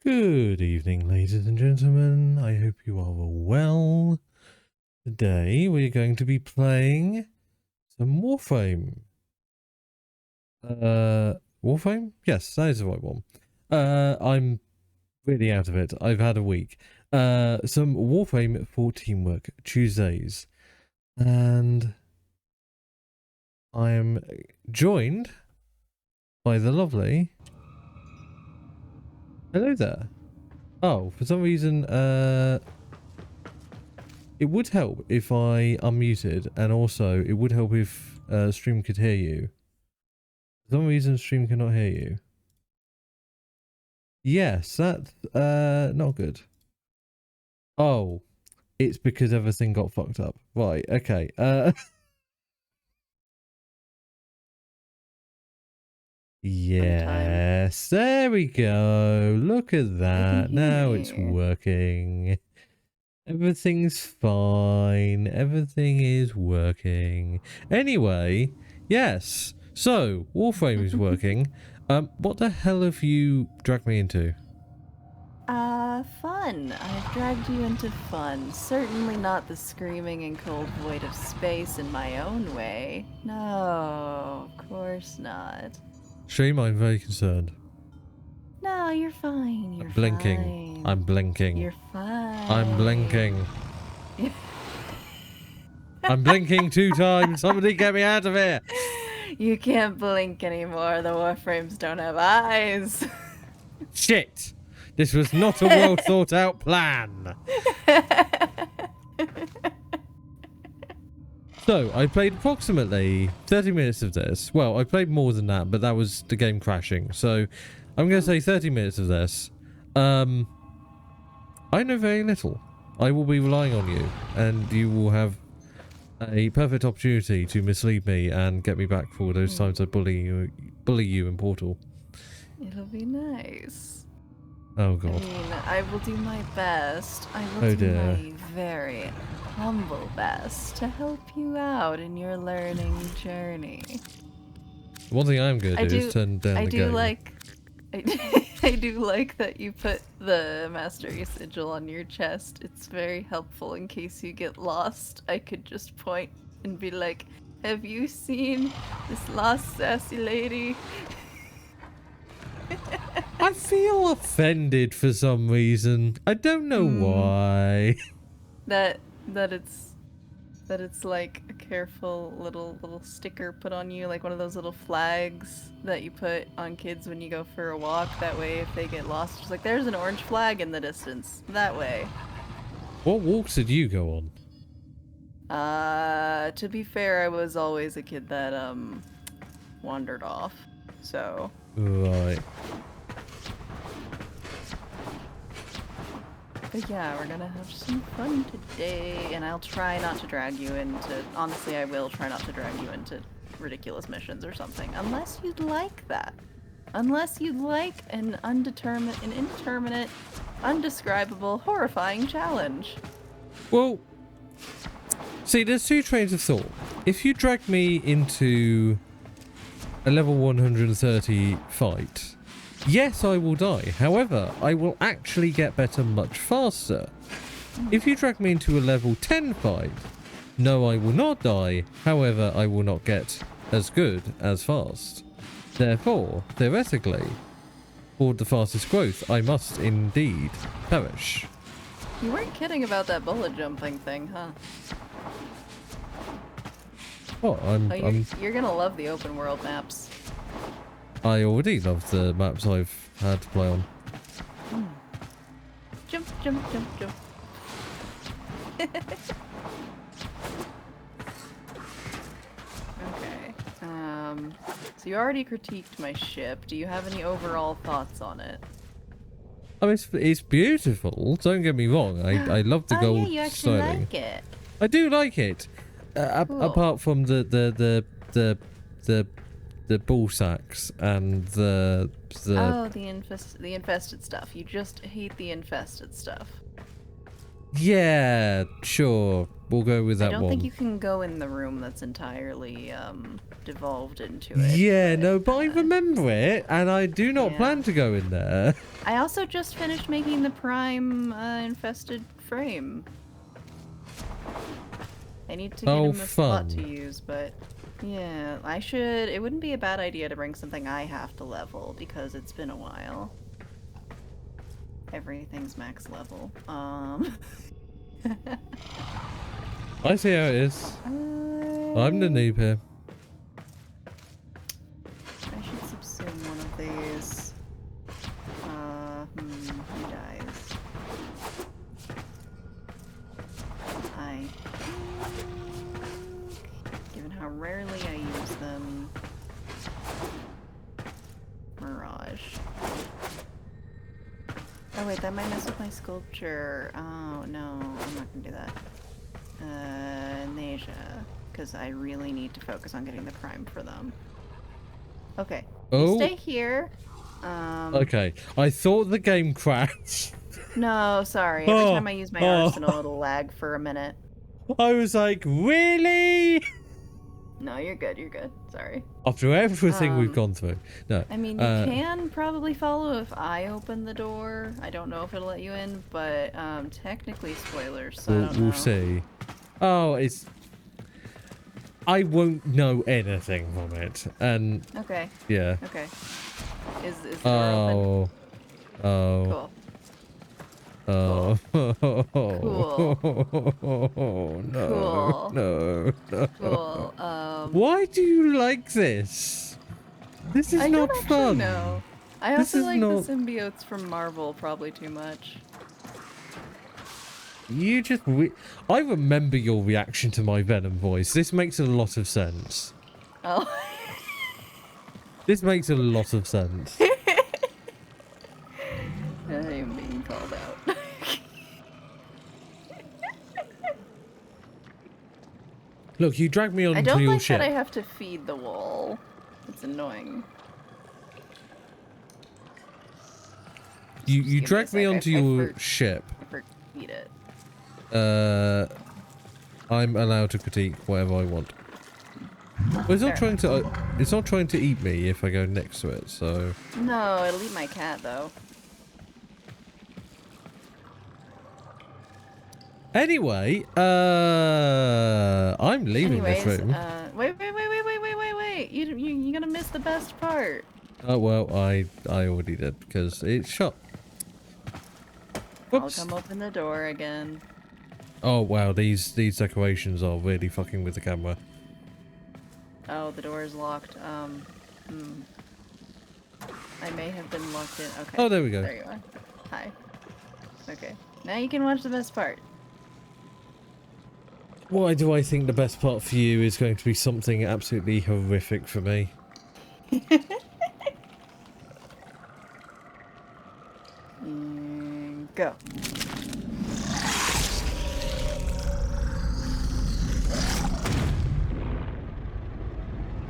Good evening, ladies and gentlemen. I hope you are all well. Today we're going to be playing some Warframe. Warframe? Yes, that is the right one. I'm really out of it. I've had a week. Some Warframe for Teamwork Tuesdays. And I am joined by the lovely... Hello there. Oh, for some reason, it would help if I unmuted, and also it would help if stream could hear you. For some reason, stream cannot hear you. Yes, that's not good. Oh, it's because everything got fucked up. Right, okay. Yes, there we go. Look at that. Now it's working. Everything's fine. Everything is working. Anyway, yes. So, Warframe is working. What the hell have you dragged me into? Fun. I've dragged you into fun. Certainly not the screaming and cold void of space in my own way. No, of course not. Shame, I'm very concerned. No, you're fine. You're Blinking. fine. I'm blinking. You're fine. I'm blinking. I'm blinking 2 times. Somebody get me out of here. You can't blink anymore. The Warframes don't have eyes. Shit. This was not a well thought out plan. So, I played approximately 30 minutes of this. Well, I played more than that, but that was the game crashing. So, I'm going to say 30 minutes of this. I know very little. I will be relying on you, and you will have a perfect opportunity to mislead me and get me back for those times I bully you in Portal. It'll be nice. Oh god. I mean, I will do my best. I will do my very humble best to help you out in your learning journey. One thing I'm going to do is turn down the game. I do like that you put the Mastery Sigil on your chest. It's very helpful in case you get lost. I could just point and be like, have you seen this lost sassy lady? I feel offended for some reason. I don't know why. That it's like a careful little sticker put on you, like one of those little flags that you put on kids when you go for a walk. That way, if they get lost, just like there's an orange flag in the distance. That way. What walks did you go on? To be fair, I was always a kid that wandered off. So. Right. But yeah, we're gonna have some fun today, and I'll try not to drag you into... Honestly, I will try not to drag you into ridiculous missions or something, unless you'd like that. Unless you'd like an indeterminate, undescribable, horrifying challenge. Well, see, there's 2 trains of thought. If you drag me into a level 130 fight... yes, I will die. However, I will actually get better much faster. If you drag me into a level 10 fight, no, I will not die. However, I will not get as good as fast. Therefore, theoretically, for the fastest growth, I must indeed perish. You weren't kidding about that bullet jumping thing, huh? What? You're gonna love the open world maps. I already love the maps I've had to play on. Jump, jump, jump, jump. Okay. So you already critiqued my ship. Do you have any overall thoughts on it? I mean, it's beautiful. Don't get me wrong. I love the gold yeah, you actually styling. like it. I do like it. Cool. Apart from the ball sacks and the oh, the infested stuff. You just hate the infested stuff. Yeah, sure. We'll go with that I don't one. think you can go in the room that's entirely devolved into it. Yeah, no, but I remember it, and I do not Yeah. plan to go in there. I also just finished making the prime infested frame. I need to get him a slot to use, but yeah, I should. It wouldn't be a bad idea to bring something I have to level because it's been a while. Everything's max level. I see how it is. I'm the noob here. I should subsume one of these. Who dies? I think, given how rarely I use them, Mirage. Oh wait, that might mess with my sculpture. Oh no, I'm not gonna do that. Nasia, because I really need to focus on getting the prime for them. Okay, you stay here. Okay, I thought the game crashed. No, sorry. Every time I use my arsenal, it'll lag for a minute. I was like, really? No, you're good. You're good. Sorry. After everything we've gone through. No. I mean, you can probably follow if I open the door. I don't know if it'll let you in, but technically spoilers, so I don't know. We'll see. Oh, it's... I won't know anything from it. And... Okay. Yeah. Okay. Is the door open? Oh. Cool. Oh. Cool. No. Cool. No. Cool. Why do you like this? This is not fun. No. I also like the symbiotes from Marvel probably too much. You just... I remember your reaction to my Venom voice. This makes a lot of sense. Oh. This makes a lot of sense. I am being called out. Look, you dragged me onto your ship. I don't like that I have to feed the wall. It's annoying. You dragged me onto your ship. Eat it. I'm allowed to critique whatever I want. Well, it's not trying to. It's not trying to eat me if I go next to it. So. No, it'll eat my cat though. Anyway, I'm leaving this room. Wait! You're gonna miss the best part. Oh well, I already did because it's shut. Whoops. I'll come open the door again. Oh wow, these decorations are really fucking with the camera. Oh, the door is locked. I may have been locked in. Okay. Oh, there we go. There you are. Hi. Okay. Now you can watch the best part. Why do I think the best part for you is going to be something absolutely horrific for me? Go.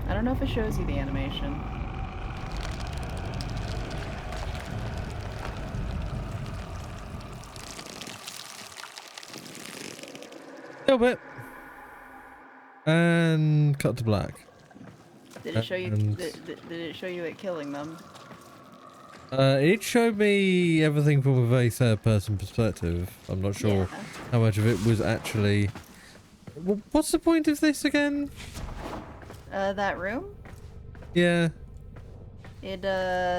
I don't know if it shows you the animation. A little bit. And cut to black. Did it show you? Did it show you it killing them? It showed me everything from a very third-person perspective. I'm not sure how much of it was actually... What's the point of this again? That room? Yeah. It,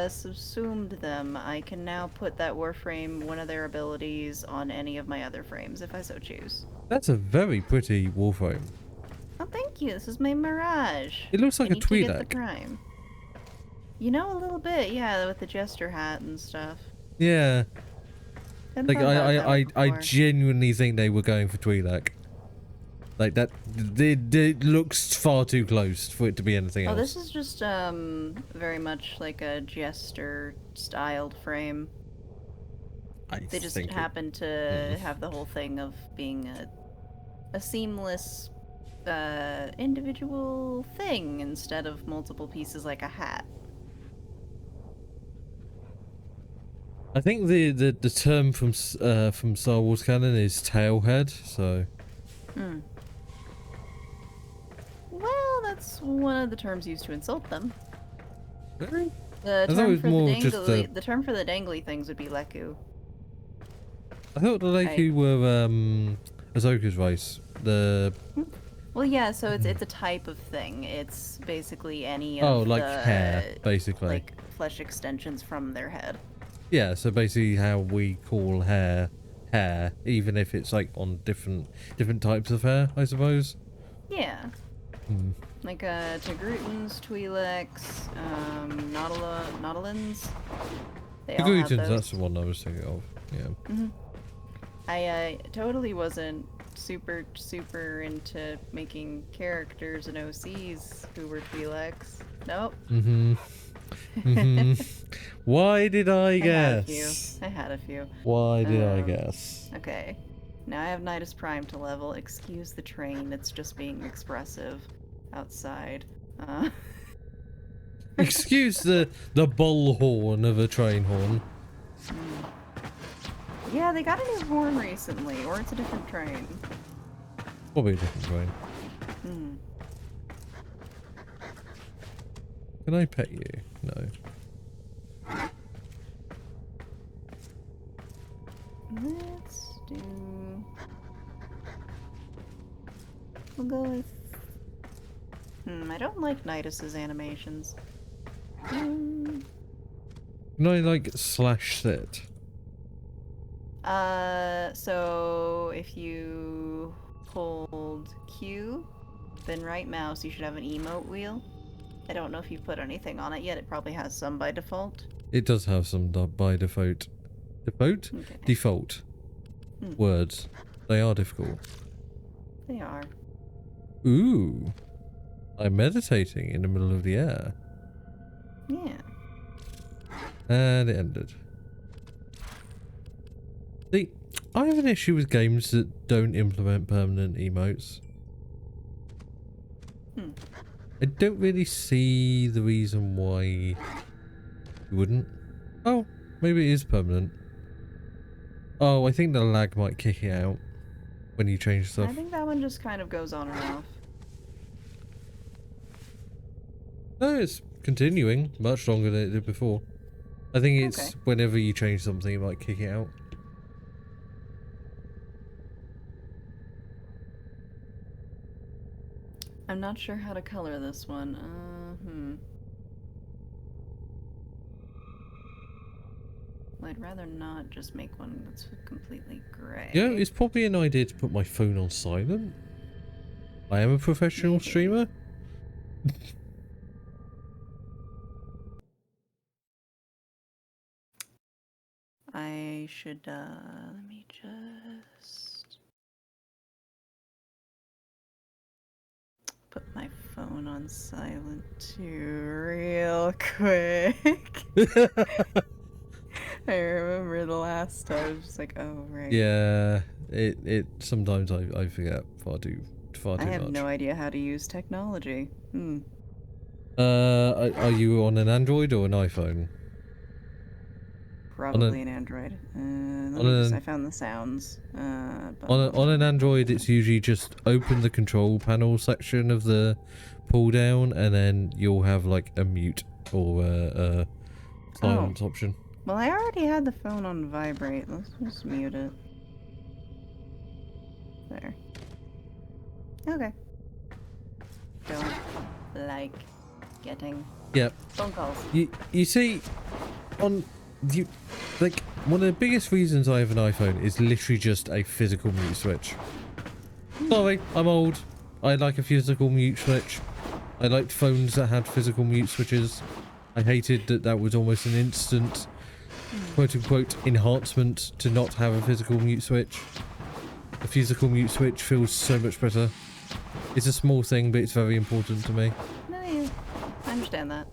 subsumed them. I can now put that Warframe, one of their abilities, on any of my other frames, if I so choose. That's a very pretty Warframe. Oh, thank you. This is my Mirage. It looks like a Twi'lek. Get the prime. You know, a little bit, yeah, with the jester hat and stuff. Yeah. Like, I genuinely think they were going for Twi'lek. Like, that... It looks far too close for it to be anything else. Oh, this is just, very much like a jester-styled frame. They just happen to have the whole thing of being a seamless, individual thing instead of multiple pieces like a hat. I think the term from Star Wars canon is tailhead, so... Hmm. Well, that's one of the terms used to insult them. Really? The I thought it term was for the more just dangly, the term for the dangly things would be leku. I thought the Leku were Ahsoka's race. The Well, yeah. So it's a type of thing. It's basically any of oh, like hair, the basically. like flesh extensions from their head. Yeah, so basically how we call hair, even if it's like on different types of hair, I suppose. Yeah. Hmm. Like Tigrutans, Twi'leks, Nautilins. They all have those. That's the one I was thinking of. Yeah. Mm-hmm. I totally wasn't super into making characters and OCs who were Twi'leks. Nope. Mm-hmm. Mm-hmm. Why did I guess? I had a few. Why did I guess? Okay. Now I have Nidus Prime to level. Excuse the train. It's just being expressive outside. Excuse the bull horn of a train horn. Yeah, they got a new horn recently, or it's a different train. Probably a different train. Hmm. Can I pet you? No. Let's do... We'll go with... I don't like Nidus's animations. Can I like slash sit? So if you hold Q, then right mouse, you should have an emote wheel. I don't know if you've put anything on it yet. It probably has some by default. It does have some by default. Default? Okay. Default. Words. They are difficult. They are. Ooh. I'm meditating in the middle of the air. Yeah. And it ended. See, I have an issue with games that don't implement permanent emotes. I don't really see the reason why you wouldn't. Oh, maybe it is permanent. Oh, I think the lag might kick it out when you change stuff. I think that one just kind of goes on and off. No, it's continuing much longer than it did before. I think it's whenever you change something, it might kick it out. I'm not sure how to color this one. Well, I'd rather not just make one that's completely grey. Yeah, it's probably an idea to put my phone on silent. I am a professional streamer. I should, let me just put my phone on silent too real quick. I remember the last time, I was just like, oh, right. Yeah, it sometimes I forget far too much. I have no idea how to use technology. Are you on an Android or an iPhone? Probably an Android. I found the sounds. On an Android, it's usually just open the control panel section of the pull down, and then you'll have like a mute or a silence option. Well, I already had the phone on vibrate. Let's just mute it. There. Okay. Don't like getting phone calls. You see, like one of the biggest reasons I have an iPhone is literally just a physical mute switch. Sorry, I'm old. I like a physical mute switch. I liked phones that had physical mute switches. I hated that was almost an instant quote-unquote enhancement to not have a physical mute switch. A physical mute switch feels so much better. It's a small thing, but it's very important to me. No, yeah. I understand that.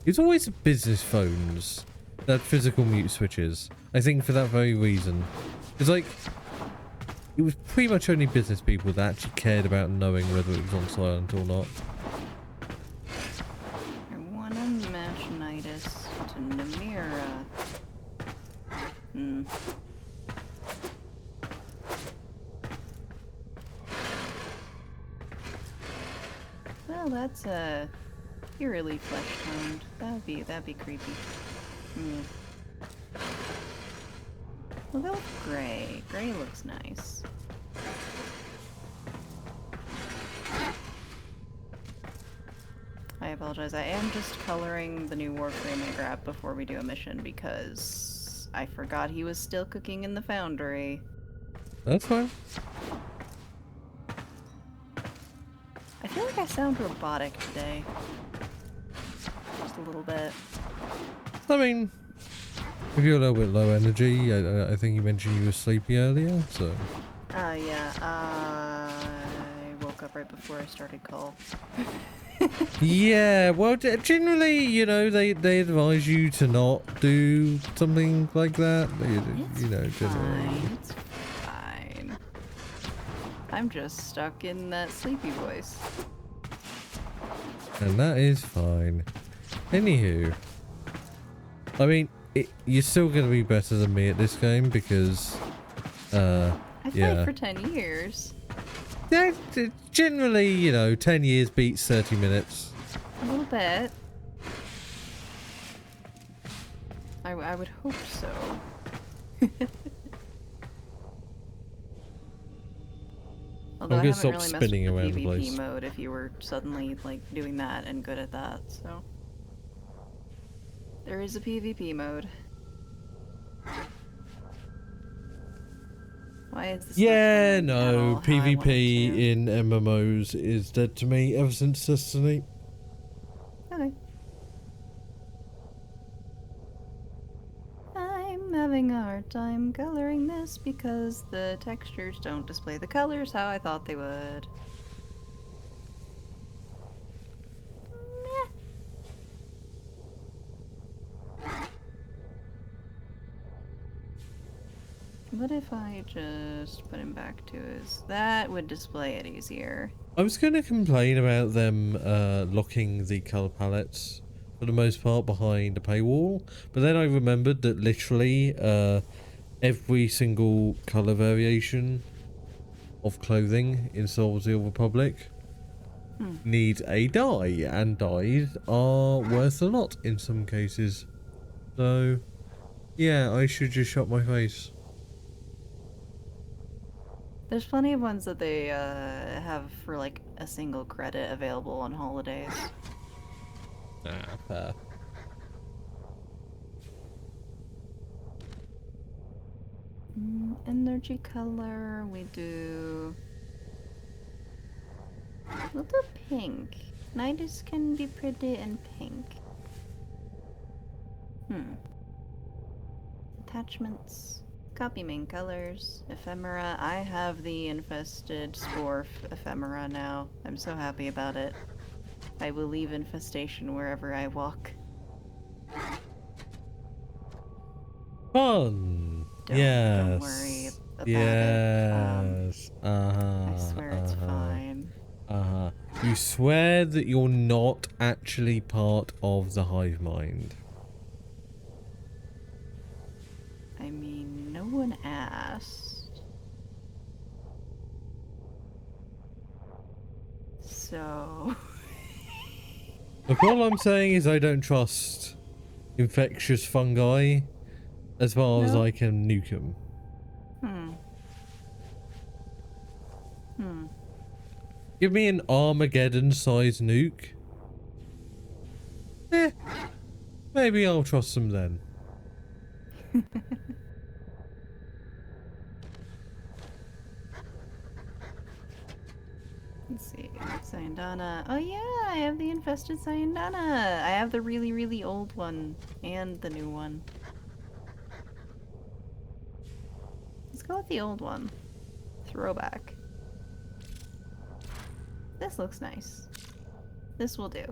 It's always business phones that physical mute switches. I think for that very reason. It's like, it was pretty much only business people that actually cared about knowing whether it was on silent or not. I want to match Fleshnitis to Namira. Hmm. Well, that's eerily flesh toned. That'd be creepy. Hmm. We'll go with gray. Gray looks nice. I apologize. I am just coloring the new Warframe I grabbed before we do a mission because I forgot he was still cooking in the foundry. That's fine. I feel like I sound robotic today. Just a little bit. I mean, if you're a little bit low energy, I think you mentioned you were sleepy earlier, so... Yeah, I woke up right before I started call. Yeah, well, generally, you know, they advise you to not do something like that. It's you know, generally. fine. It's fine. I'm just stuck in that sleepy voice. And that is fine. Anywho, I mean, you're still going to be better than me at this game because, I yeah. played for 10 years. Yeah, generally, you know, 10 years beats 30 minutes. A little bit. I would hope so. Although I'm I gonna haven't stop really spinning messed with around the the PvP place. mode if you were suddenly like doing that and good at that, so. There is a PvP mode. Why is this Yeah, not turning at no, all how I want it PvP to? in MMOs is dead to me ever since Destiny. Okay. I'm having a hard time coloring this because the textures don't display the colors how I thought they would. Meh. What if I just put him back to his... That would display it easier. I was going to complain about them locking the colour palettes for the most part behind a paywall, but then I remembered that literally every single colour variation of clothing in Star Wars The Old Republic needs a dye, and dyes are worth a lot in some cases. So, yeah, I should just shut my face. There's plenty of ones that they have for like a single credit available on holidays. Ah, fair. Energy color, we do... We'll do pink. Nidus can be pretty in pink. Attachments. Copy main colors. Ephemera. I have the infested spore ephemera now. I'm so happy about it. I will leave infestation wherever I walk. Fun. Don't worry about it. I swear it's fine. You swear that you're not actually part of the hive mind. I mean, no one asked. So... Look, all I'm saying is I don't trust infectious fungi as far as No? I can nuke them. Give me an Armageddon-sized nuke. Maybe I'll trust them then. Let's see. Sayandana. Oh yeah, I have the infested Sayandana. I have the really, really old one and the new one. Let's go with the old one. Throwback. This looks nice. This will do.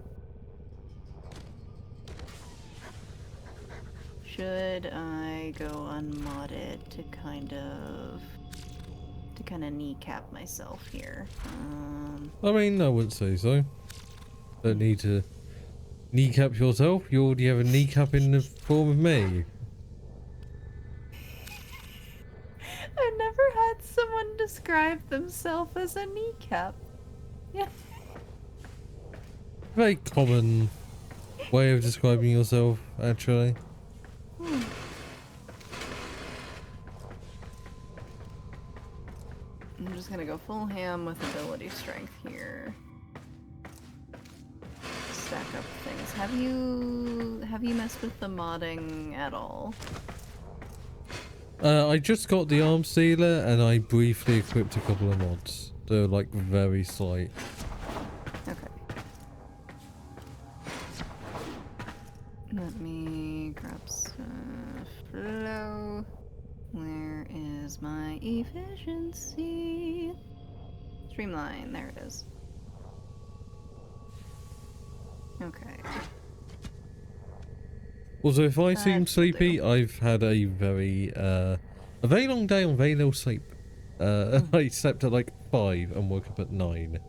Should I go unmodded to kind of kneecap myself here? I mean, I wouldn't say so. Don't need to Kneecap yourself? You already have a kneecap in the form of me. I've never had someone describe themselves as a kneecap. Yeah. Very common way of describing yourself, actually. I'm just gonna go full ham with ability strength here. Stack up things. Have you messed with the modding at all? I just got the arm sealer and I briefly equipped a couple of mods. They're like very slight. Okay. Let me grab some flow. Where is my efficiency? Streamline, there it is. Okay. Also, if I seem That'll sleepy, do. I've had a very long day on very little sleep. I slept at like 5 and woke up at 9.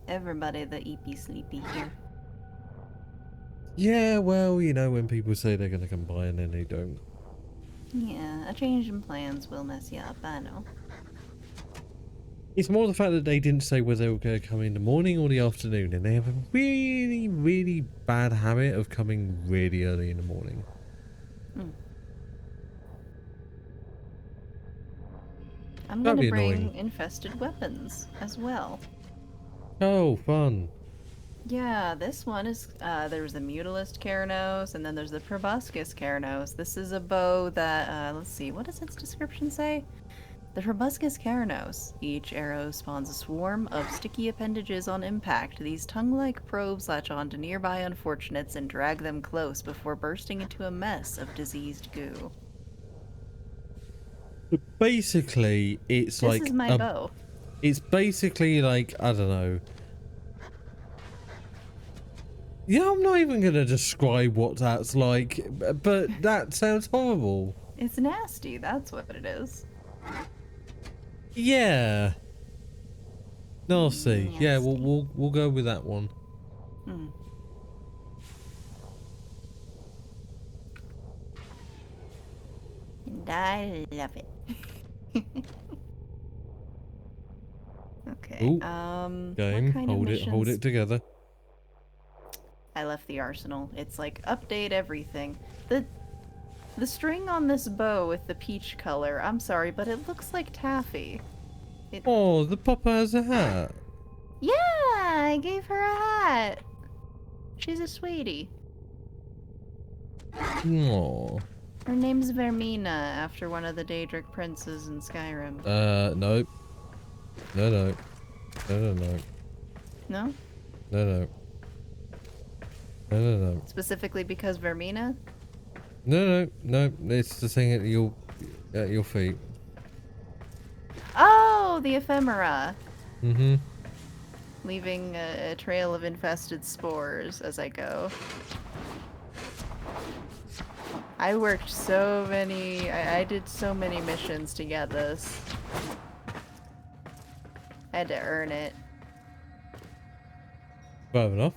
Everybody the eepy sleepy here. Yeah, well, you know, when people say they're gonna come by and then they don't. Yeah, a change in plans will mess you up, I know. It's more the fact that they didn't say whether they were going to come in the morning or the afternoon, and they have a really, really bad habit of coming really early in the morning. I'm That'd gonna be bring annoying. infested weapons as well. Oh, fun. Yeah, this one is, there's the Mutilist Keranos, and then there's the Proboscis Keranos. This is a bow that, let's see, what does its description say? The Proboscis Keranos. Each arrow spawns a swarm of sticky appendages on impact. These tongue-like probes latch onto nearby unfortunates and drag them close before bursting into a mess of diseased goo. Basically, it's This like is my bow. It's basically like, I don't know. Yeah, I'm not even going to describe what that's like, but that sounds horrible. It's nasty, that's what it is. Yeah. Nasty. Yeah, Nasty. we'll go with that one. Hmm. And I love it. Okay. Ooh, What game. kind of Hold missions? it together. I left the arsenal. It's like update everything. The string on this bow with the peach color. I'm sorry, but it looks like taffy. Oh, the Papa has a hat. Yeah, I gave her a hat. She's a sweetie. Aww. Her name's Vermina, after one of the Daedric princes in Skyrim. Nope. No. No. No? No. No. No. Specifically because Vermina? No. It's the thing at your feet. Oh, the ephemera. Mm-hmm. Leaving a trail of infested spores as I go. I worked so many... I did so many missions to get this. I had to earn it. Fair enough.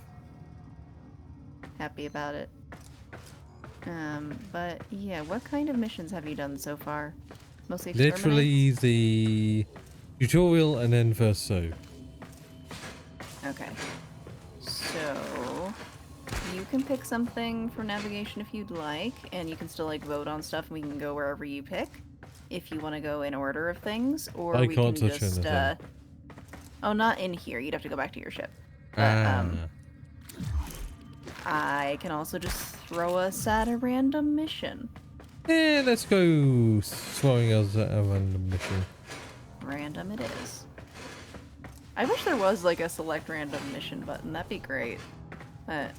Happy about it. But yeah, what kind of missions have you done so far? Mostly Literally exterminates? the tutorial and then first so. Okay. So you can pick something for navigation if you'd like, and you can still like vote on stuff and we can go wherever you pick. If you want to go in order of things, or I we can't can touch just anything. oh, not in here. You'd have to go back to your ship. But I can also just throw us at a random mission. Yeah, let's go throwing us at a random mission. Random it is. I wish there was like a select random mission button. That'd be great. But,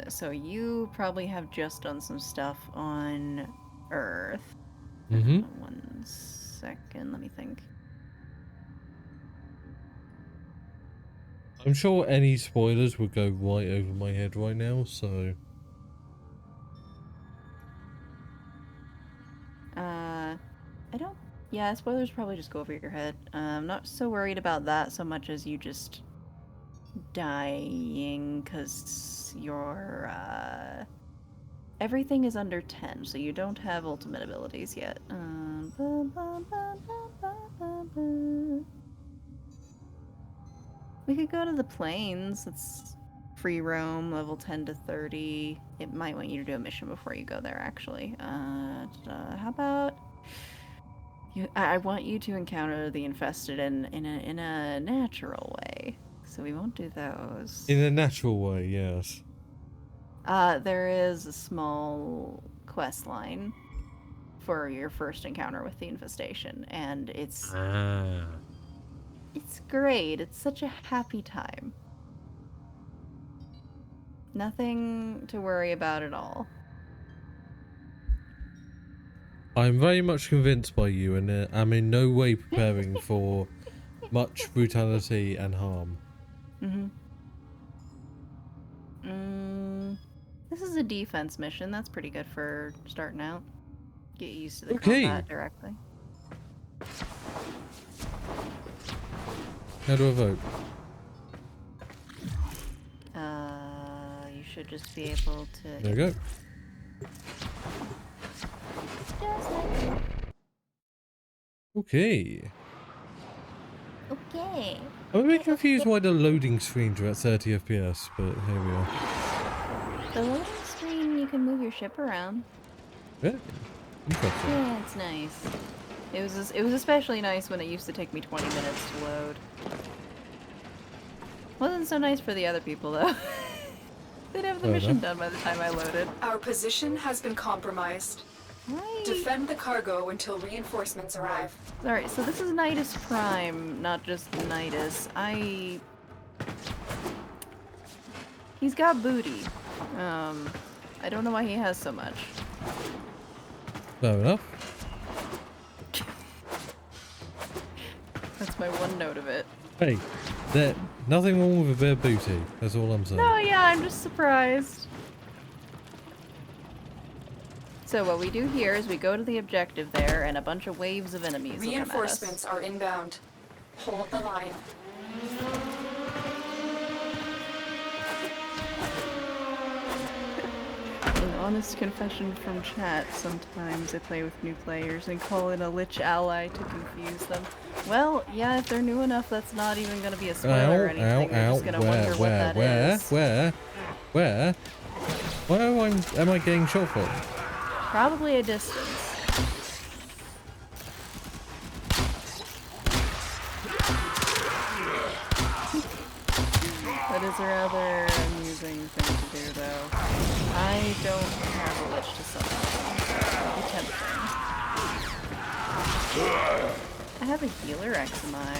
so you probably have just done some stuff on Earth. Mm-hmm. 1 second, let me think. I'm sure any spoilers would go right over my head right now, so... I don't... Yeah, spoilers probably just go over your head. I'm not so worried about that so much as you just dying, because is your everything is under 10, so you don't have ultimate abilities yet. We could go to the plains. It's free roam, level 10 to 30. It might want you to do a mission before you go there, actually. How about... I want you to encounter the infested in a natural way. So we won't do those. In a natural way, yes. There is a small quest line for your first encounter with the infestation, and it's great. It's such a happy time. Nothing to worry about at all. I'm very much convinced by you, and I'm in no way preparing for much brutality and harm. This is a defense mission. That's pretty good for starting out. Get used to the combat directly. How do I vote? You should just be able to... There we go. Just like that. Okay. Okay. I'm a bit confused why the loading screens are at 30 FPS, but here we are. The loading screen, you can move your ship around. Yeah. Interesting. Yeah, it's nice. It was especially nice when it used to take me 20 minutes to load. Wasn't so nice for the other people though. They'd have the mission done by the time I loaded. Our position has been compromised. Right. Defend the cargo until reinforcements arrive. Alright, so this is Nidus Prime, not just Nidus. He's got booty. I don't know why he has so much. Fair enough. That's my one note of it. Hey, there's nothing wrong with a bit of booty. That's all I'm saying. No, yeah, I'm just surprised. So what we do here is we go to the objective there, and a bunch of waves of enemies will come at us. Reinforcements are inbound. Hold the line. An honest confession from chat, sometimes I play with new players and call in a lich ally to confuse them. Well, yeah, if they're new enough, that's not even going to be a spoiler or anything. They're just going to wonder what that is. Where? Am I getting shot from? Probably a distance. That is a rather amusing thing to do, though. I don't have a lich to summon. That'll be tempting. I have a healer XMI.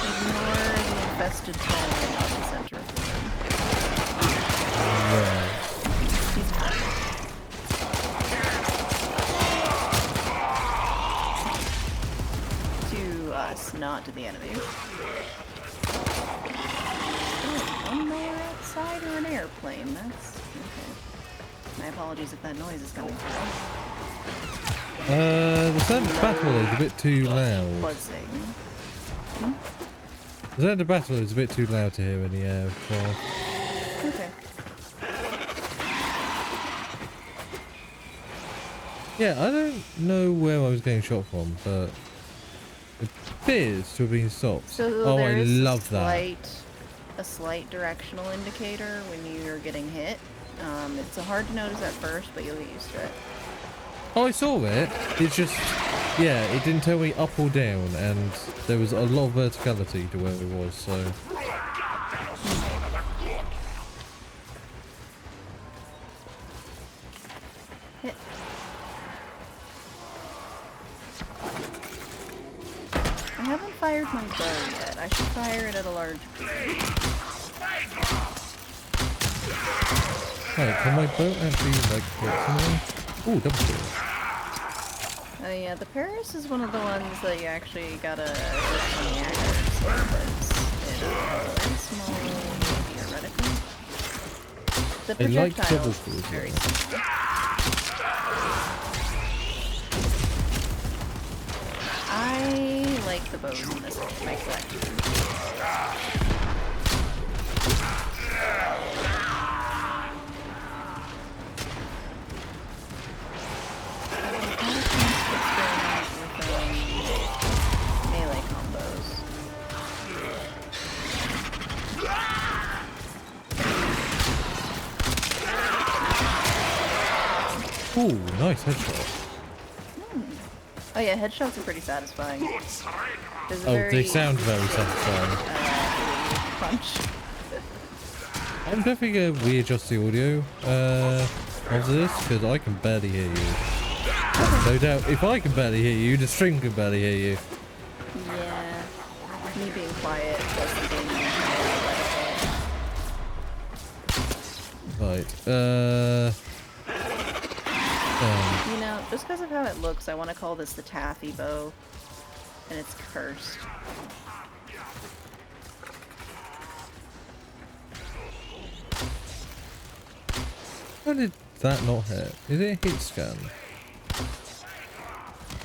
Ignore the infested tone at the center of the room. Yeah. He's fine. To us, not to the enemy. One more outside or an airplane. That's okay. My apologies if that noise is coming through. The sound of battle is a bit too loud. Buzzing. The sound of battle is a bit too loud to hear in the air. Okay. Yeah, I don't know where I was getting shot from, but it appears to have been stopped. So oh, there I is love that. A slight directional indicator when you're getting hit. It's hard to notice at first, but you'll get used to it. Oh, I saw it. It's just, yeah, it didn't tell me up or down, and there was a lot of verticality to where it was, so... Hit. I haven't fired my bow yet. I should fire it at a large group. Hey, can my boat actually, like, hit someone? Ooh, double kill. Oh yeah, the Paris is one of the ones that you actually gotta work on the accuracy, but it has a very small theoretically. The I like projectile double is kills, very yeah. small. the bows in this section. Melee combos. Ooh, nice headshot. Oh yeah, headshots are pretty satisfying. There's a They sound very satisfying. punch. I'm definitely going to readjust the audio of this because I can barely hear you. No doubt, if I can barely hear you, the stream can barely hear you. Yeah, me being quiet doesn't mean Right. you know, just because of how it looks, I want to call this the Taffy bow, and it's cursed. How did that not hit? Is it a hit scan?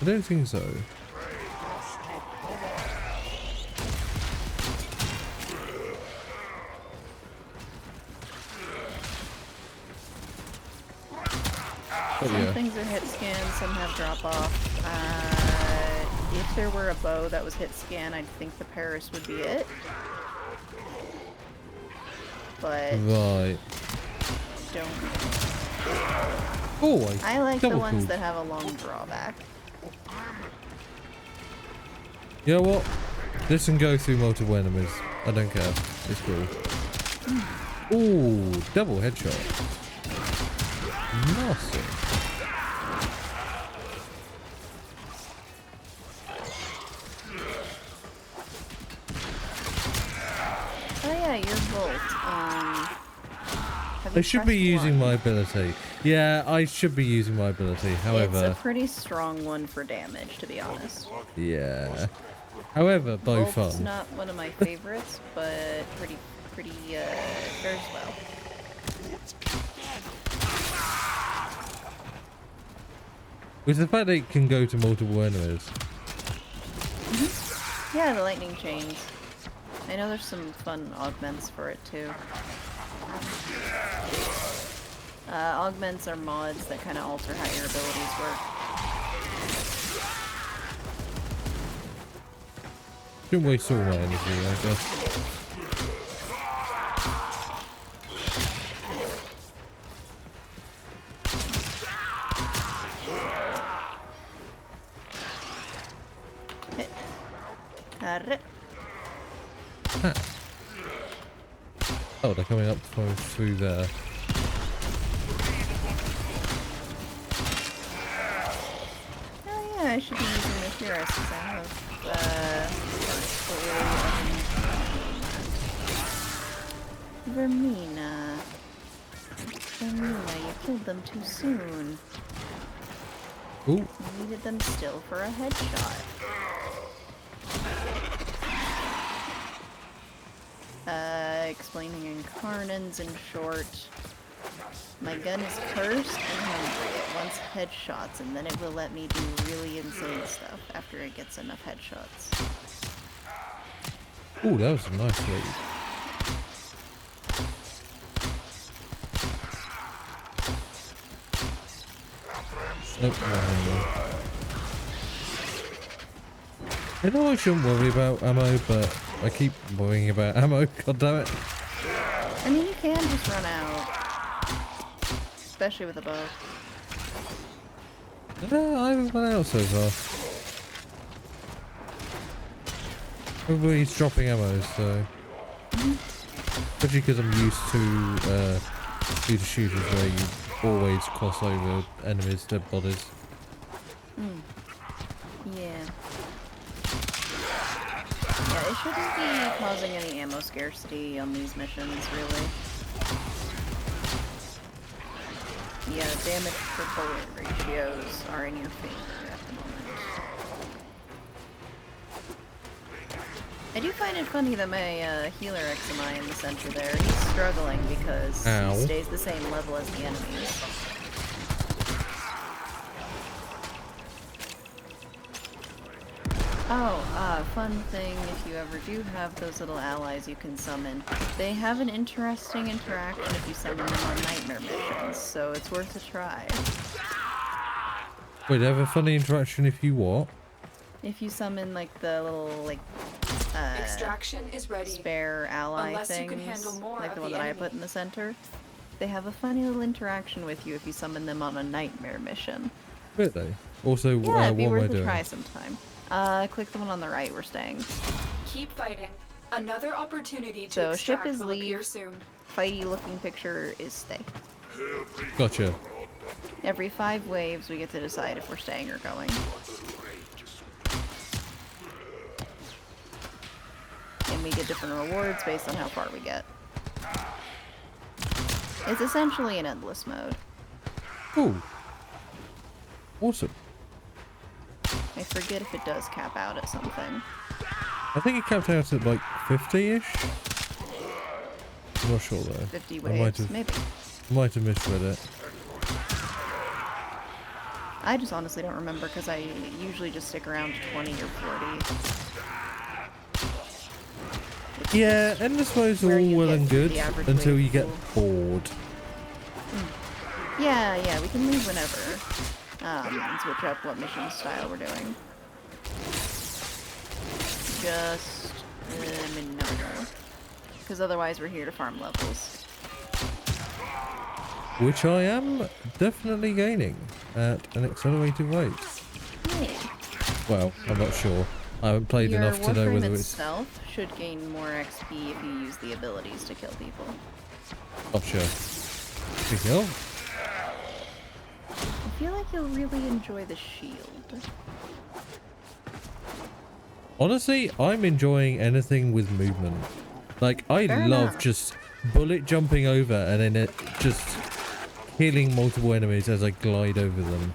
I don't think so. Oh, Some yeah. things are hit scan, some have drop off. If there were a bow that was hit scan, I'd think the Paris would be it. But Right. don't. Oh, I like the double ones cool. that have a long drawback. You know what? This can go through multiple enemies. I don't care. It's cool. Ooh, double headshot. Nasty. Oh yeah, your Volt. I should be using my ability. Yeah, I should be using my ability. However, It's a pretty strong one for damage, to be honest. yeah. However, both Volt's fun. not one of my favorites, but pretty fares well. With the fact that it can go to multiple enemies. Yeah, the lightning chains. I know there's some fun augments for it too. Augments are mods that kind of alter how your abilities work. Shouldn't waste all my energy, I guess. Arre. Ah. Oh, they're coming up through there. Oh yeah, I should be using the Furus because I have Vermina. Vermina, you killed them too soon. Ooh. You needed them still for a headshot. Explaining Incarnans in short. My gun is cursed and hungry. It wants headshots, and then it will let me do really insane stuff after it gets enough headshots. Ooh, that was a nice lead. Nope, no. I know I shouldn't worry about ammo, but I keep worrying about ammo, god damn it. I mean, you can just run out. Especially with a bow. No, I haven't run out so far. Everybody's dropping ammo, so... Especially because I'm used to shooter shooters where you always cross over enemies' dead bodies. Yeah. Yeah, it shouldn't be causing any ammo scarcity on these missions, really. Yeah, damage per bullet ratios are in your favor at the moment. I do find it funny that my healer Examai in the center there, he's struggling because Ow. he stays the same level as the enemies. Fun thing, if you ever do have those little allies you can summon, they have an interesting interaction if you summon them on nightmare missions, so it's worth a try. Wait, they have a funny interaction if you what? If you summon, like, the little, like, Extraction is ready. spare ally Unless you things, can handle more like of the one the that I enemy. put in the center, they have a funny little interaction with you if you summon them on a nightmare mission. Really? Also, Yeah, it'd be what am I worth a doing? try sometime. Click the one on the right, we're staying. Keep fighting. Another opportunity to So, ship extract is will appear leave. soon. Fighty looking picture is stay. Gotcha. Every 5 waves, we get to decide if we're staying or going. And we get different rewards based on how far we get. It's essentially an endless mode. Cool. Awesome. I forget if it does cap out at something. I think it capped out at like 50-ish. I'm not sure though. 50 I waves, maybe. might have misread it. I just honestly don't remember because I usually just stick around to 20 or 40. Yeah, endless mode's all where you well get and good the average until wave you get pool. bored. Yeah, we can leave whenever. And switch up what mission style we're doing. Just no. Because otherwise we're here to farm levels. Which I am definitely gaining at an accelerated rate. Yay. Well, I'm not sure. I haven't played Your enough to know Warframe whether it's... itself should gain more XP if you use the abilities to kill people. Gotcha. Big hill. I feel like you'll really enjoy the shield. Honestly, I'm enjoying anything with movement. Like, I Fair love enough. just bullet jumping over and then it just killing multiple enemies as I glide over them.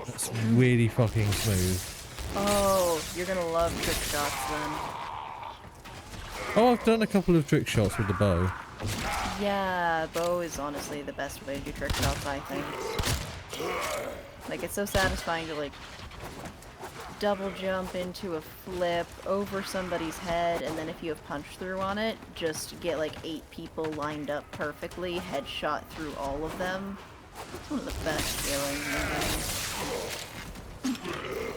That's really fucking smooth. Oh, you're gonna love trick shots then. Oh, I've done a couple of trick shots with the bow. Yeah, bow is honestly the best way to do trick shots, I think. Like, it's so satisfying to, like, double jump into a flip over somebody's head, and then if you have punch through on it, just get, like, 8 people lined up perfectly, headshot through all of them. It's one of the best feelings in the game.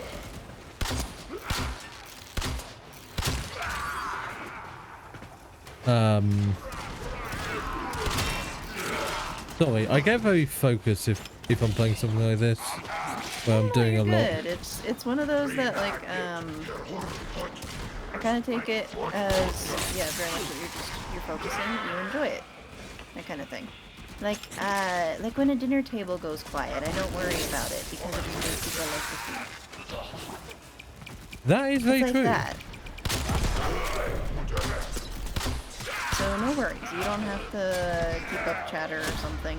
Sorry, I get very focused if I'm playing something like this, where I'm doing a You're lot. good. It's one of those that, like, I kind of take it as, yeah, very much that you're focusing, you enjoy it, that kind of thing. Like when a dinner table goes quiet, I don't worry about it because it just makes people like the food. That is very It's like true. that. So no worries, you don't have to keep up chatter or something.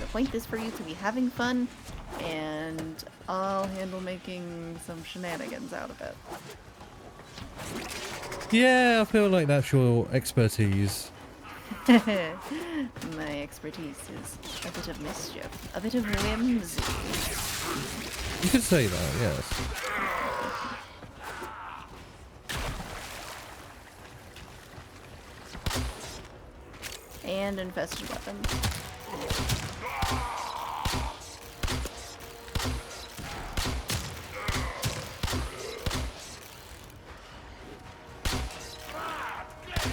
The point is for you to be having fun, and I'll handle making some shenanigans out of it. Yeah, I feel like that's your expertise. My expertise is a bit of mischief, a bit of whimsy. You could say that, yes. And infested weapons.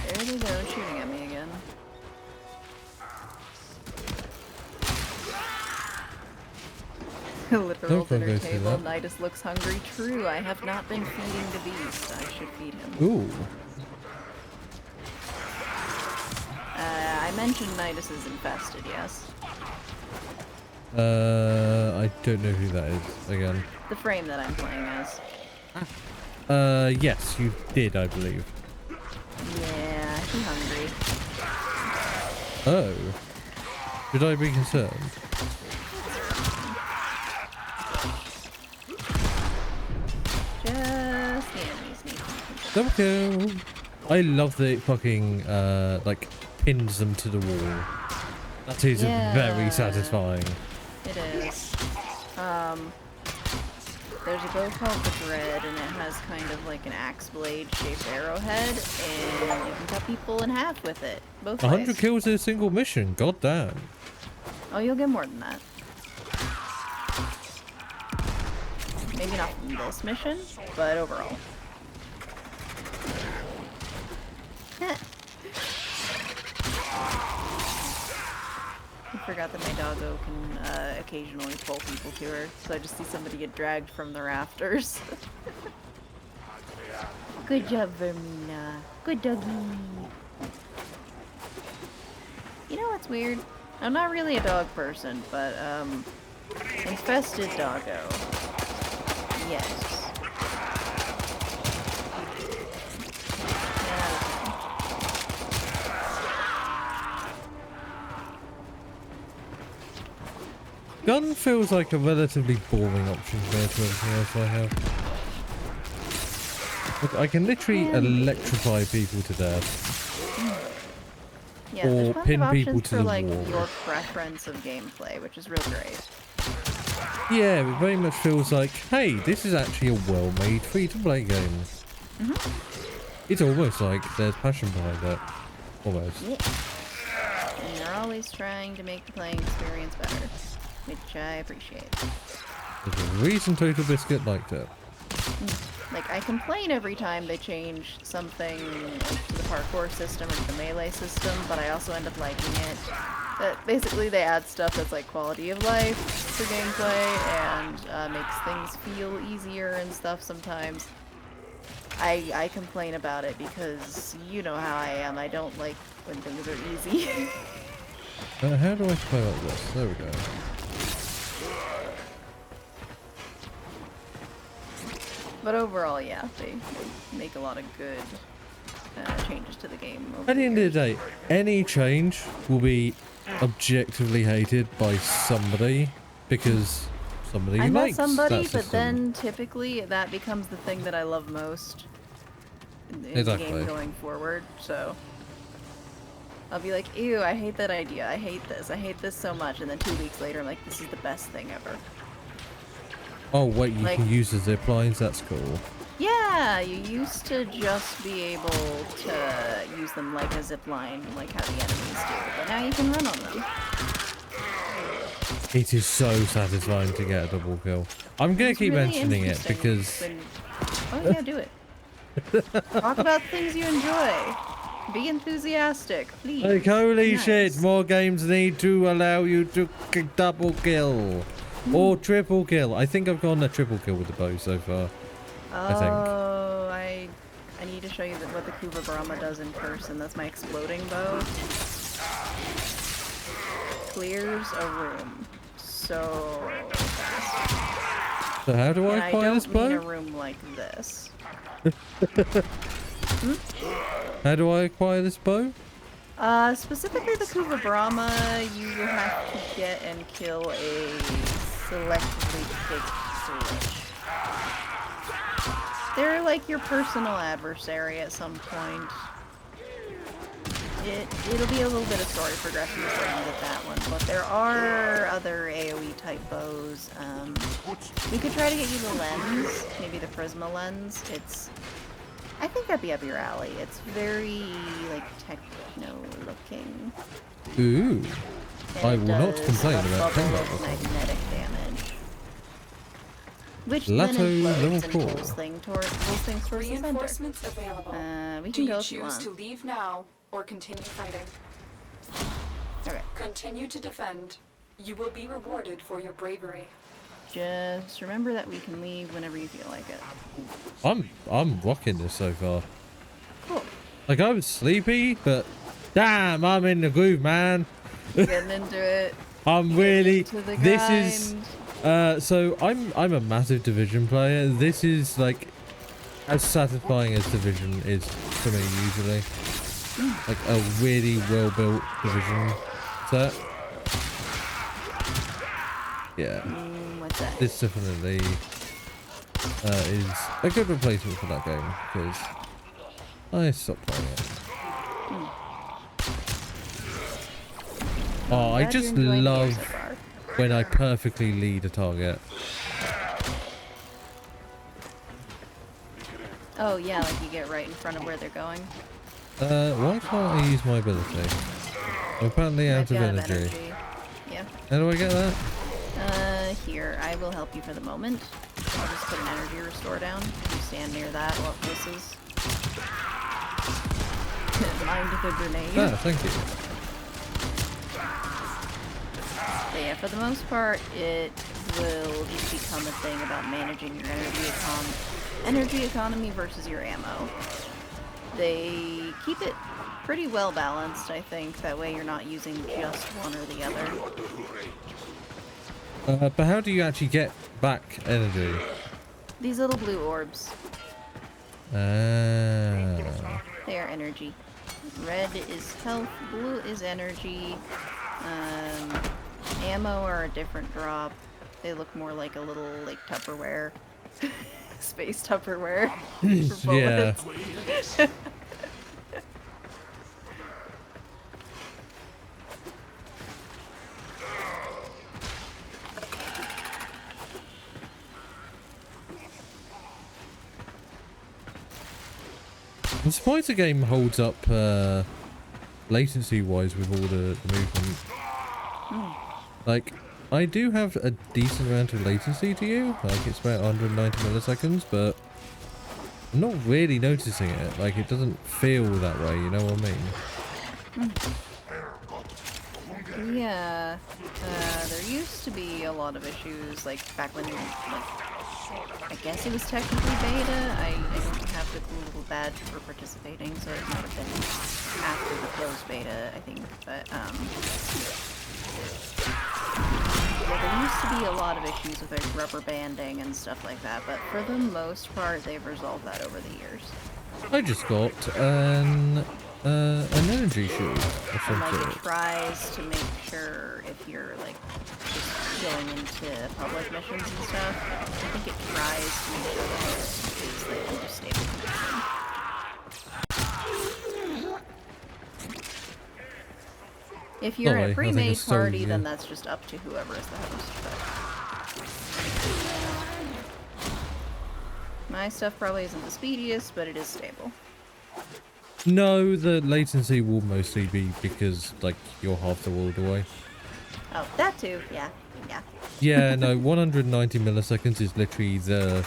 There they go, shooting at me again. Literal Don't go dinner through table. that. Nidus looks hungry. True, I have not been feeding the beast. I should feed him. Ooh. I mentioned Nidus is infested, yes? I don't know who that is again. The frame that I'm playing as. Yes, you did, I believe. Yeah, he's hungry. Oh. Should I be concerned? Just the enemies need to be controlled. Double kill. I love that it fucking, like, pins them to the wall. That is Yeah. very satisfying. It is. There's a bow called the Dread, and it has kind of like an axe blade shaped arrowhead, and you can cut people in half with it. Both 100 ways. kills in a single mission. God damn. Oh, you'll get more than that. Maybe not from this mission, but overall. I forgot that my doggo can occasionally pull people to her, so I just see somebody get dragged from the rafters. Good job, Vermina. Good doggy. You know what's weird? I'm not really a dog person, but infested doggo. Yes. Gun feels like a relatively boring option compared to everything else I have. Look, I can literally electrify people to death. Yeah, Or there's plenty pin of people options to for the like wall. your preference of gameplay, which is real great. Yeah, it very much feels like, hey, this is actually a well-made free-to-play game. It's almost like there's passion behind it. Almost. Yeah. And they're always trying to make the playing experience better, which I appreciate. There's a reason Total Biscuit liked it. Like, I complain every time they change something like, to the parkour system or to the melee system, but I also end up liking it. That basically they add stuff that's like quality of life for gameplay and makes things feel easier and stuff sometimes. I complain about it because you know how I am. I don't like when things are easy. How do I play like this? There we go. But overall, yeah, they make a lot of good changes to the game. At the end of the day, any change will be objectively hated by somebody because somebody I'm not likes somebody, that but system. then typically that becomes the thing that I love most in the Exactly. game going forward. So I'll be like, ew, I hate that idea. I hate this so much. And then 2 weeks later, I'm like, this is the best thing ever. Oh wait, you like- can use the zip lines. That's cool. Yeah, you used to just be able to use them like a zip line, like how the enemies do. But now you can run on them. It is so satisfying to get a double kill. I'm gonna It's keep really mentioning it interesting because when- Oh yeah, do it. Talk about things you enjoy. Be enthusiastic, please. like holy Nice. shit, more games need to allow you to double kill or triple kill. I think I've gone a triple kill with the bow so far. I think. Oh, I need to show you what the Kuva Brahma does in person. That's my exploding bow. Clears a room so fast. So how do I And I acquire this don't mean a bow? room like this. How do I acquire this bow? Specifically the Kuva Brahma, you will have to get and kill a selectively picked switch. They're like your personal adversary at some point. It'll be a little bit of story progression before you get that one, but there are other AoE type bows. We could try to get you the lens, maybe the Prisma lens. I think that'd be up your alley. It's very like techno looking. Ooh. And I it will not does complain a about bubble combat of weapons. magnetic damage. Which Lato then implodes level and 4. pulls things towards the center. Reinforcements available. We Do can you go if you choose want. to leave now or continue fighting? Okay. Continue to defend. You will be rewarded for your bravery. Just remember that we can leave whenever you feel like it. I'm rocking this so far. Cool. Like I was sleepy, but damn, I'm in the groove, man. Getting into it. I'm really. Into the This is. grind. So I'm a massive Division player. This is like as satisfying as Division is for me usually. Like a really well built Division set. Yeah, What's that? this definitely is a good replacement for that game because I stopped playing it. Oh, I Glad just you're enjoying the game love so far. when I perfectly lead a target. Oh yeah, like you get right in front of where they're going. Why can't I use my ability? I'm apparently out of Might be energy. Yeah. How do I get that? Here, I will help you for the moment. I'll just put an energy restore down. You stand near that while it misses. Mind the grenade. Ah, thank you. But yeah, for the most part, it will just become a thing about managing your energy economy versus your ammo. They keep it pretty well balanced, I think. That way you're not using just one or the other. But how do you actually get back energy? These little blue orbs. Ah. They are energy. Red is health, blue is energy. Ammo are a different drop. They look more like a little, like, Tupperware. Space Tupperware. For Yeah. bullets. I'm surprised the game holds up latency-wise with all the movement. Like, I do have a decent amount of latency to you. Like, it's about 190 milliseconds, but I'm not really noticing it. Like, it doesn't feel that way, you know what I mean? Yeah. There used to be a lot of issues, like, back when, like, I guess it was technically beta. I don't have the cool little badge for participating, so it might have been after the closed beta, I think. But, yeah, there used to be a lot of issues with, like, rubber banding and stuff like that, but for the most part, they've resolved that over the years. I just got an energy shield or And, some like, sort. it tries to make sure if you're, like, just going into public missions and stuff, I think it tries to make sure that it is, like, a more stable connection. If you're Sorry, a I think I pre-made stole party, you. then that's just up to whoever is the host. But my stuff probably isn't the speediest, but it is stable. No, the latency will mostly be because, like, you're half the world away. Oh, that too. Yeah. Yeah. Yeah, no, 190 milliseconds is literally the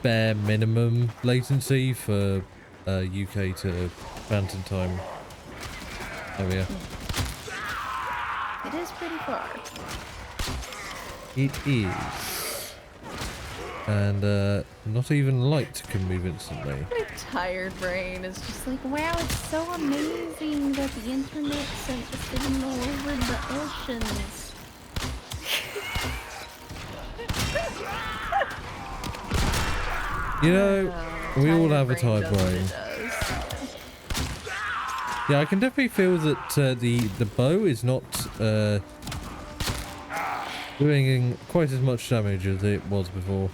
bare minimum latency for UK to Phantom time. There we are. It is pretty far. It is. And not even light can move instantly. My tired brain is just like, wow, it's so amazing that the internet sent a signal over the oceans. You know, we all have a Tired tired does what brain. it does. Yeah, I can definitely feel that the bow is not doing quite as much damage as it was before.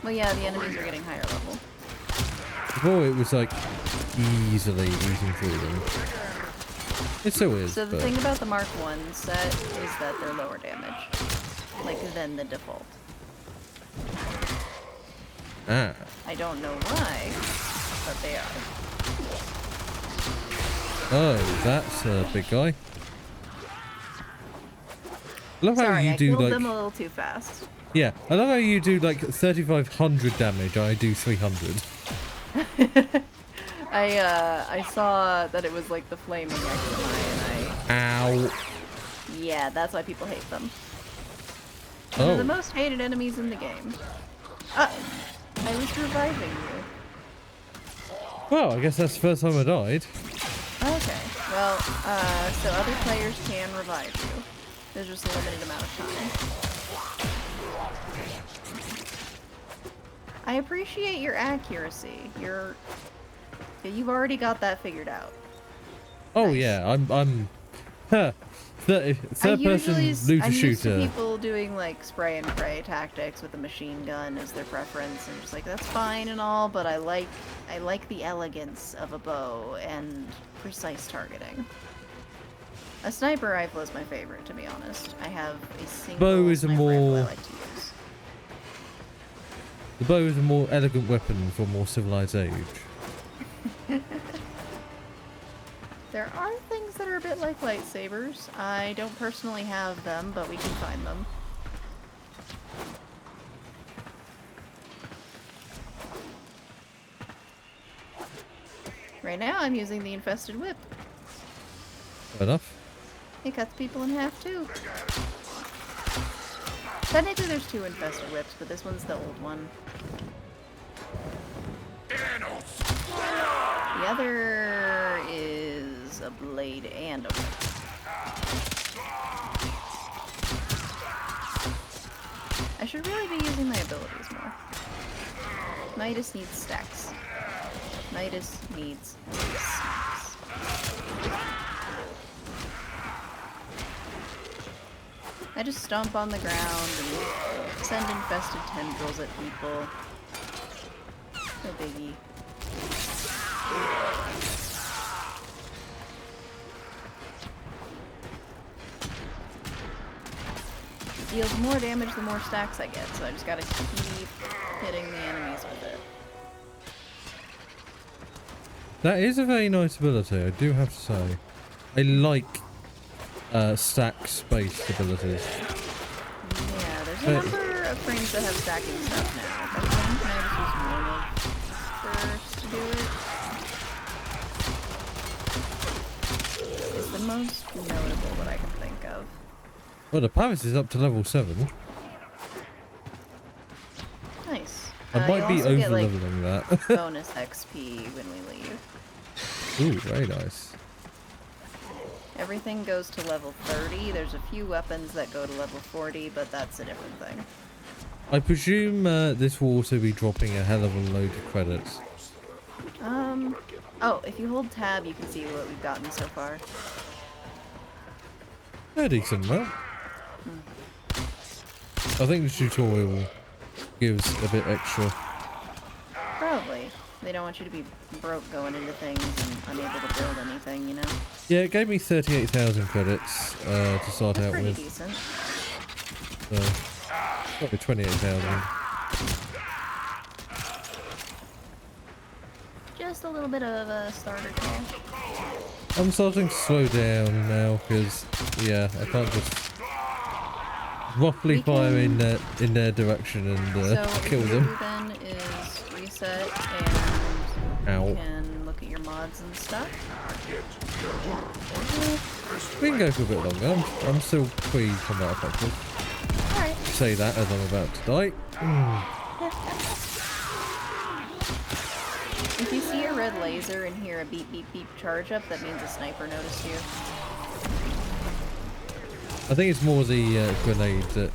Well, yeah, the enemies are getting higher level. Before it was like easily eating through them. It still is. So the but thing about the Mark 1 set is that they're lower damage, like, than the default. ah, I don't know why, but they are. oh, that's a big guy. I love how Sorry, you I do killed like them a little too fast. yeah. I love how you do like 3,500 damage. I do 300. I saw that it was like the flaming XMI, and Ow. yeah, that's why people hate them. They're the Oh, most hated enemies in the game. I was reviving you. well, I guess that's the first time I died. Okay, well, so other players can revive you. There's just a limited amount of time. I appreciate your accuracy. You've already got that figured out. Oh Nice. yeah, I'm third person I'm looter used to shooter. people doing like spray and pray tactics with a machine gun as their preference, and just like that's fine and all, but I like the elegance of a bow and precise targeting. A sniper rifle is my favorite, to be honest. I have a single Bow is a sniper rifle I more- like to use. The bow is a more elegant weapon for a more civilized age. There are things that are a bit like lightsabers. I don't personally have them, but we can find them. Right now I'm using the infested whip. Fair enough. It cuts people in half too. Technically there's 2 infested whips, but this one's the old one. The other is a blade and a whip. I should really be using my abilities more. Midas needs stacks. Midas needs stacks. I just stomp on the ground and send infested tendrils at people. No biggie. Deals more damage the more stacks I get, so I just gotta keep hitting the enemies with it. That is a very nice ability, I do have to say. I like stacks-based abilities. Yeah, there's a number of frames that have stacking stuff now. But I think I just use one of first to do it. It's the most notable that I can think of. Well, the Paris is up to level 7. Nice. I might be you also get, like, over-leveling that. bonus XP when we leave. Ooh, very nice. Everything goes to level 30. There's a few weapons that go to level 40, but that's a different thing. I presume this will also be dropping a hell of a load of credits. Oh, if you hold tab, you can see what we've gotten so far. A decent amount. I think the tutorial gives a bit extra. Probably. They don't want you to be broke going into things and unable to build anything, you know? Yeah, it gave me 38,000 credits to start That's out pretty with. decent. So, probably 28,000. Just a little bit of a starter cash. I'm starting to slow down now because, yeah, I can't just roughly fire in their direction and So kill what you them. do then is reset and Ow. you can look at your mods and stuff. We can go for a bit longer. I'm still pre-combat effective. Alright. Say that as I'm about to die. If you see a red laser and hear a beep beep beep charge up, that means a sniper noticed you. I think it's more the grenade that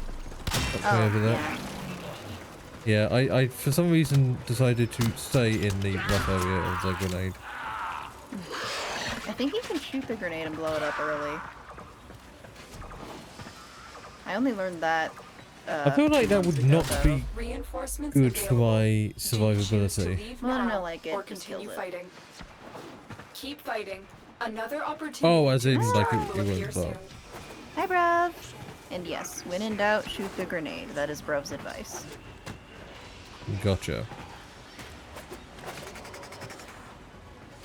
got me over that. Yeah. Yeah, I for some reason decided to stay in the rough area of the grenade. I think you can shoot the grenade and blow it up early. I only learned that. I feel like that would not be Reinforcements good for available. my Do you choose to survivability. leave Well, I don't now know, like, it or just continue kills it. fighting. Keep fighting. Another opportunity. Oh, as in to like return it will appear wouldn't blow. soon. Hi, bruv! And yes, when in doubt, shoot the grenade. That is Bruv's advice. Gotcha.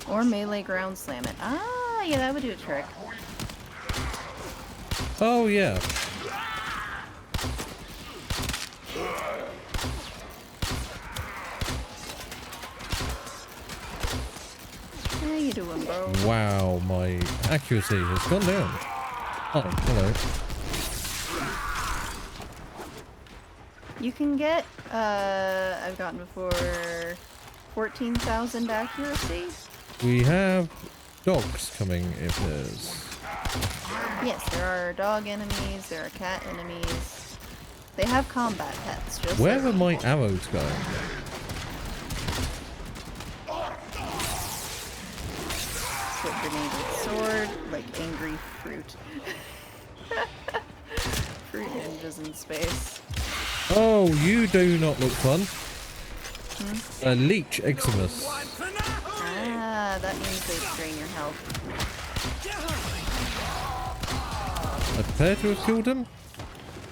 Or melee ground slam it. Ah, yeah, that would do a trick. Oh yeah. How you doing, bro? Wow, my accuracy has gone down. Oh, hello. You can get, I've gotten before 14,000 accuracy. We have dogs coming if there's... Yes, there are dog enemies, there are cat enemies. They have combat pets, just Where like are my people. arrows going? Slip grenade with sword, like angry fruit. Fruit ninjas in space. Oh, you do not look fun. A leech eximus. Ah, that means they drain your health. I prepare to have killed him?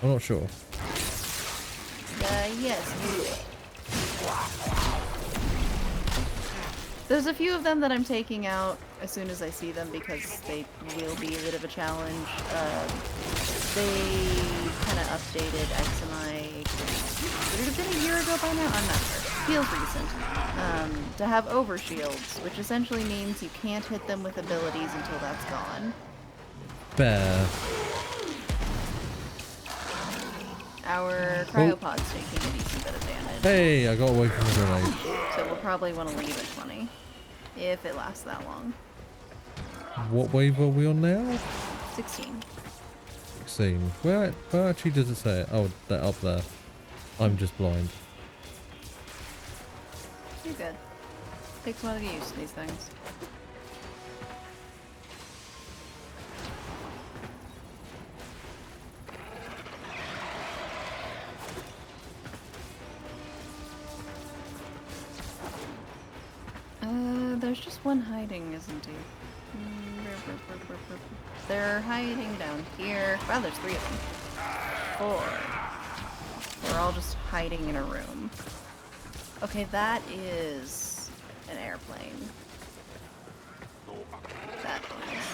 I'm not sure. Yes, do it. There's a few of them that I'm taking out as soon as I see them because they will be a bit of a challenge. They kind of updated XMI. Would it have been a year ago by now? I'm not sure. Feels recent. To have overshields, which essentially means you can't hit them with abilities until that's gone. Bear. Our cryopod's taking a decent bit of damage. Hey, I got away from the grenade. So we'll probably want to leave at 20. If it lasts that long. What wave are we on now? 16. 16. Where actually does it say it? Oh, that up there. I'm just blind. You're good. Takes a while to get used to these things. There's just one hiding, isn't he? They're hiding down here. Wow, there's 3 of them. 4. They're all just hiding in a room. Okay, that is an airplane. That is.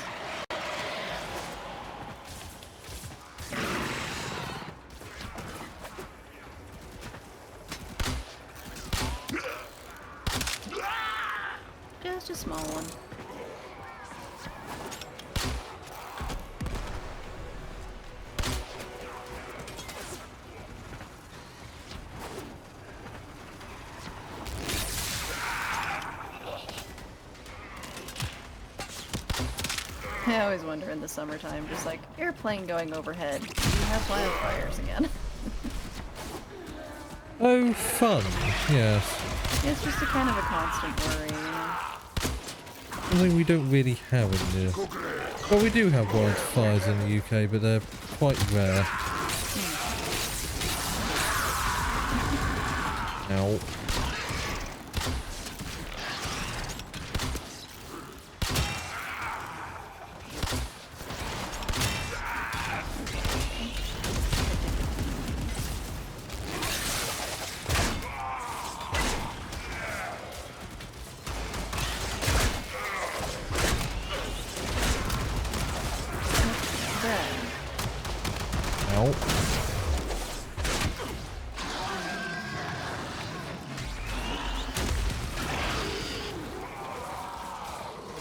Just a small one. I always wonder in the summertime, just like, airplane going overhead. Do you have wildfires again? Oh, fun. Yes. It's just a kind of a constant worry, you know? Something we don't really have in here. Well, we do have wildfires in the UK, but they're quite rare. Ow. Ow.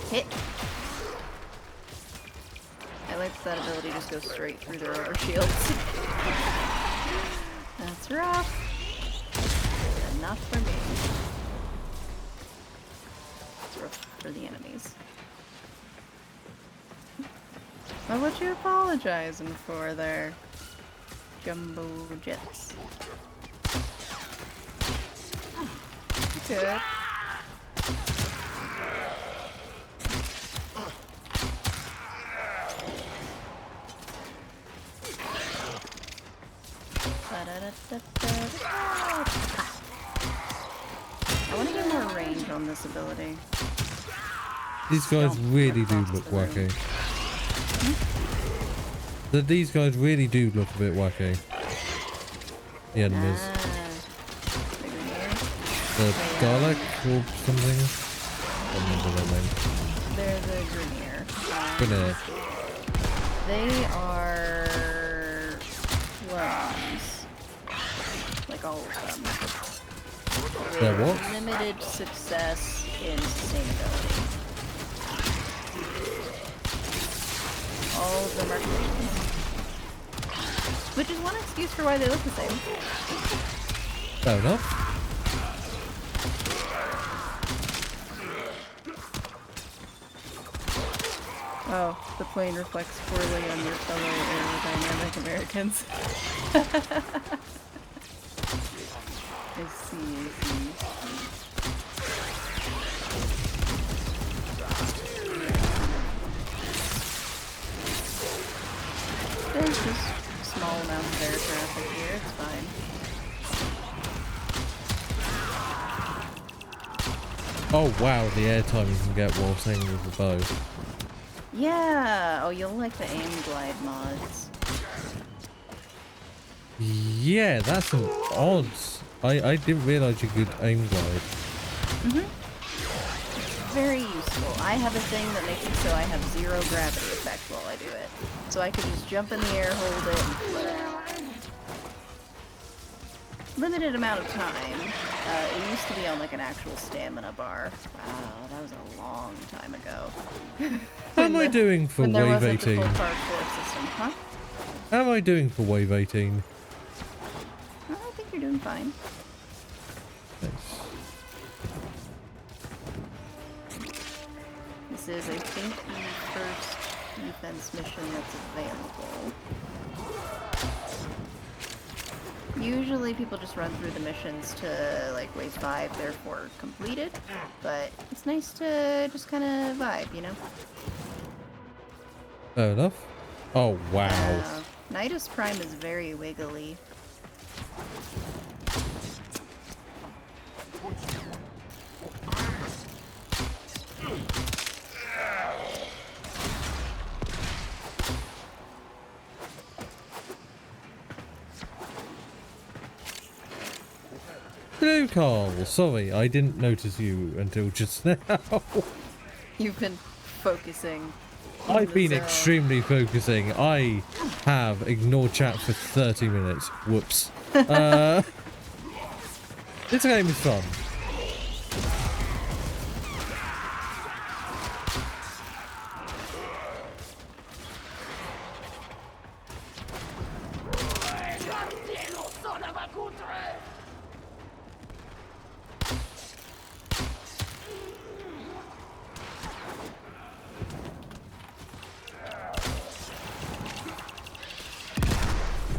Hit. I like that ability just goes straight through their over shields. That's rough. But not for me. It's rough for the enemies. What you apologizing for there, Jumbo Jets? Good. I want to get more range on this ability. These guys really do look wacky. These guys really do look a bit wacky. The enemies. The Dalek or something? I don't remember their name. They're the Grenier. Grenier. They are clones. Like all of them. They're With what? limited success in sustainability. All of them are clones. Which is one excuse for why they look the same. Fair enough. Oh, the plane reflects poorly on your fellow aerodynamic Americans. I see. There's just a small amount of air traffic here, it's fine. Oh wow, the airtime you can get while singing with the bow. Yeah! Oh, you'll like the aim glide mods. Yeah, that's an odd. I didn't realise you could aim glide. very useful. I have a thing that makes it so I have 0 gravity effect while I do it. So I could just jump in the air, hold it, and flip. Limited amount of time. It used to be on like an actual stamina bar. Wow, that was a long time ago. How am I doing for when there Wave wasn't the 18? full parkour system, huh? How am I doing for Wave 18? I think you're doing fine. Nice. This is, I think, the first defense mission that's available. Usually people just run through the missions to like wave 5, therefore completed, but it's nice to just kind of vibe, you know? Fair enough. Oh, wow. Nidus Prime is very wiggly. Hello, Carl. Sorry, I didn't notice you until just now. You've been focusing. I've been So- extremely focusing. I have ignored chat for 30 minutes. Whoops. This game is fun.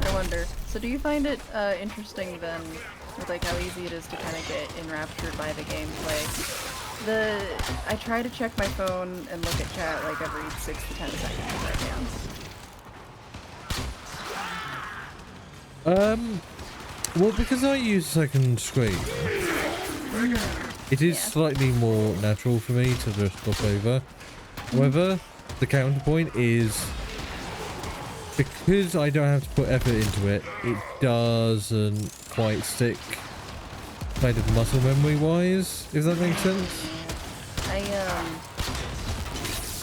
I wonder. So do you find it interesting then, with like how easy it is to kind of get enraptured by the gameplay? I try to check my phone and look at chat like every 6 to 10 seconds if I can. Well, because I use second screen, it is Yeah. slightly more natural for me to just look over. However, the counterpoint is because I don't have to put effort into it, it doesn't quite stick kind of muscle memory wise, if that makes sense.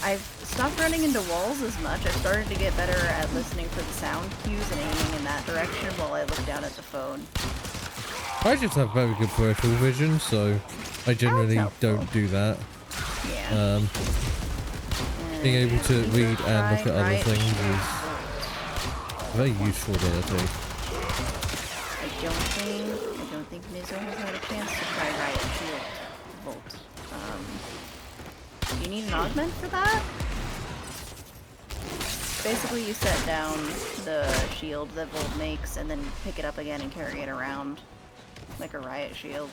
I've stopped running into walls as much. I've started to get better at listening for the sound cues and aiming in that direction while I look down at the phone. I just have very good peripheral vision, so I generally helpful. don't do that. Yeah. Being able to read and look at other Right, things right. is a very useful ability. I don't think Mizo has had a chance to try Riot Shield Volt. Do you need an augment for that? Basically, you set down the shield that Volt makes and then pick it up again and carry it around like a Riot Shield.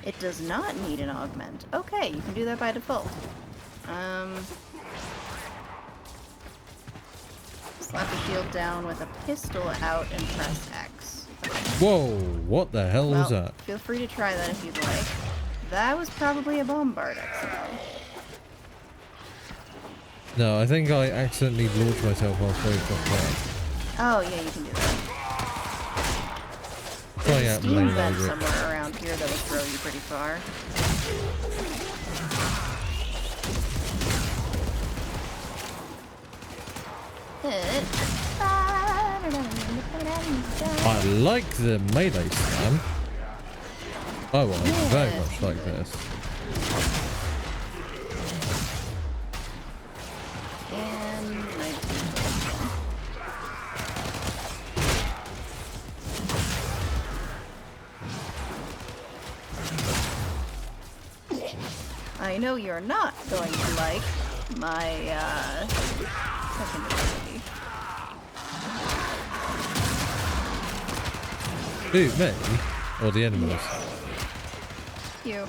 It does not need an augment. Okay, you can do that by default. Slap the shield down with a pistol out and press X. Whoa, what the hell was Well, that? feel free to try that if you'd like. That was probably a bombard accident. No, I think I accidentally launched myself halfway from that. Oh, yeah, you can do that. Trying There's a out steam melee vent grip. somewhere around here that will throw you pretty far. I like the melee slam. Oh, I very Yeah, much like this. And I know you're not going to like my second ability. Who, me? Or the enemies? You.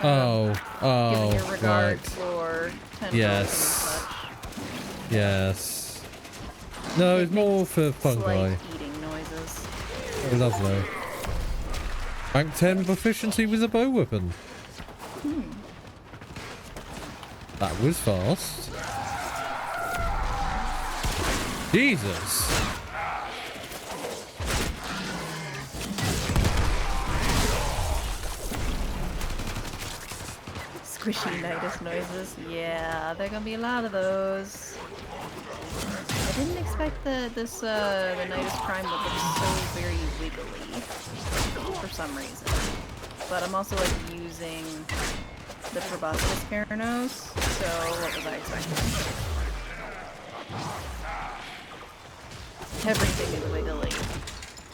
Oh, Giving your oh, regard right. for tendrils Yes. and such. Yes. No, it's more for fungi. Slight eating noises. Oh, lovely. Rank 10 proficiency with a bow weapon. That was fast. Jesus. Squishy Nidus noises. Yeah, there are gonna be a lot of those. I didn't expect the Nidus Prime would look so very wiggly for some reason. But I'm also like using the proboscis Paranos, so what was I expecting? Everything is wiggly.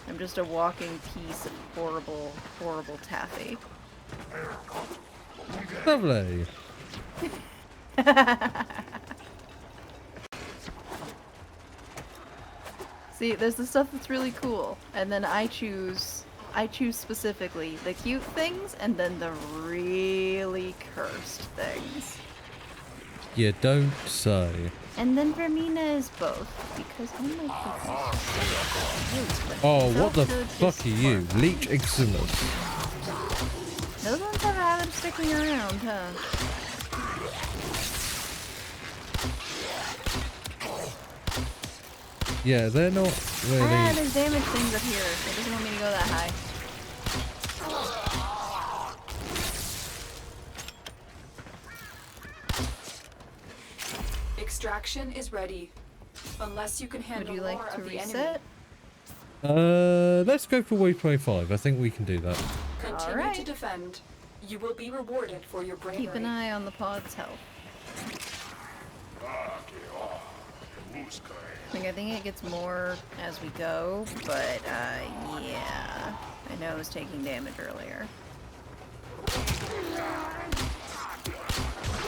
I'm just a walking piece of horrible, horrible taffy. Lovely. See, there's the stuff that's really cool, and then I choose specifically the cute things and then the really cursed things. You don't say. And then Vermina is both, because oh my goodness. Oh, what the fuck are you? Leech Eximus. Those ones have a habit of sticking around, huh? Yeah, they're not really... Ah, there's damage things up here. It doesn't want me to go that high. Extraction is ready. Unless you can handle Would you more like to of the reset? enemy. Let's go for wave 25. I think we can do that. Continue Alright. to defend. You will be rewarded for your bravery. Keep an eye on the pod's health. Like, I think it gets more as we go, but yeah. I know it was taking damage earlier.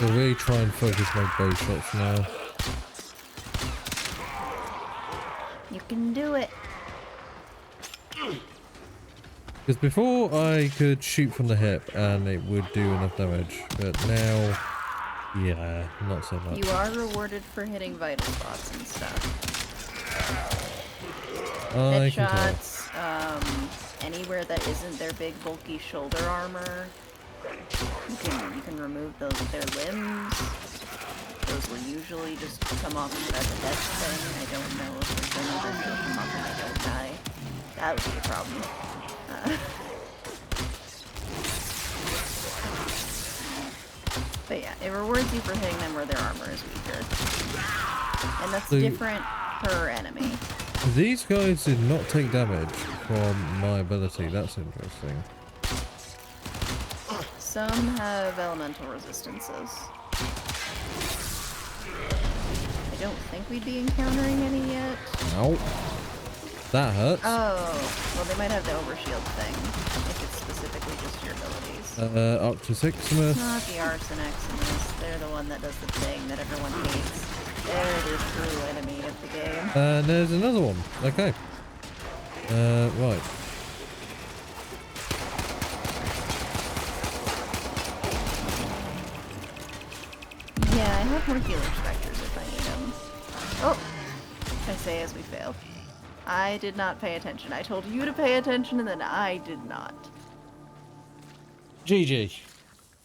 I'll really try and focus my bow shots now. You can do it. Because before I could shoot from the hip and it would do enough damage, but now, yeah, not so much. You are rewarded for hitting vital spots and stuff. I can tell. Headshots, anywhere that isn't their big bulky shoulder armor. You can remove their limbs. Those will usually just come off as a death thing. I don't know if there's any that will come off and I don't die. That would be a problem. But yeah, it rewards you for hitting them where their armor is weaker. And that's So different per enemy. these guys did not take damage from my ability. That's interesting. Some have elemental resistances. I don't think we'd be encountering any yet. Ow. That hurts. Oh, well they might have the overshield thing, if it's specifically just your abilities. Up to 6 minutes. Not the Arson Eximus. They're the one that does the thing that everyone hates. They're the true enemy of the game. And there's another one. Okay. Right. Yeah, I have more healer specters if I need them. Oh! I say as we fail. I did not pay attention. I told you to pay attention and then I did not. GG.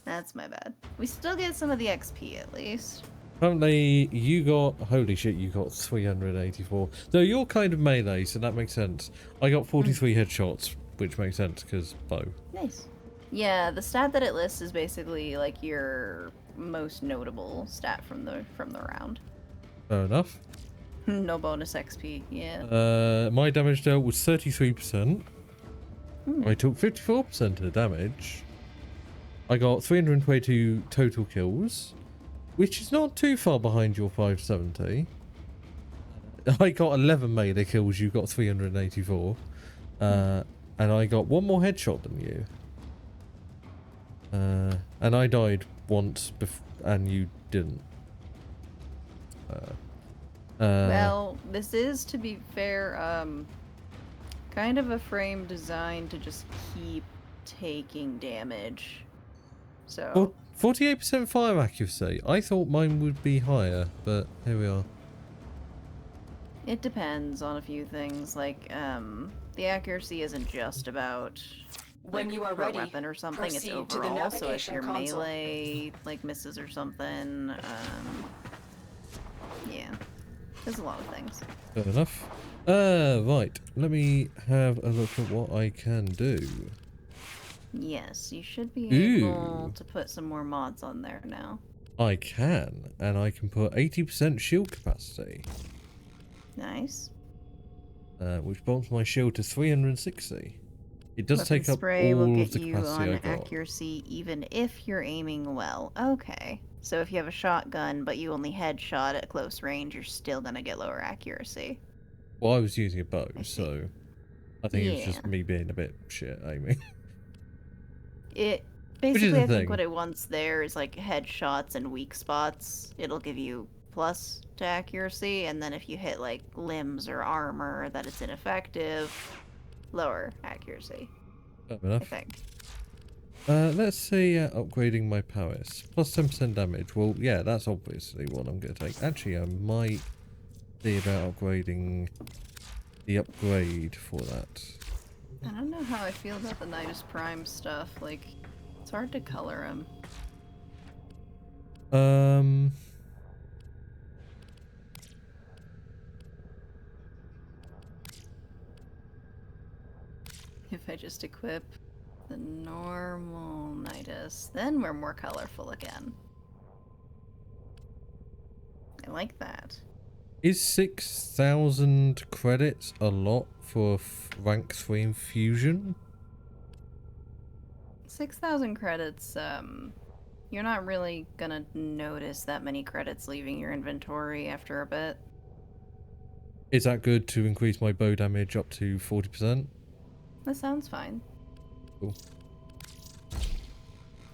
That's my bad. We still get some of the XP at least. Apparently, you got... Holy shit, you got 384. Though you're kind of melee, so that makes sense. I got 43 headshots, which makes sense, because bow. Nice. Yeah, the stat that it lists is basically like your most notable stat from the round. Fair enough. No bonus XP, yeah. My damage dealt was 33%. I took 54% of the damage. I got 322 total kills, which is not too far behind your 570. I got 11 melee kills, you got 384. And I got one more headshot than you. And I died once, and you didn't. Well, this is, to be fair, kind of a frame designed to just keep taking damage. So 48% fire accuracy. I thought mine would be higher, but here we are. it depends on a few things. Like, the accuracy isn't just about When you are per ready, weapon or something. It's proceed to the overall. So if navigation your console. melee like misses or something, yeah, there's a lot of things. Fair enough. Right. Let me have a look at what I can do. Yes, you should be Ooh. able to put some more mods on there now. I can, and I can put 80% shield capacity, Nice. which bumps my shield to 360. It does Weapon take up spray will all get of the you capacity on I got. accuracy even if you're aiming well. Okay. So if you have a shotgun, but you only headshot at close range, you're still gonna get lower accuracy. Well, I was using a bow, I see. so I think it was Yeah. just me being a bit shit aiming. It Which is basically, the I think thing. what it wants there is like headshots and weak spots. It'll give you plus to accuracy, and then if you hit like limbs or armor that it's ineffective, lower accuracy. Fair I enough. think. Let's see, upgrading my prowess. Plus 10% damage. Well, yeah, that's obviously what I'm going to take. Actually, I might see about upgrading the upgrade for that. I don't know how I feel about the Nidus Prime stuff. Like, it's hard to color him. If I just equip the normal Nidus, then we're more colorful again. I like that. Is 6,000 credits a lot for rank 3 infusion? 6,000 credits, you're not really gonna notice that many credits leaving your inventory after a bit. Is that good to increase my bow damage up to 40%? That sounds fine. Cool.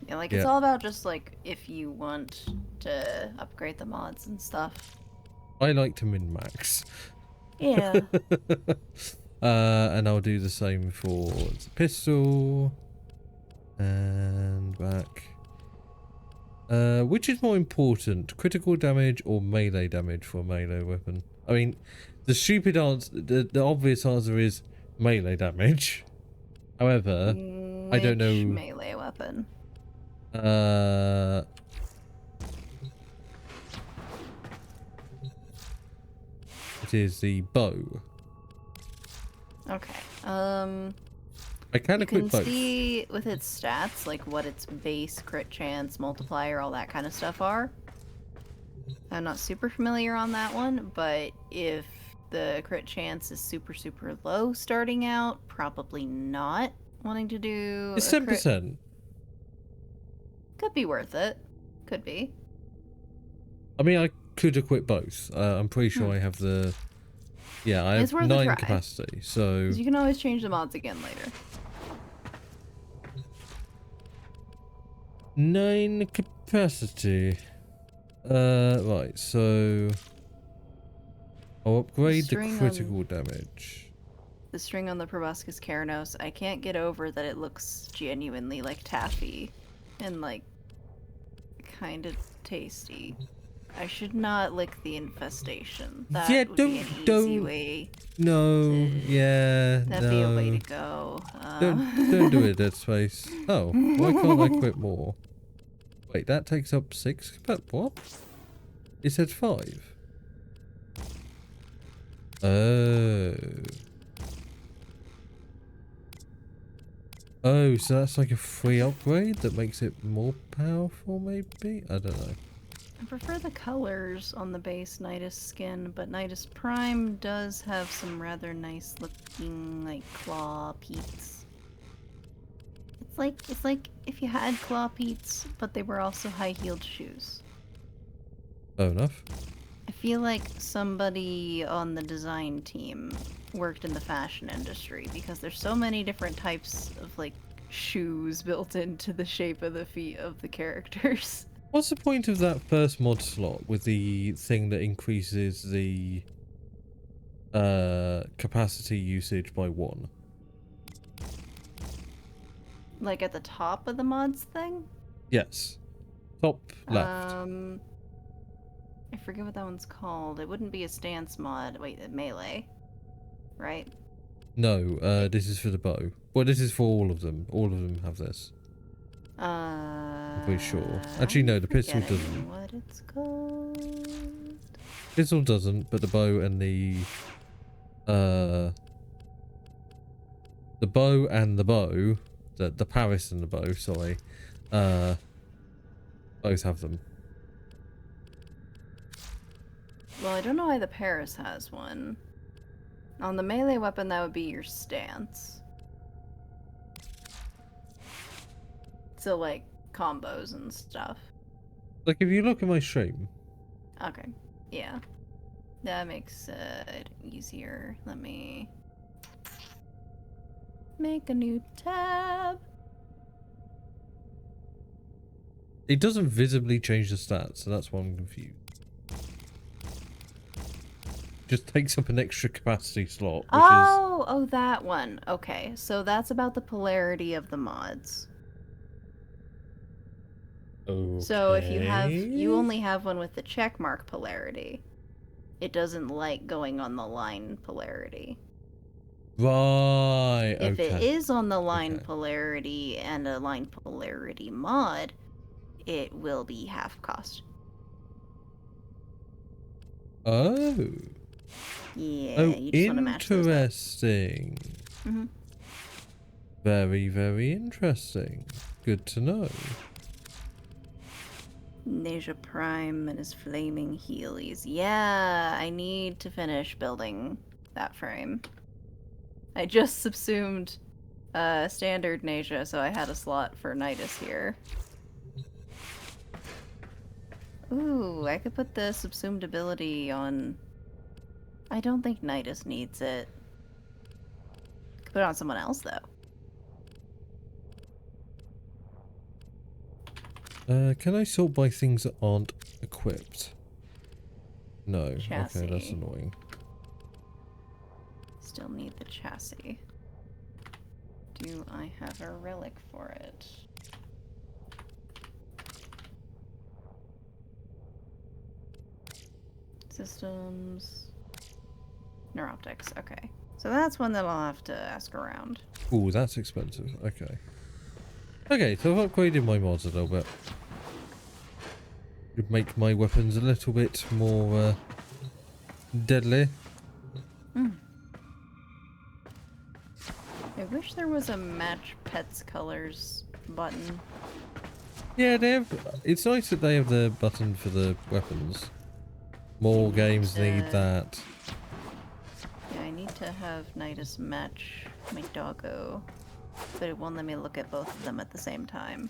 Yeah, like, Yeah. it's all about just, like, if you want to upgrade the mods and stuff. I like to min-max. Yeah. And I'll do the same for the pistol. And back. Which is more important, critical damage or melee damage for a melee weapon? I mean, the stupid answer, the obvious answer is melee damage. However, I don't know. Which melee weapon? It is the bow. Okay. I can You equip can both. see with its stats, like, what its base, crit chance, multiplier, all that kind of stuff are. I'm not super familiar on that one, but if the crit chance is super, super low starting out, probably not wanting to do It's a crit. 10%. Could be worth it. Could be. I mean, I could equip both. I'm pretty sure I have the... Yeah, I It's have worth a 9 try. capacity, so... 'Cause you can always change the mods again later. 9 capacity. Right, so... I'll upgrade the string critical damage. The string on the Proboscis Keranos, I can't get over that it looks genuinely like taffy. And, like, kind of tasty. I should not lick the infestation. That Yeah, would be an easy way. No, yeah, That'd be a way to go. Don't do it, Dead Space. Oh, why can't I quit more? Wait, that takes up 6? But what? It said 5. Oh. Oh, so that's like a free upgrade that makes it more powerful, maybe? I don't know. I prefer the colors on the base Nidus skin, but Nidus Prime does have some rather nice looking, like, claw peats. It's like if you had claw peats, but they were also high-heeled shoes. Fair enough. I feel like somebody on the design team worked in the fashion industry because there's so many different types of, like, shoes built into the shape of the feet of the characters. What's the point of that first mod slot with the thing that increases the capacity usage by 1? Like at the top of the mods thing? Yes. Top left. I forget what that one's called. It wouldn't be a stance mod. Wait, melee. Right? No, this is for the bow. Well, this is for all of them. All of them have this. I'm pretty sure. Actually, no, the pistol forgetting doesn't. What it's called? Pistol doesn't, but the bow and the bow the Paris and the bow, sorry, both have them. Well, I don't know why the Paris has one. On the melee weapon, that would be your stance. So, like, combos and stuff. Like, if you look at my stream. Okay, yeah. That makes it easier. Let me make a new tab. It doesn't visibly change the stats, so that's why I'm confused. Just takes up an extra capacity slot, which Oh, that one. Okay, so that's about the polarity of the mods. Okay. So if you only have one with the checkmark polarity, it doesn't like going on the line polarity. Right, If okay. it is on the line polarity and a line polarity mod, it will be half cost. Oh. Yeah, Oh, you just want to match those up. interesting. Mm-hmm. Very, very interesting. Good to know. Neja Prime and his flaming Heelys. Yeah, I need to finish building that frame. I just subsumed standard Neja, so I had a slot for Nidus here. Ooh, I could put the subsumed ability on... I don't think Nidus needs it. Could put it on someone else, though. Can I sort by things that aren't equipped? No. Chassis. Okay, that's annoying. Still need the chassis. Do I have a relic for it? Systems. Neuroptics. Okay. So that's one that I'll have to ask around. Ooh, that's expensive. Okay. Okay, so I've upgraded my mods a little bit. Would make my weapons a little bit more deadly. Mm. I wish there was a match pets colors button. Yeah, they have. It's nice that they have the button for the weapons. More games need that. Yeah, I need to have Nidus match my doggo, but it won't let me look at both of them at the same time.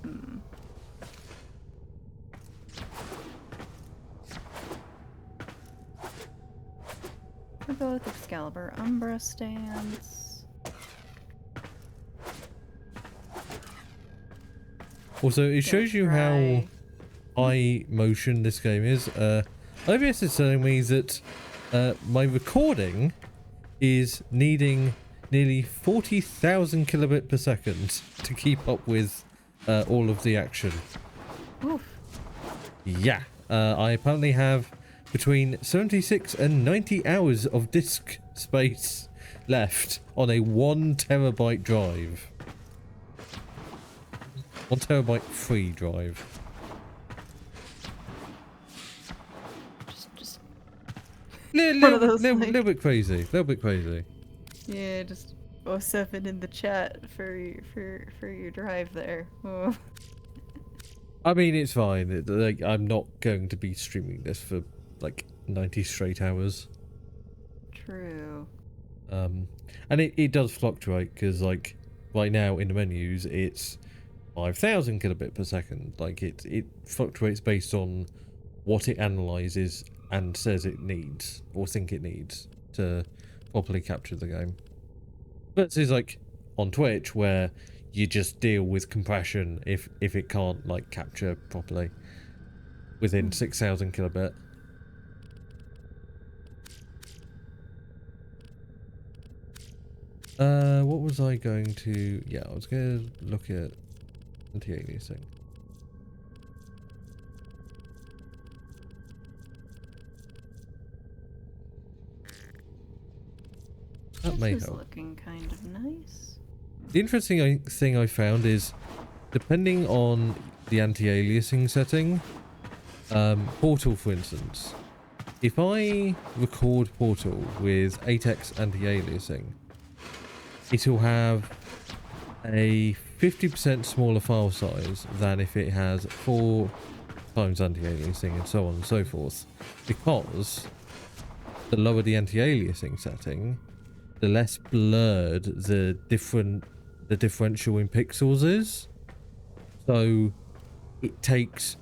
Hmm. We'll go with Excalibur Umbra stance. Also, it shows you how high motion this game is. OBS is telling me that my recording is needing nearly 40,000 kilobit per second to keep up with all of the action. Oof. Yeah, I apparently have between 76 and 90 hours of disk space left on a 1 terabyte drive. 1 terabyte free drive. Just Little bit crazy. Little bit crazy. yeah, just 07 in the chat for your drive there. Oh. I mean, it's fine. Like, I'm not going to be streaming this for like 90 straight hours. True. And it does fluctuate because, like, right now in the menus it's 5,000 kilobit per second. Like, it fluctuates based on what it analyzes and says it needs or think it needs to properly capture the game. But it's like on Twitch where you just deal with compression if it can't like capture properly within 6,000 kilobit. What was I going to... Yeah, I was going to look at anti-aliasing. That may This is help. looking kind of nice. The interesting thing I found is, depending on the anti-aliasing setting, Portal for instance, if I record Portal with 8x anti-aliasing, it'll have a 50% smaller file size than if it has 4 times anti-aliasing and so on and so forth, because the lower the anti-aliasing setting, the less blurred the differential in pixels is. So it takes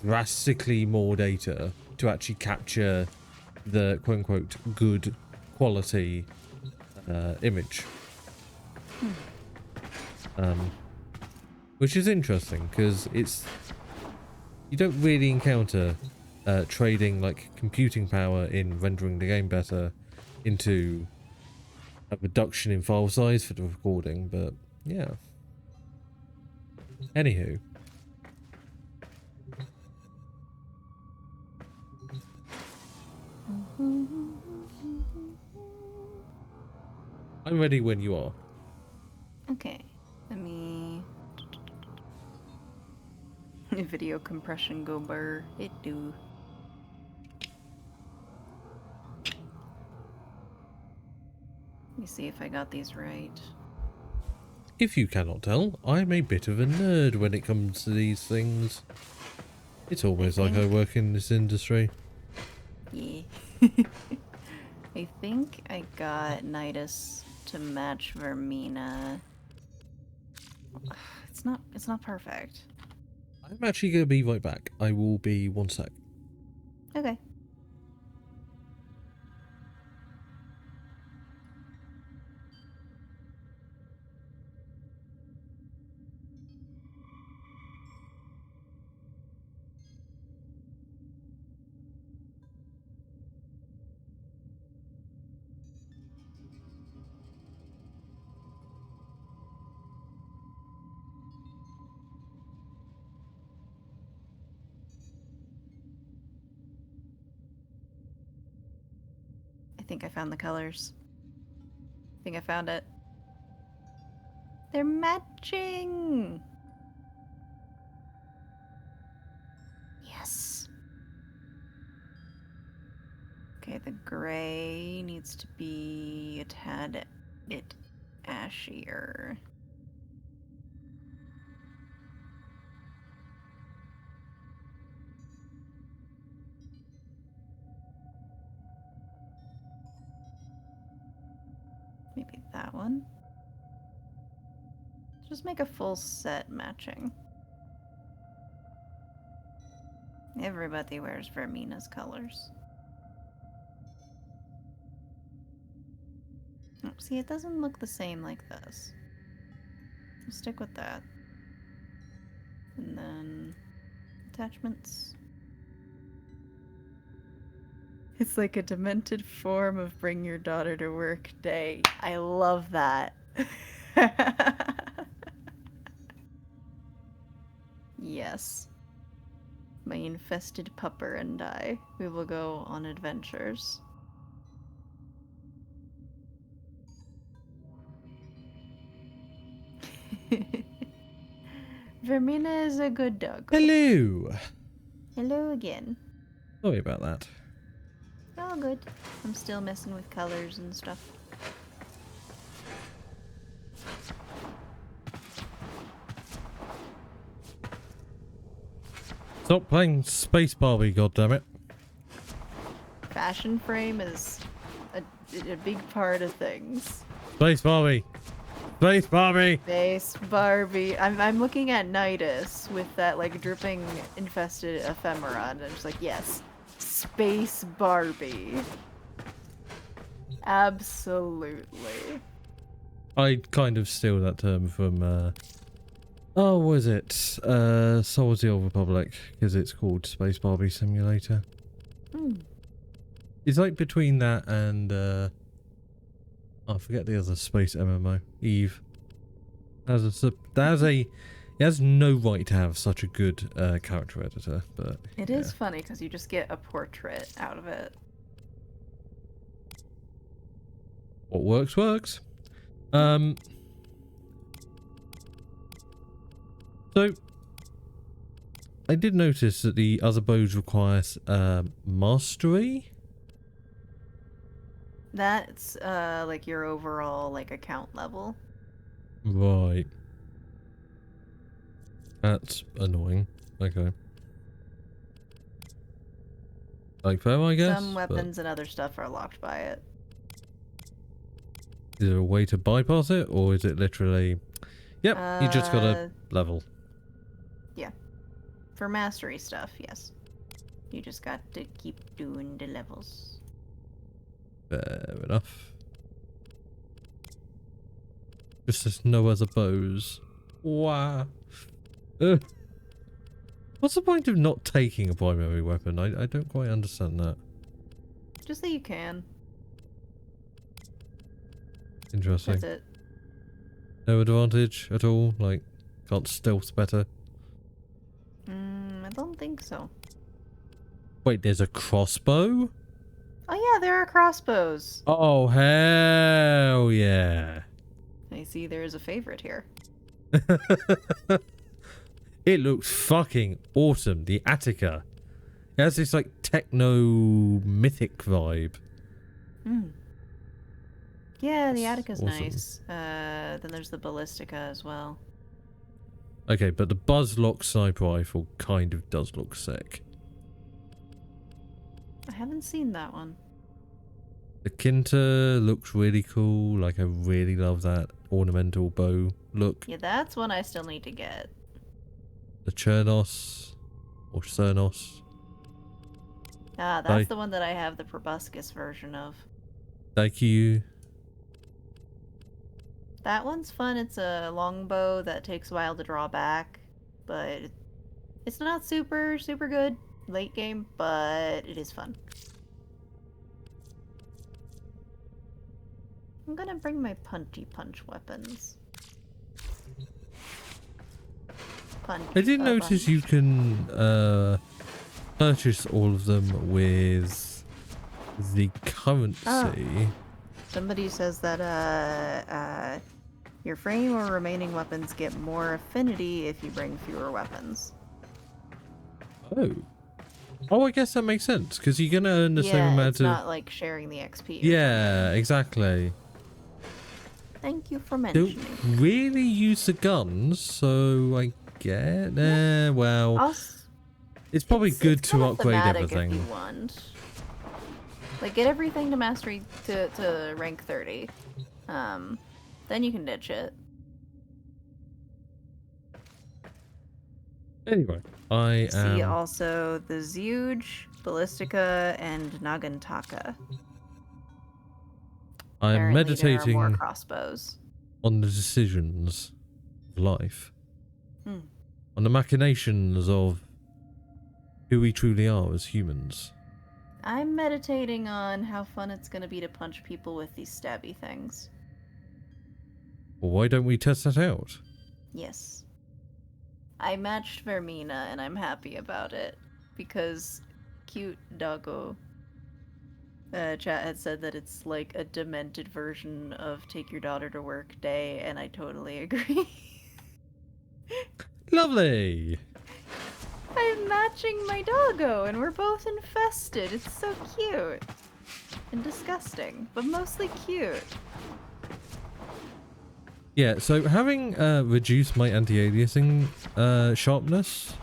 drastically more data to actually capture the quote-unquote good quality image. Which is interesting, because you don't really encounter trading like computing power in rendering the game better into a reduction in file size for the recording, but yeah. Anywho. I'm ready when you are. Okay, let me... Video compression go burr. It do. Let me see if I got these right. If you cannot tell, I'm a bit of a nerd when it comes to these things. It's almost like I work in this industry. Yeah. I think I got Nidus to match Vermina. It's not perfect. I'm actually going to be right back. I will be 1 sec. Okay. I think I found the colors. I think I found it. They're matching! Yes. Okay, the gray needs to be a tad bit ashier. Maybe that one. Just make a full set matching. Everybody wears Vermina's colors. Oh, see, it doesn't look the same like this. I'll stick with that. And then attachments. It's like a demented form of bring your daughter to work day. I love that. Yes. My infested pupper and I. We will go on adventures. Vermina is a good dog. Hello! Hello again. Sorry about that. All good. I'm still messing with colors and stuff. Stop playing Space Barbie, goddammit. Fashion frame is a big part of things. Space Barbie! Space Barbie! Space Barbie. I'm looking at Nidus with that like dripping infested ephemera, and I'm just like, yes, Space Barbie. Absolutely. I kind of steal that term from, oh, what is it? Star Wars: The Old Republic, because it's called Space Barbie Simulator. It's like between that and, I forget the other space MMO, Eve. It has no right to have such a good character editor, but It is funny because you just get a portrait out of it. what works works. So I did notice that the other bows require mastery. That's like your overall like account level. Right. That's annoying. Okay. Like fair, I guess. Some weapons and other stuff are locked by it. Is there a way to bypass it, or is it literally... Yep, you just gotta level. Yeah. For mastery stuff, yes. You just got to keep doing the levels. Fair enough. Just there's no other bows. Wow. What's the point of not taking a primary weapon? I don't quite understand that. Just that you can. Interesting. That's it. No advantage at all? Like, can't stealth better? I don't think so. Wait, there's a crossbow? Oh yeah, there are crossbows. Oh, hell yeah. I see there is a favorite here. It looks fucking awesome. The Attica. It has this like techno-mythic vibe. Yeah, the Attica's awesome. nice. Then there's the Ballistica as well. Okay, but the Buzzlock sniper rifle kind of does look sick. I haven't seen that one. The Kinta looks really cool. Like, I really love that ornamental bow look. Yeah, that's one I still need to get. The Chernos or Cernos. Ah, that's the one that I have the proboscis version of. Thank you. That one's fun. It's a longbow that takes a while to draw back, but it's not super good late game, but it is fun. I'm gonna bring my punchy punch weapons. I did notice you can purchase all of them with the currency. Oh. Somebody says that your frame or remaining weapons get more affinity if you bring fewer weapons. Oh, I guess that makes sense because you're gonna earn the same amount it's of. not like sharing the XP. Yeah, exactly. Thank you for mentioning. Don't really use the guns, so I get. Well, it's probably good to upgrade everything. If you want. Like, get everything to mastery to rank 30. Then you can ditch it. Anyway, I see also the Zeuge, Ballistica, and Nagantaka. I'm Apparently meditating there are more crossbows. on the decisions of life. Hmm. On the machinations of who we truly are as humans. I'm meditating on how fun it's going to be to punch people with these stabby things. Well, why don't we test that out? Yes. I matched Vermina and I'm happy about it because cute doggo chat had said that it's like a demented version of Take Your Daughter to Work Day, and I totally agree. Lovely! I'm matching my doggo and we're both infested. It's so cute. And disgusting, but mostly cute. Yeah, so having reduced my anti-aliasing sharpness,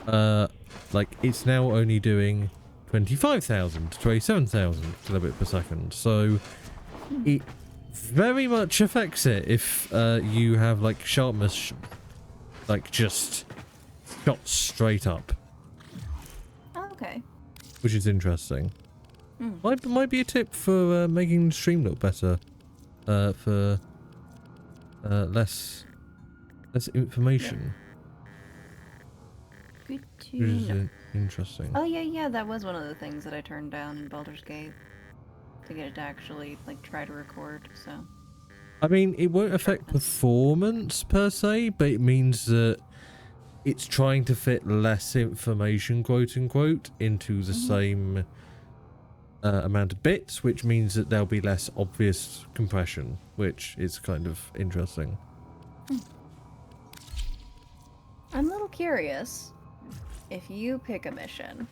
like it's now only doing 25,000 to 27,000 kilobit per second. So it very much affects it if you have like sharpness like just shot straight up. Okay. Which is interesting. Might be a tip for making the stream look better. For less information. Good to Which is know. interesting. Oh yeah, that was one of the things that I turned down in Baldur's Gate. To get it to actually, like, try to record, so... I mean, it won't affect performance per se, but it means that it's trying to fit less information, quote unquote, into the same amount of bits, which means that there'll be less obvious compression, which is kind of interesting. I'm a little curious. If you pick a mission,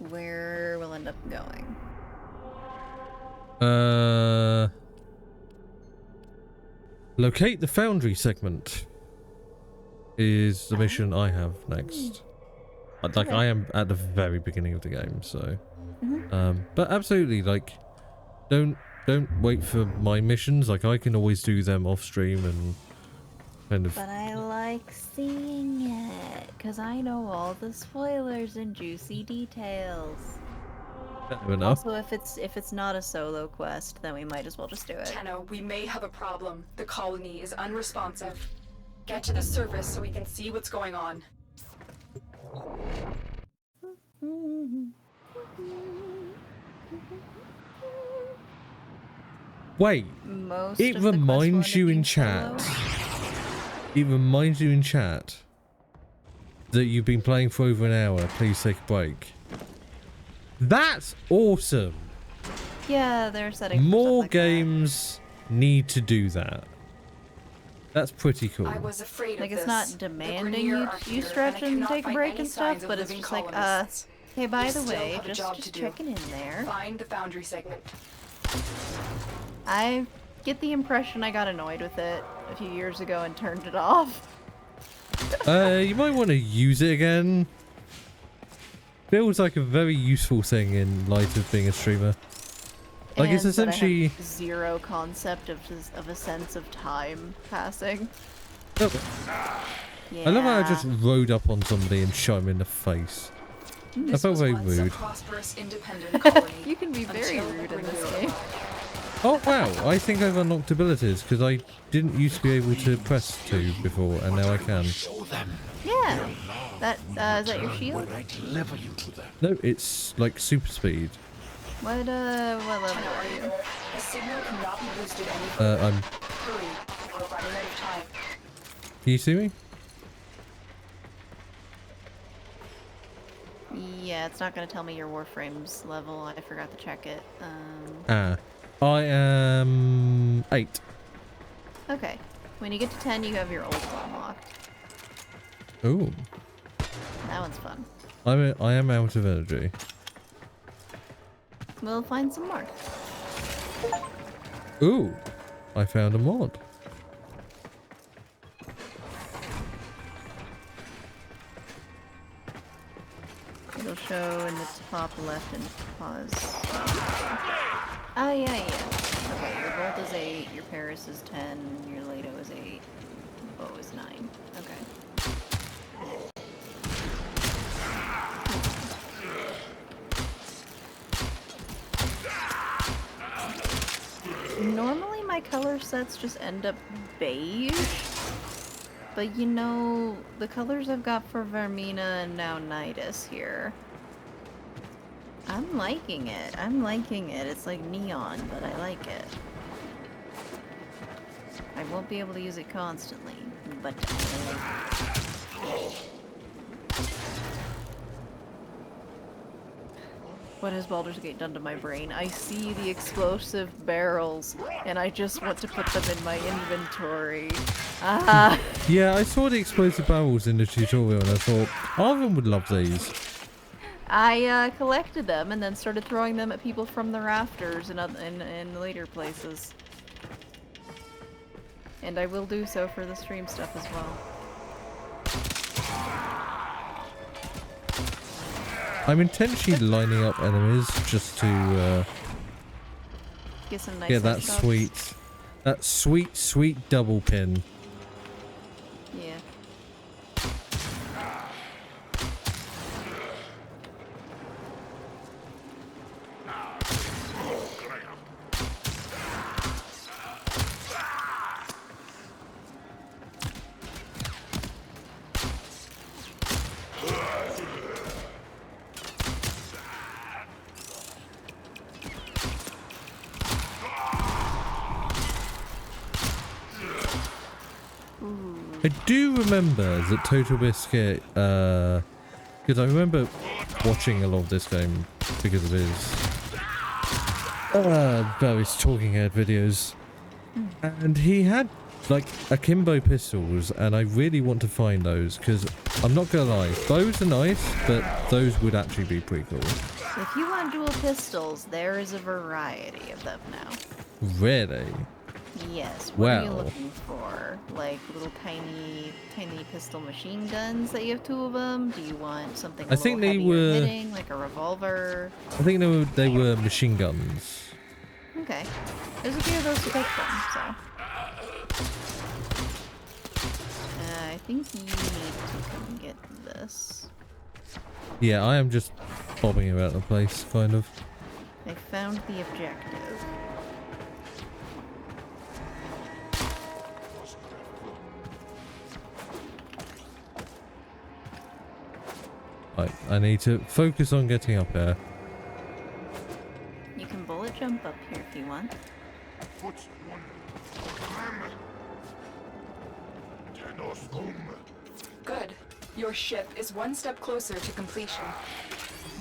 where we'll end up going? Locate the foundry segment is the mission I have next. Like, I am at the very beginning of the game, so... but absolutely, like, don't wait for my missions. Like, I can always do them off stream and kind of... But I like seeing it, because I know all the spoilers and juicy details. Fair enough. Also, if it's not a solo quest, then we might as well just do it. Tenno, we may have a problem. The colony is unresponsive. Get to the surface so we can see what's going on. Wait, Most it of the reminds quests you wanna in do chat. solo. It reminds you in chat that you've been playing for over an hour. Please take a break. That's awesome. Yeah, they're setting More stuff like games need to do that. That's pretty cool. I was afraid Like of it's this. not The demanding Grineer you are you here, stretch I and cannot take a find break any and stuff, signs of but it's living just like colonists. hey, by We the still way, have a job to just do. checking in there. Find the foundry segment. I get the impression I got annoyed with it a few years ago and turned it off. You might want to use it again. Feels like a very useful thing in light of being a streamer. Like, it's And that I have essentially... zero concept of a sense of time passing. Oh, Yeah. I love how I just rode up on somebody and shot him in the face. I This felt was very once a rude. prosperous, independent colony. You can be very until rude the in this Grineer game. Oh wow, I think I've unlocked abilities because I didn't used to be able to press 2 before and now I can. Yeah. That is that your shield? No, it's like super speed. What level Tenno, are you? The signal cannot be boosted any further. I'm... Hurry, we're running out of time. Can you see me? Yeah, it's not gonna tell me your Warframe's level. I forgot to check it. I am 8. Okay. When you get to 10, you have your old one unlocked. Ooh. That one's fun. I am out of energy. We'll find some more. Ooh. I found a mod. It'll show in the top left and pause. Oh, yeah. Okay, your Volt is 8, your Paris is 10, your Lato is 8, Bow is 9. Okay. Normally my color sets just end up beige. But you know, the colors I've got for Vermina and now Nidus here. I'm liking it. It's like neon, but I like it. I won't be able to use it constantly, but I like it. What has Baldur's Gate done to my brain? I see the explosive barrels, and I just want to put them in my inventory. Ah! Yeah, I saw the explosive barrels in the tutorial and I thought, Arven would love these. I collected them and then started throwing them at people from the rafters and in later places. And I will do so for the stream stuff as well. I'm intentionally lining up enemies just to Get some nice get that headshots. sweet double pin. Yeah. I do remember that Total Biscuit, because I remember watching a lot of this game because of his various talking head videos, and he had like akimbo pistols, and I really want to find those because I'm not gonna lie, those are nice, but those would actually be pretty cool. If you want dual pistols, there is a variety of them now. Really? Yes. What are you Well. looking for? Like little tiny pistol machine guns that you have 2 of them? Do you want something a I think little they heavier were- hitting, like a revolver? I think they were machine guns. Okay. There's a few of those to pick from, so. I think you need to come get this. Yeah, I am just bobbing about the place, kind of. I found the objective. I need to focus on getting up there. You can bullet jump up here if you want. Good. Your ship is one step closer to completion.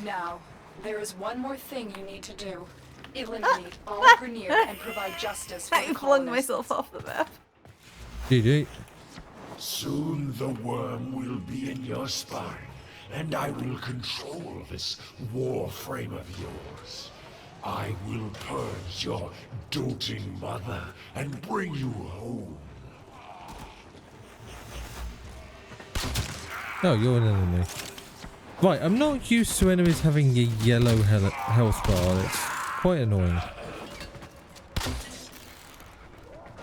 Now, there is one more thing you need to do. Eliminate all Grenier and provide justice for I the flung colonists. myself off the map. GG. Soon the worm will be in your spine, and I will control this warframe of yours. I will purge your doting mother and bring you home. Oh, you're an enemy. Right, I'm not used to enemies having a yellow health bar. It's quite annoying.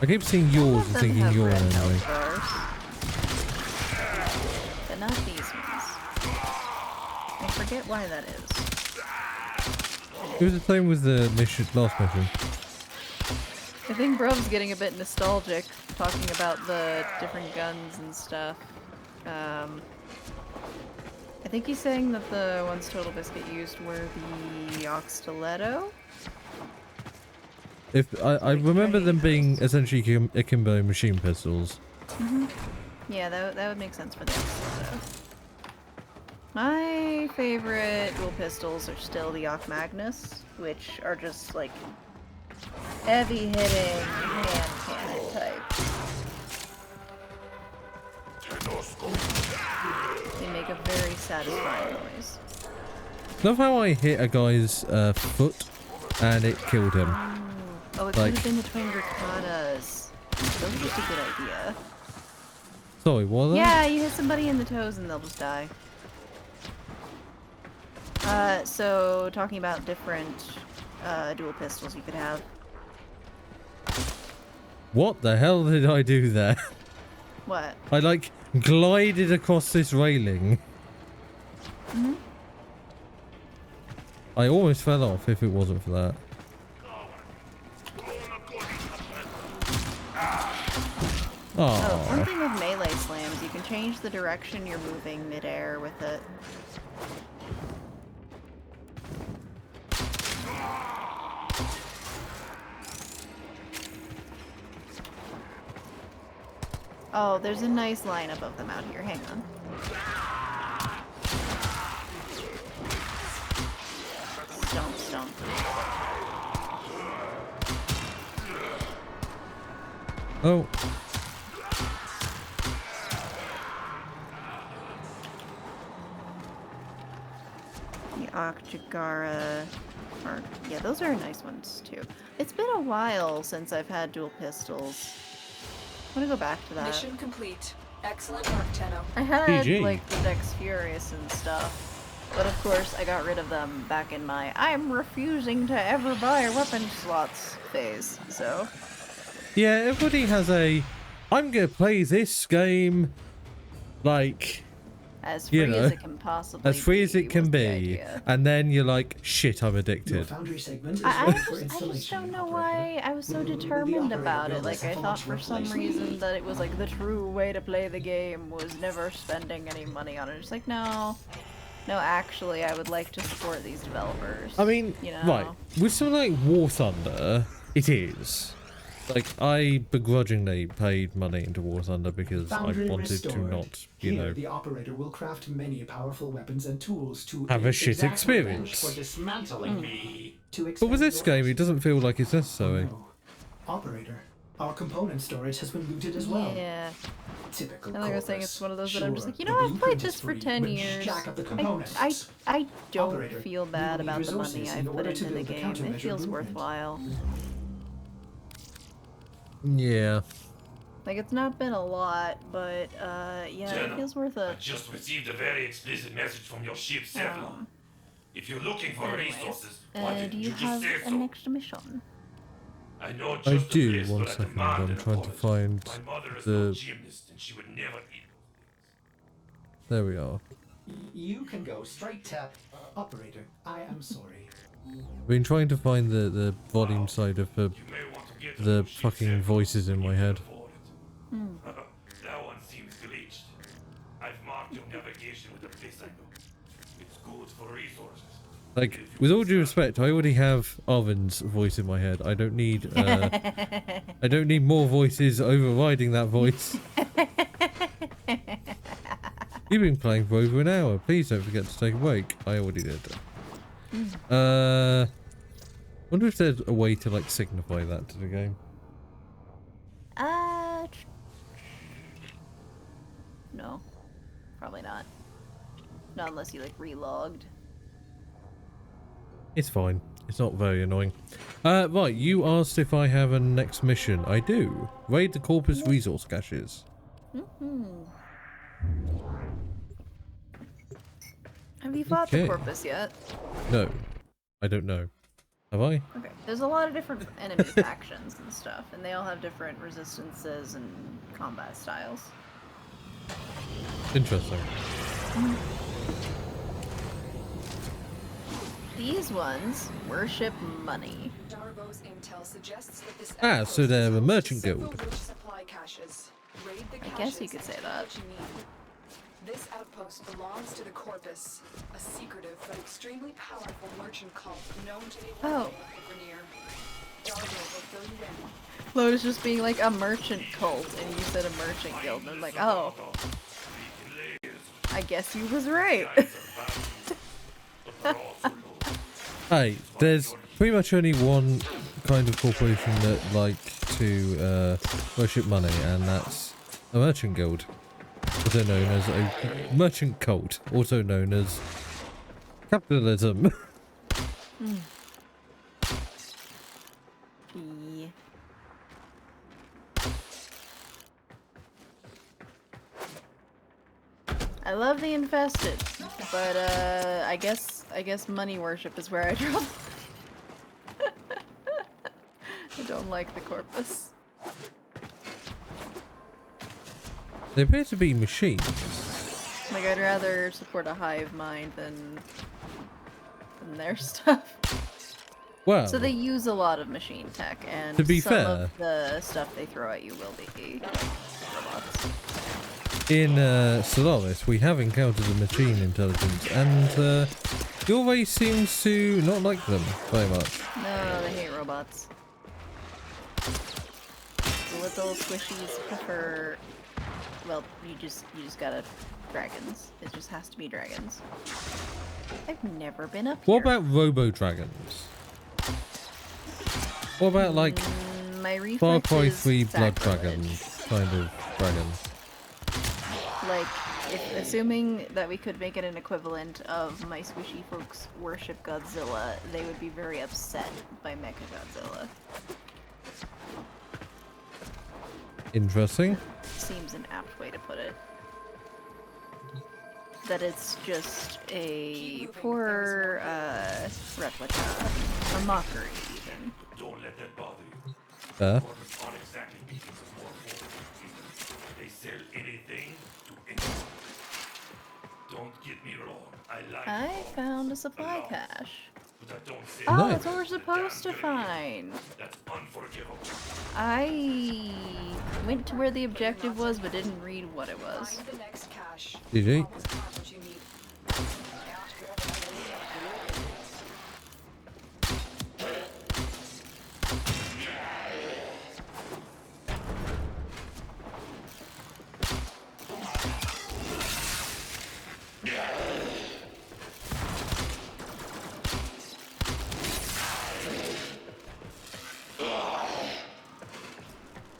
I keep seeing yours and thinking you're an enemy. But not these ones. I forget why that is. It was the same with the last mission. I think Bruv's getting a bit nostalgic talking about the different guns and stuff. I think he's saying that the ones Total Biscuit used were the Ox Stiletto. I remember them being essentially akimbo machine pistols. Yeah, that would make sense for the Ox Stiletto. My favorite dual pistols are still the Ock Magnus, which are just like heavy hitting hand cannon type. They make a very satisfying noise. Love how I hit a guy's foot and it killed him. Oh, it Like- could have been the twin Ricotta's. Those are just a good idea. Sorry, was that? Yeah, you hit somebody in the toes and they'll just die. So talking about different dual pistols you could have. What the hell did I do there? What? I like glided across this railing. I almost fell off if it wasn't for that. Oh, one Oh, thing with melee slams, you can change the direction you're moving midair with it. Oh, there's a nice lineup of them out here. Hang on. Stomp, stomp. oh, The Okjagara. Yeah, those are nice ones too. It's been a while since I've had dual pistols. I want to go back to that. Mission complete. Excellent work, Tenno. I had GG. like the Dex Furious and stuff, but of course I got rid of them back in my I'm refusing to ever buy weapon slots phase. So yeah, everybody has a I'm gonna play this game like as You free know, as it can possibly as free be as it can was the be, idea. and then you're like, shit, I'm Your addicted. foundry segment is I ready for just installation. don't know operator. why I was so Will the determined operator about it. build Like us a I thought launch for some replacement? reason that it was like the true way to play the game was never spending any money on it. It's like no, actually I would like to support these developers. I mean, you know? right, with something like War Thunder, it is. Like, I begrudgingly paid money into War Thunder because Foundry I wanted restored. to not, you Here, know, the operator will craft many powerful weapons and tools to have a aid shit exact experience. revenge for dismantling me. To But with extend this your game, it access- doesn't feel like it's necessary. No. Operator, Our component storage has been looted as well. Yeah. Typical I think I was saying Corvus. it's one of those that I'm just Sure, like, you the know, I've played blueprint this is for free, 10 but years. jack up the components. I don't Operator, feel we bad will need about the money resources I've in put order to into the build the game. It countermeasure feels blueprint. worthwhile. Yeah. Like, it's not been a lot, but, yeah, it Jenna, feels worth I it. just received a very explicit message from your ship, Sevlon. If you're looking for Anyways, resources, why do didn't you you just have say an so? extra mission? I know I just the do. place, One but I second. demand I'm an trying to apology. find My mother is no the. gymnast, and she would never eat. There we are. You can go straight to operator. I am sorry. I've been trying to find the volume side of You may want to get the your ship, fucking Sevlon, voices in if my you head. can afford it. That one seems glitched. I've marked your navigation with a bicycle. It's good for resources. Like, with all due respect, I already have Arven's voice in my head. I don't need I don't need more voices overriding that voice. You've been playing for over an hour. Please don't forget to take a break. I already did. Wonder if there's a way to like signify that to the game. No. Probably not. Not unless you, like, relogged. It's fine. It's not very annoying. Right, you asked if I have a next mission. I do. Raid the Corpus resource caches. Have you fought the Okay. Corpus yet? No. I don't know. Have I? Okay. There's a lot of different enemy factions and stuff, and they all have different resistances and combat styles. Interesting. These ones worship money. Darbo's intel suggests that this Ah, outpost so they're is a home to merchant several guild. rich supply caches. Raid the I guess you caches could say and that. get what you need. This outpost belongs to the Corpus, a secretive but extremely powerful merchant cult known to be Oh. working with Grenier. Darbo will fill you in. Lotus just being like a merchant cult, and you said a merchant guild, and I'm like, oh, I guess you was right. Hey, there's pretty much only one kind of corporation that like to worship money, and that's a merchant guild, also known as a merchant cult, also known as capitalism. Yeah. I love the infested, but I guess money worship is where I draw. I don't like the Corpus. They appear to be machines. Like, I'd rather support a hive mind than their stuff. Well, So they use a lot of machine tech, and To be some fair- of the stuff they throw at you will be robots. in Solaris, we have encountered a machine intelligence, and your race seems to not like them very much. No, they hate robots. The little squishies prefer. Well, you just gotta dragons. It just has to be dragons. I've never been up here. What about Robo Dragons? What about like My Far reflex Cry is 3 Blood sacrilege. Dragon kind of dragon? Like, assuming that we could make it an equivalent of my squishy folks worship Godzilla, they would be very upset by Mechagodzilla. Interesting. Seems an apt way to put it. That it's just a poor replica, a mockery even. Don't let that bother you. Fair. Corpus aren't exactly beacons of more forward. They sell anything to anyone. Don't get me wrong. I like I all found a supply allowance, cache. but I don't say Oh, Nice. that's what we're supposed to find. that's unforgivable. I went to where the objective was, but didn't read what it was. Find the next cache. GG. You almost got what you need.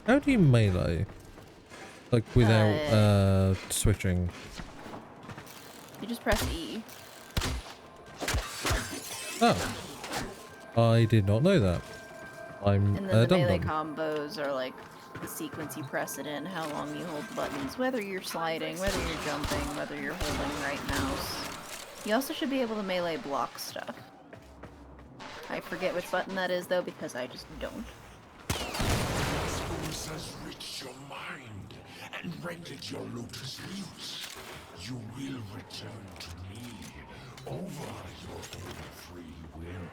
How do you melee? Like without switching? You just press E. Oh. I did not know that. I'm And then the melee dum-dum. combos are like the sequence you press it in, how long you hold the buttons, whether you're sliding, whether you're jumping, whether you're holding right mouse. You also should be able to melee block stuff. I forget which button that is though because I just don't. This force has reached your mind and rendered your lotus mute. You will return to me over your own free will.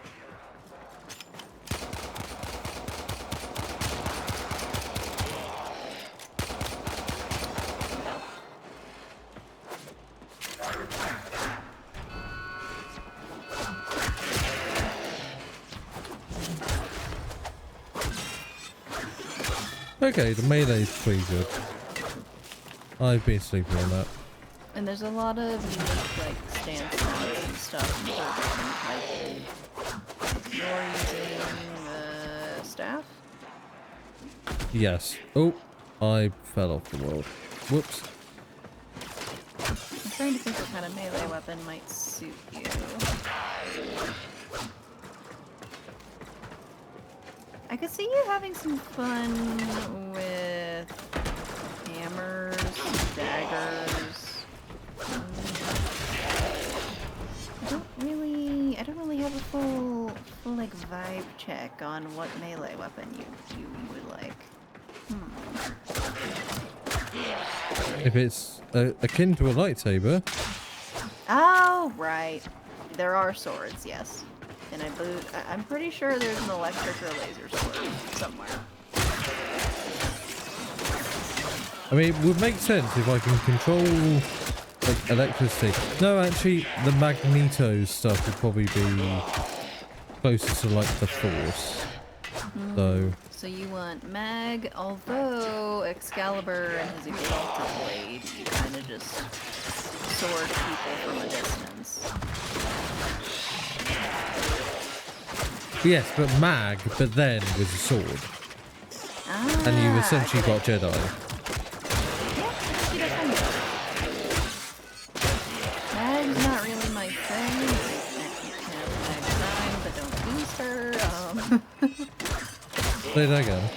Okay, the melee's pretty good. I've been sleeping on that. And there's a lot of unique like stance sounds and stuff. You're using the staff? Yes. Oh, I fell off the world. Whoops. I'm trying to think what kind of melee weapon might suit you. I could see you having some fun with hammers, daggers. I don't really have a full like vibe check on what melee weapon you would like. If it's akin to a lightsaber, Oh, right. There are swords, yes. And I'm pretty sure there's an electric or laser sword somewhere. I mean, it would make sense if I can control like electricity. No, actually, the Magneto stuff would probably be closest to like the Force. So you want mag, although Excalibur and his exalted blade, you kind of just sword people from a distance. Yes, but mag, but then with a sword, Ah, and you essentially got Jedi. Yeah, she does kind of. Mag's not really my thing. I can have mag 9, but don't use her. Say that again.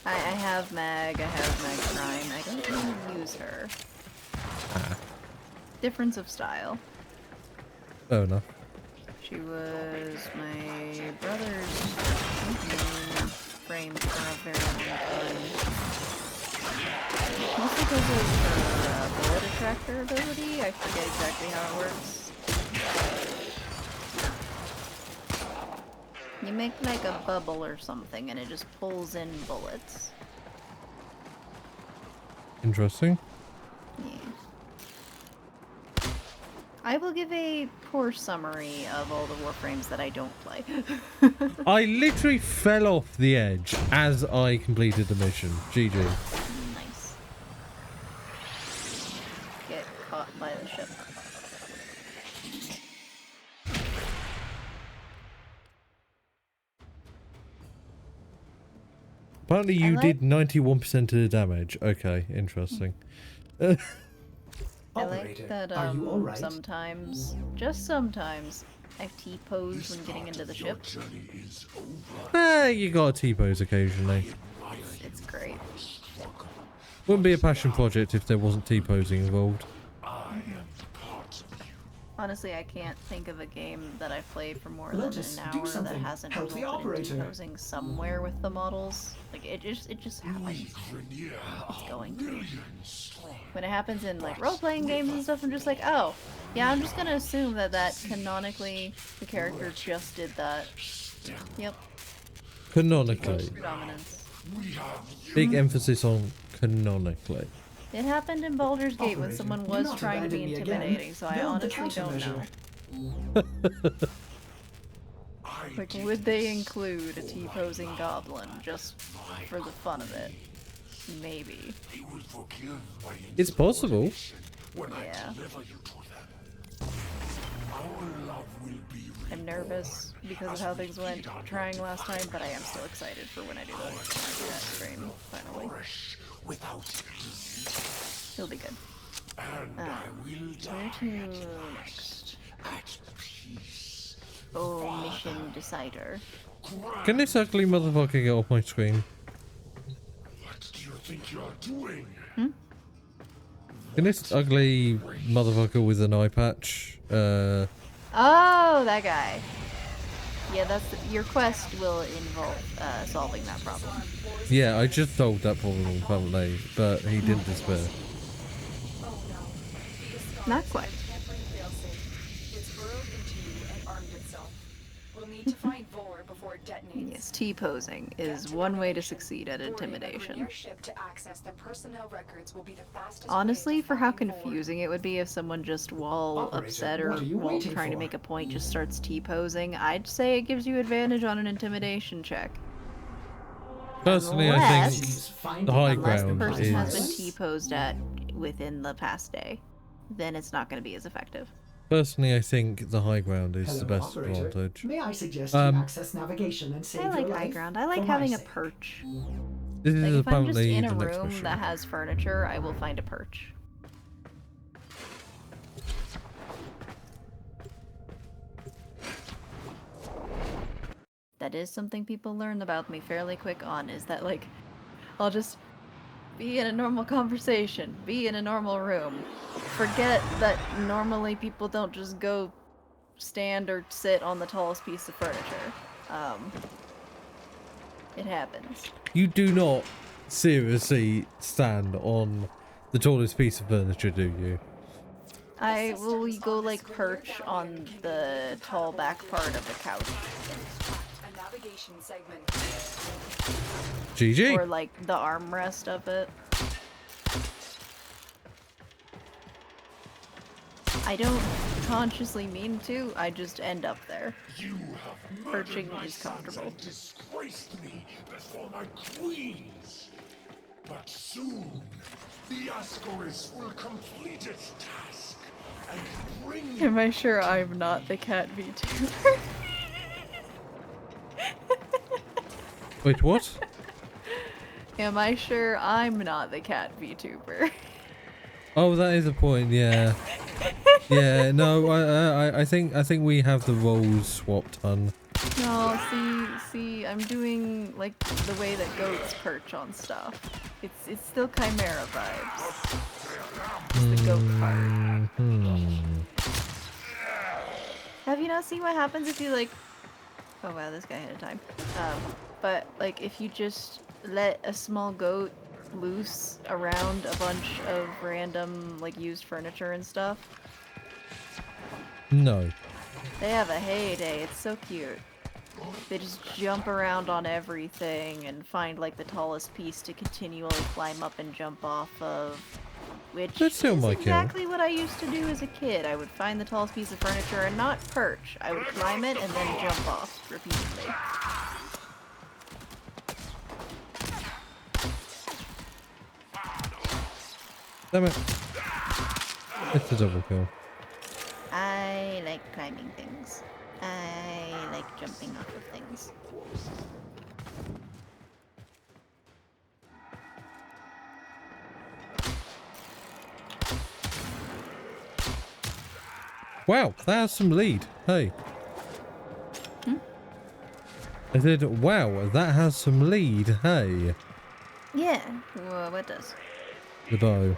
I have mag, I have mag prime. I don't really use her. Ah, Difference of style. fair enough. She was my brother's frame for a very long time. Mostly because of her bullet attractor ability. I forget exactly how it works. You make like a bubble or something and it just pulls in bullets. Interesting. Yeah. I will give a poor summary of all the Warframes that I don't play. I literally fell off the edge as I completed the mission. GG. Nice. Get caught by the ship. Apparently you like- did 91% of the damage. Okay, interesting. I like Operator, that are you all right? sometimes, just sometimes, I T-pose when getting into the ship. Your journey is over. You got a T-pose occasionally. It's great. Wouldn't be a passion project if there wasn't T-posing involved. I am part of you. Honestly, I can't think of a game that I've played for more Lotus, than an do hour that something. hasn't Help the resulted in operator. T-posing somewhere with the models. Like, it just happens. We, Grenier, It's going to. millions strong. When it happens in like role-playing games and stuff, I'm just like, oh, yeah, I'm just gonna assume that canonically the character just did that. Yep. Canonically. Predominance. We have Big emphasis on canonically. It happened in Baldur's Gate when Operator, someone do was not trying to be abandon me again. intimidating, so I Build the honestly don't know. countermeasure. I Like, did would they this include a for T-posing my goblin just for the fun of it? Maybe. They will forgive my It's possible. insubordination when Yeah. I deliver you to them. I Our love will be I'm nervous because of how things went trying last time, but I am still excited for when I do that stream, finally. fresh without disease. It'll be good. And I will Where die to next? at peace. Oh, mission decider. Can this ugly motherfucker get off my screen? What do you think you're doing? Can this ugly motherfucker with an eye patch, Oh, that guy. Yeah, your quest will involve solving that problem. yeah, I just solved that problem apparently, but he didn't despair. Not quite. It's burrowed into you and armed itself. We'll need to find Vor before it detonates. Yes, T-posing is one way to succeed at Boarding a intimidation. Grineer ship to access the personnel records will be the fastest way Honestly, to for how find Vor. confusing it would be if someone just while Operator, upset or what are you while waiting trying to for? make a point just starts T-posing, I'd say it gives you advantage on an intimidation check. Personally, I Unless- think the high Unless the ground person has been is. T-posed at within the past day. Then it's not going to be as effective. Personally, I think the high ground is Hello, the best operator. advantage. May I suggest Um, you access navigation and save I like your high life? ground. I like For my having a sake. perch. This Like is if I'm just apparently in a the next room mission. that has furniture, I will find a perch. That is something people learn about me fairly quick on, is that like, I'll just be in a normal conversation, be in a normal room, forget that normally people don't just go stand or sit on the tallest piece of furniture. It happens. You do not seriously stand on the tallest piece of furniture, do you? I will go like perch on the tall back part of the couch, A navigation segment. GG. or like the armrest of it. I don't consciously mean to, I just end up there. You have Perching murdered my is sons comfortable. and disgraced me before my queens. But soon, the Ascaris will complete its task and bring Am I sure I'm not the cat VTuber? Wait, what? Am I sure I'm not the cat VTuber? Oh, that is a point. Yeah. Yeah. No, I think we have the roles swapped, hun. No, see, I'm doing like the way that goats perch on stuff. It's still Chimera vibes. It's the goat part. Have you not seen what happens if you like? Oh wow, this guy had a time. But like if you just let a small goat loose around a bunch of random like used furniture and stuff, No. they have a heyday. It's so cute. They just jump around on everything and find like the tallest piece to continually climb up and jump off of. Which That's still is my kill. exactly what I used to do as a kid. I would find the tallest piece of furniture and not perch. I would climb it and then jump off repeatedly. Damn it. It's a double kill. I like climbing things. I like jumping off of things. Wow, that has some lead. Hey. I said, wow, that has some lead. Hey. Yeah, well, what does? The bow.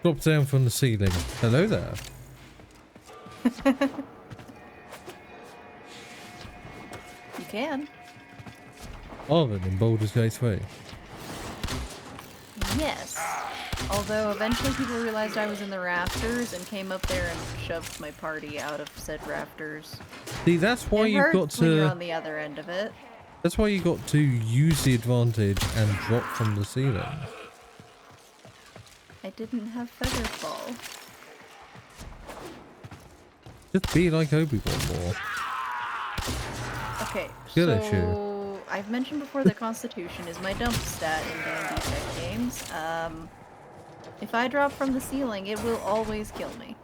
Drop down from the ceiling. Hello there. You can. Arven in Baldur's Gate 3. Yes. Although eventually people realized I was in the rafters and came up there and shoved my party out of said rafters. See, that's why It you've got hurts when you're on to... the other end of it. That's why you got to use the advantage and drop from the ceiling. I didn't have feather fall. Just be like Obi-Wan more. Okay, Good at so I've mentioned before that Constitution is my dump stat in D&D tech games. If I drop from the ceiling, it will always kill me.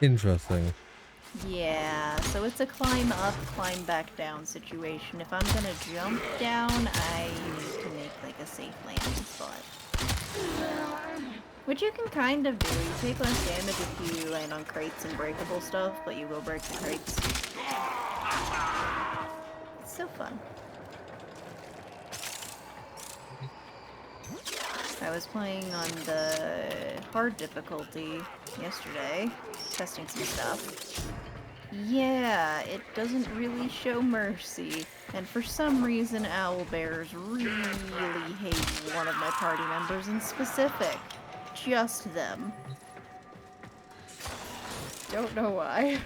Interesting. Yeah, so it's a climb up, climb back down situation. If I'm gonna jump down, I need to make like a safe landing spot. Which you can kind of do. You take less damage if you land on crates and breakable stuff, but you will break the crates. It's so fun. I was playing on the hard difficulty yesterday, testing some stuff. Yeah, it doesn't really show mercy, and for some reason owlbears really hate one of my party members in specific. Just them. Don't know why.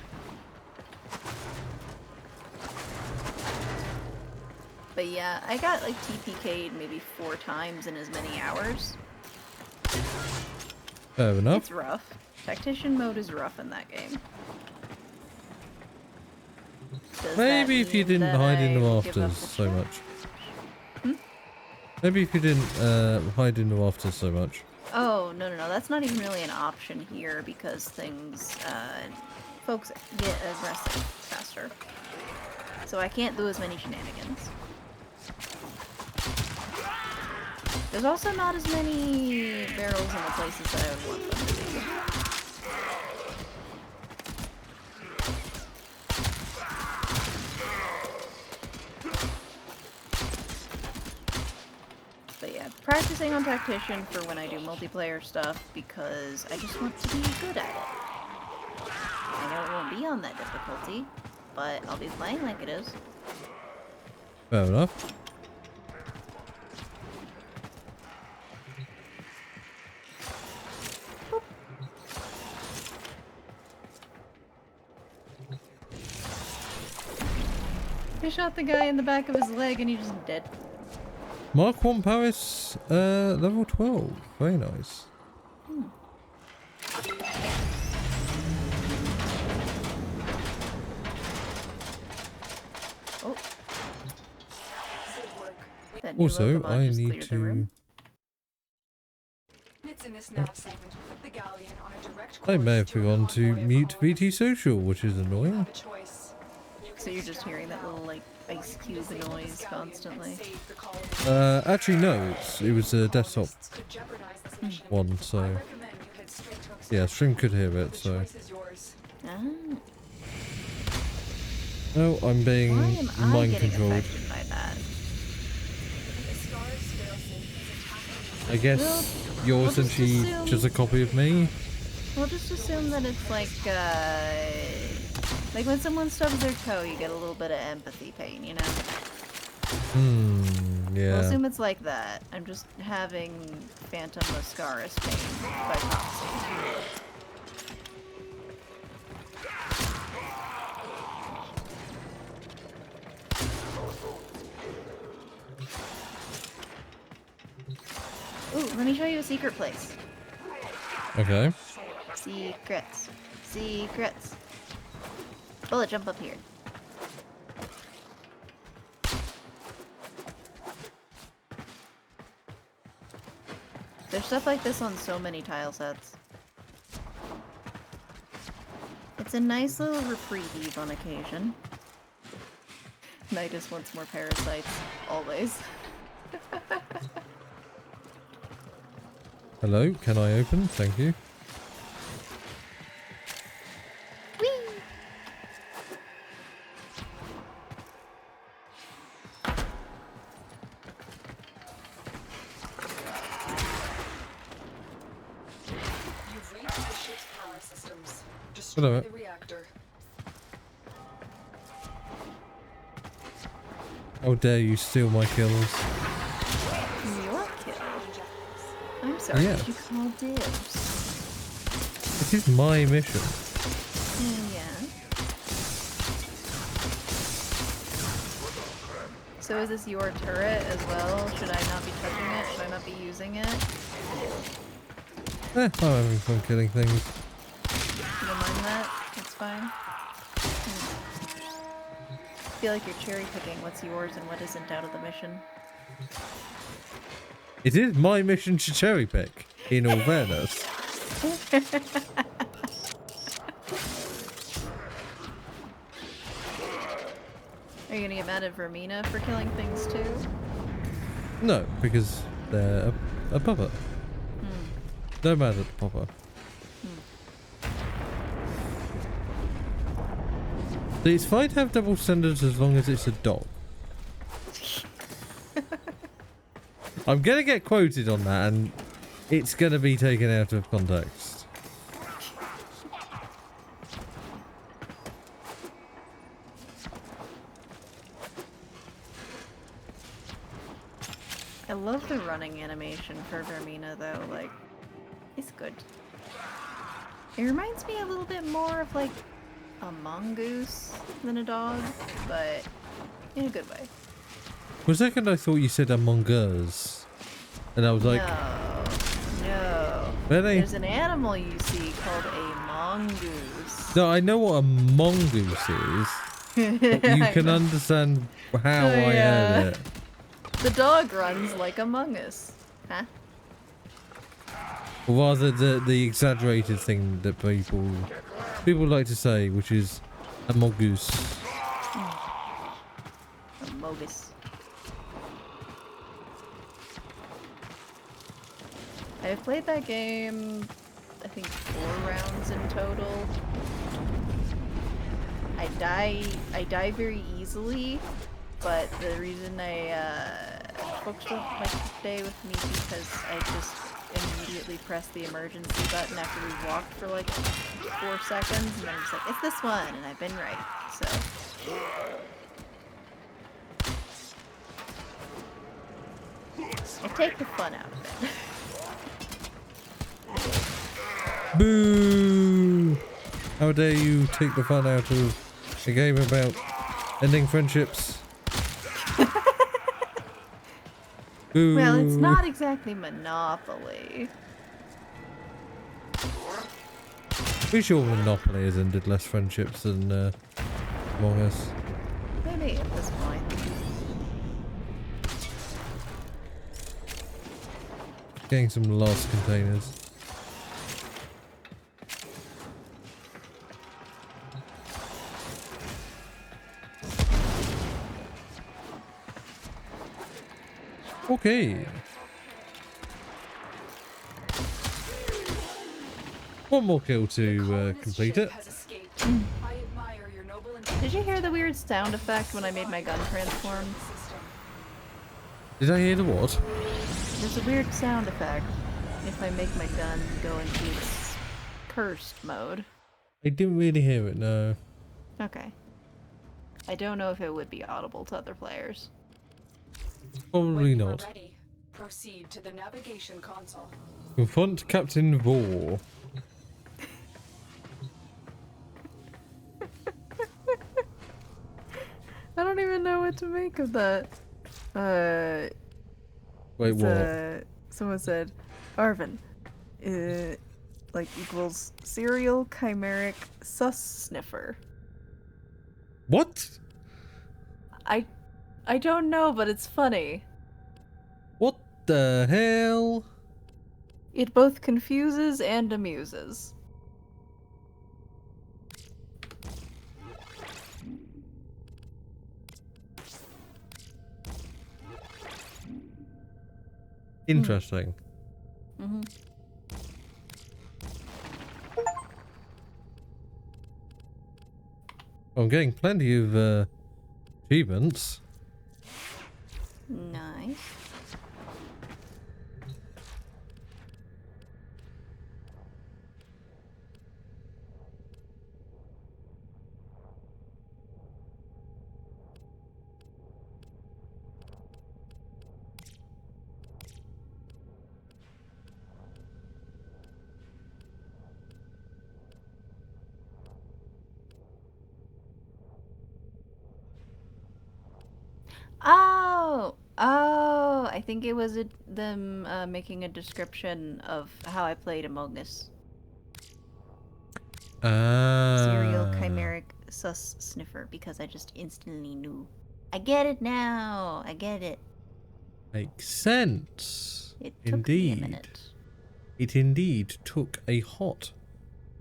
But yeah, I got like TPK'd maybe 4 times in as many hours. Fair enough. It's rough. Tactician mode is rough in that game. Does Maybe that if you mean didn't that hide in the I give up rafters the so ship? much. Maybe if you didn't hide in the rafters so much. Oh, no, that's not even really an option here because folks get aggressive faster. So I can't do as many shenanigans. There's also not as many barrels in the places that I would want them to be. But yeah, practicing on Tactician for when I do multiplayer stuff because I just want to be good at it. I know it won't be on that difficulty, but I'll be playing like it is. Fair enough. I shot the guy in the back of his leg and he's just dead. Mark 1 Paris, level 12. Very nice. Oh. That new Also, Pokemon I just need cleared the room. It's in this nav segment. Put the galleon on a direct I may have course to a forgotten to convoy of mute VT colonists. Social, which is You annoying. have a choice. You can So you're just extract hearing that little, like, ice cube disable noise this galleon and constantly. save the colonists. Actually no, it was a desktop Colonists could jeopardize this mission. one, I so recommend you head straight to yeah, Extraction. stream could hear it, The so. choice is yours. Ah. No, I'm being Why am I mind getting controlled. affected by that? The star's failsafe is attacking I guess Well, you're we'll just essentially assume- just a copy of me. We'll just assume that it's like when someone stubs their toe, you get a little bit of empathy pain, you know? We'll Yeah. assume it's like that. I'm just having Phantom Mascaris pain by proxy. Ooh, let me show you a secret place. Okay. Secrets. Secrets. Bullet, jump up here. There's stuff like this on so many tile sets. It's a nice little reprieve on occasion. Nidus wants more parasites, always. Hello, can I open? Thank you. Whee! You've reached the ship's power systems. Hello. Destroy the reactor. How dare you steal my kills? Your kill. I'm sorry, Yeah. did you call dibs? It is my mission. Yeah. So is this your turret as well? Should I not be touching it? Should I not be using it? I'm having fun killing things. You don't mind that? That's fine. I feel like you're cherry picking what's yours and what isn't out of the mission. It is my mission to cherry pick, in all fairness. Are you gonna get mad at Vermina for killing things too? No, because they're a puppet. No matter the puppet. It's fine to have double standards as long as it's a dog. I'm gonna get quoted on that and it's gonna be taken out of context. I love the running animation for Vermina though, like, it's good. It reminds me a little bit more of like a mongoose than a dog, but in a good way. For a second I thought you said Among Us. And I was like, no. really? There's an animal you see called a mongoose. No, I know what a mongoose is. But you can understand how I heard it. The dog runs like Among Us. Huh? Or rather the exaggerated thing that people like to say, which is a mongoose. Amogus. I've played that game, I think 4 rounds in total. I die very easily, but the reason folks don't like to stay with me because I just immediately press the emergency button after we walked for like 4 seconds, and then I'm just like, it's this one, and I've been right, so. I take the fun out of it. Boo! How dare you take the fun out of a game about ending friendships? Boo! Well, it's not exactly Monopoly. Pretty sure Monopoly has ended less friendships than Among Us. Maybe at this point. Getting some lost containers. Okay. One more kill to complete it. Did you hear the weird sound effect when I made my gun transform? Did I hear the what? There's a weird sound effect if I make my gun go into its cursed mode. I didn't really hear it, no. Okay. I don't know if it would be audible to other players. Probably When you are not. ready, proceed to the navigation console. Confront Captain Vor. I don't even know what to make of that. Wait, what? Someone said, Arven, like equals serial chimeric sus sniffer. What? I don't know, but it's funny. What the hell? It both confuses and amuses. Interesting. Mm-hmm. I'm getting plenty of achievements. Nice. Oh, I think it was them making a description of how I played Among Us. Serial chimeric sus sniffer, because I just instantly knew. I get it now. I get it. Makes sense. It took me a Indeed. minute. It indeed took a hot,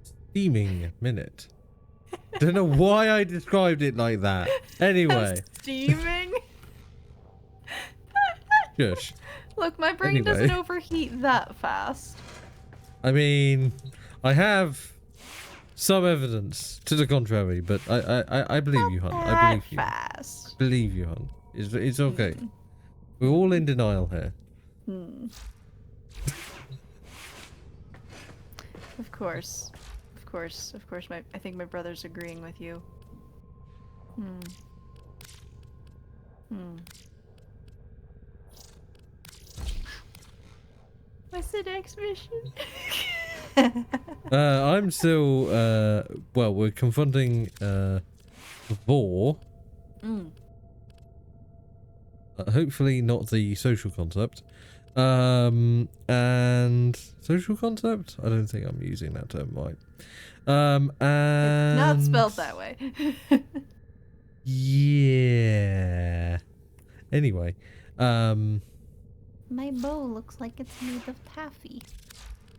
steaming minute. Don't know why I described it like that. Anyway. Steaming? Shush. Look, my brain doesn't overheat that fast. I mean, I have some evidence to the contrary, but I believe you, hon. I believe you. Fast. Believe you, hon. It's okay. We're all in denial here. Of course. I think my brother's agreeing with you. What's the next mission? I'm still, well, we're confronting, Vor. Hopefully not the social concept. And social concept? I don't think I'm using that term right. And It's not spelled that way. yeah. Anyway, My bow looks like it's made of taffy.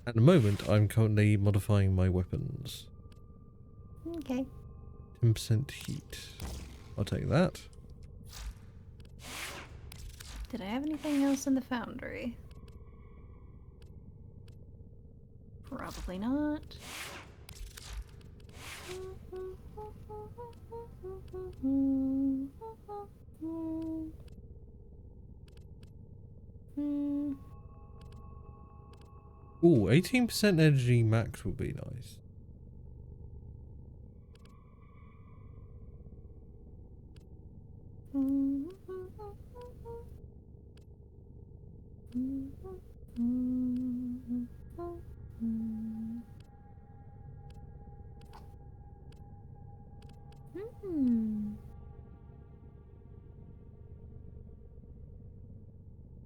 at the moment, I'm currently modifying my weapons. Okay. 10% heat. I'll take that. Did I have anything else in the foundry? Probably not. Ooh, 18% energy max would be nice.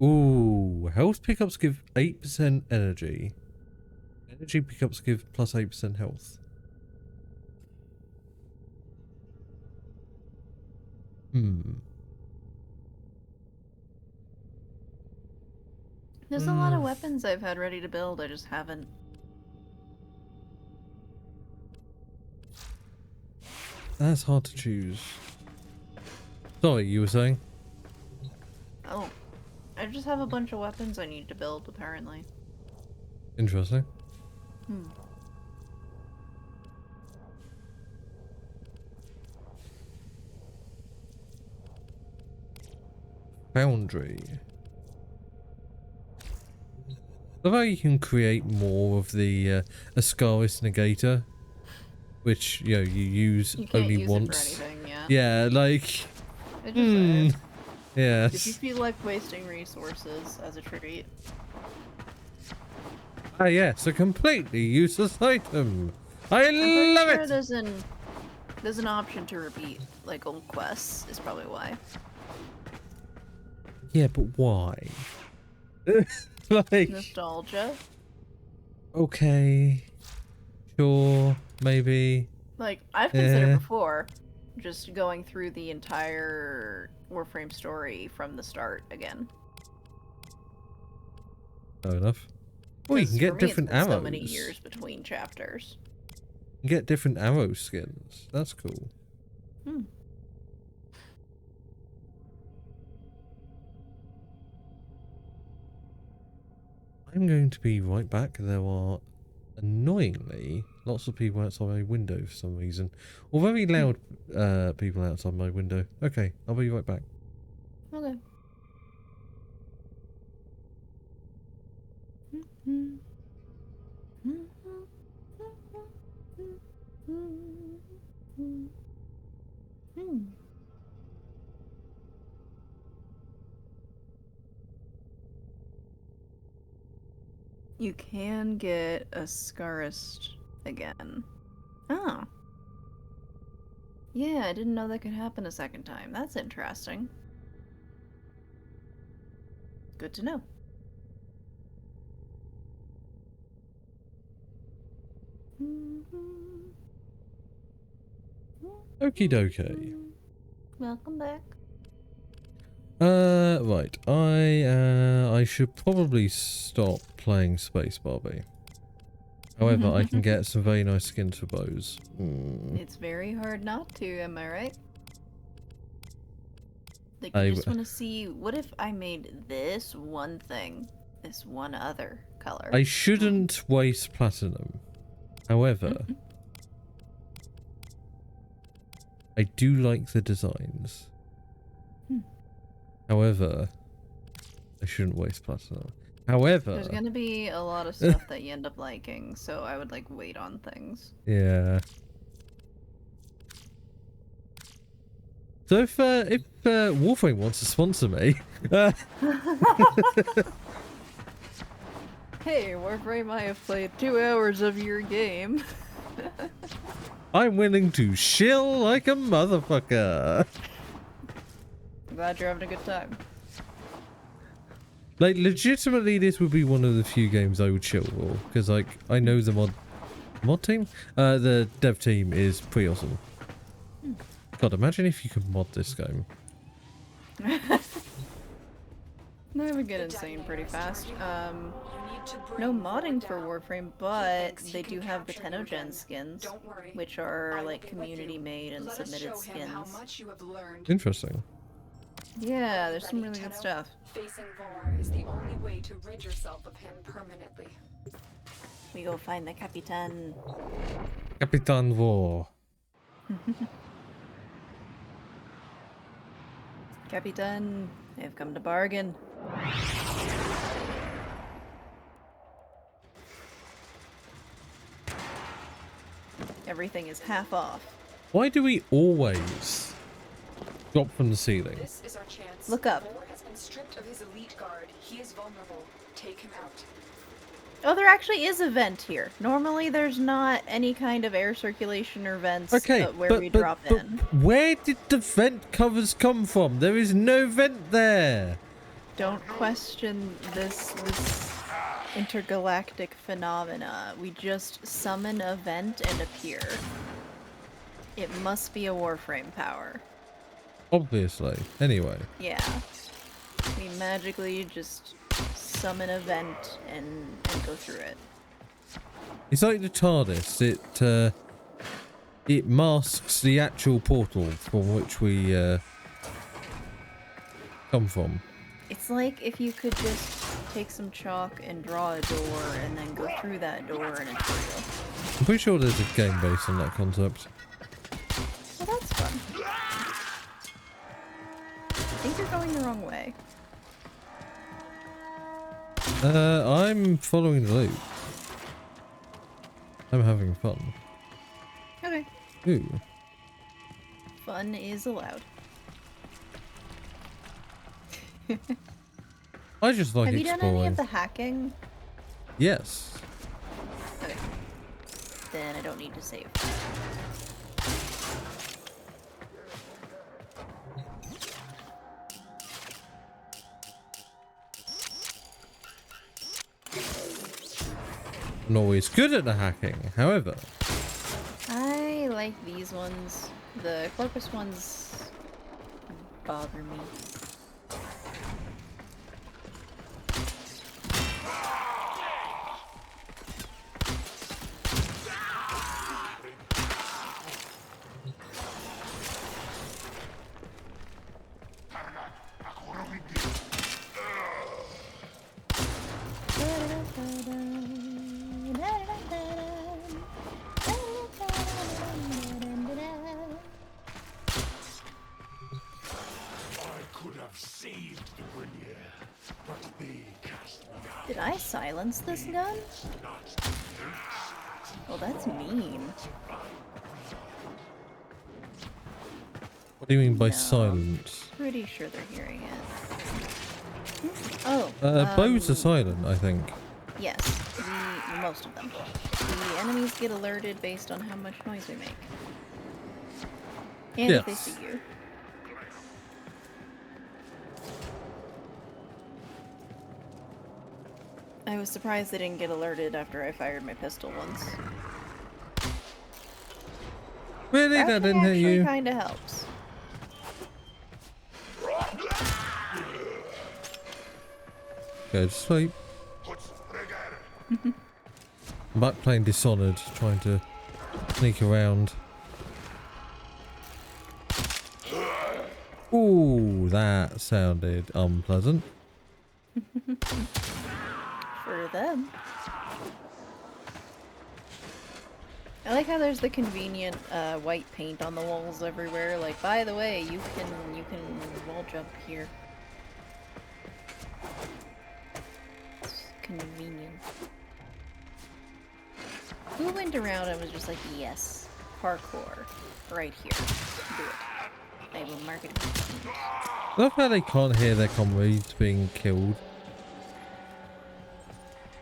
Ooh, health pickups give 8% energy. Energy pickups give plus 8% health. There's a lot of weapons I've had ready to build, I just haven't. That's hard to choose. Sorry, you were saying? Oh, I just have a bunch of weapons I need to build, apparently. Interesting. Foundry. Love how you can create more of the Ascaris negator, which you use You can't only use once. it for anything, yeah. Yeah, like. It just Yes. if you feel like wasting resources as a treat. Ah, yes, a completely useless item. I I'm pretty love sure it. there's an option to repeat like old quests is probably why. Yeah, but why? Like, Nostalgia. okay, sure, maybe. Like I've considered before just going through the entire Warframe story from the start again. Fair enough. Well, you 'Cause can for get me, different it's been arrows. so many years between chapters. You can get different arrow skins. That's cool. I'm going to be right back. There are annoyingly lots of people outside my window for some reason, or very loud people outside my window. Okay, I'll be right back. Okay. You can get a Scarist again. Oh. Yeah, I didn't know that could happen a second time. That's interesting. Good to know. Okie dokie. Welcome back. Right. I should probably stop playing Space Barbie. However, I can get some very nice skins for bows. It's very hard not to, am I right? Like, I you just want to see, what if I made this one thing, this one other color? I shouldn't waste platinum. However, I do like the designs. However, I shouldn't waste platinum. However, There's gonna be a lot of stuff that you end up liking, so I would like wait on things. yeah. So if Warframe wants to sponsor me, Hey, Warframe, I have played 2 hours of your game. I'm willing to shill like a motherfucker. I'm glad you're having a good time. Like, legitimately, this would be one of the few games I would chill for, because, like, I know the mod team? The dev team is pretty awesome. God, imagine if you could mod this game. That would get insane pretty fast. No modding for Warframe, but they do have the Tenogen skins, which are like community made and submitted skins. Interesting. Yeah, there's some really good stuff. Facing Vor is the only way to rid yourself of him permanently. We go find the Capitan. Capitan War. Capitan, they have come to bargain. Everything is half off. Why do we always drop from the ceiling? This is our chance. Look up. Vor has been stripped of his elite guard. He is vulnerable. Take him out. Oh, there actually is a vent here. Normally there's not any kind of air circulation or vents where we drop in. Where did the vent covers come from? There is no vent there. Don't question this intergalactic phenomena. We just summon a vent and appear. It must be a Warframe power. Obviously. Anyway. Yeah. We magically just summon a vent and go through it. It's like the TARDIS. It masks the actual portal from which we come from. It's like if you could just take some chalk and draw a door and then go through that door and it's real. I'm pretty sure there's a game based on that concept. Well, that's fun. I think you're going the wrong way. I'm following the loop. I'm having fun. Okay. Ooh. Fun is allowed. I just like Have you exploring. done any of the hacking? Yes. Okay. Then I don't need to save. I'm not always good at the hacking, however. I like these ones. The corpus ones bother me. Did I silence this gun? Well, that's mean. What do you mean by No. silence? Pretty sure they're hearing it. Oh. Bows are silent, I think. Yes, most of them. The enemies get alerted based on how much noise we make. And if they Yes. see you. I was surprised they didn't get alerted after I fired my pistol once. Really? That didn't hit you? Kind of helps. Go to sleep. I'm back playing Dishonored, trying to sneak around. Ooh, that sounded unpleasant. For them. I like how there's the convenient white paint on the walls everywhere. Like, by the way, you can wall jump here. It's convenient. Who went around and was just like, yes, parkour, right here, do it. I will mark it. I love how they can't hear their comrades being killed.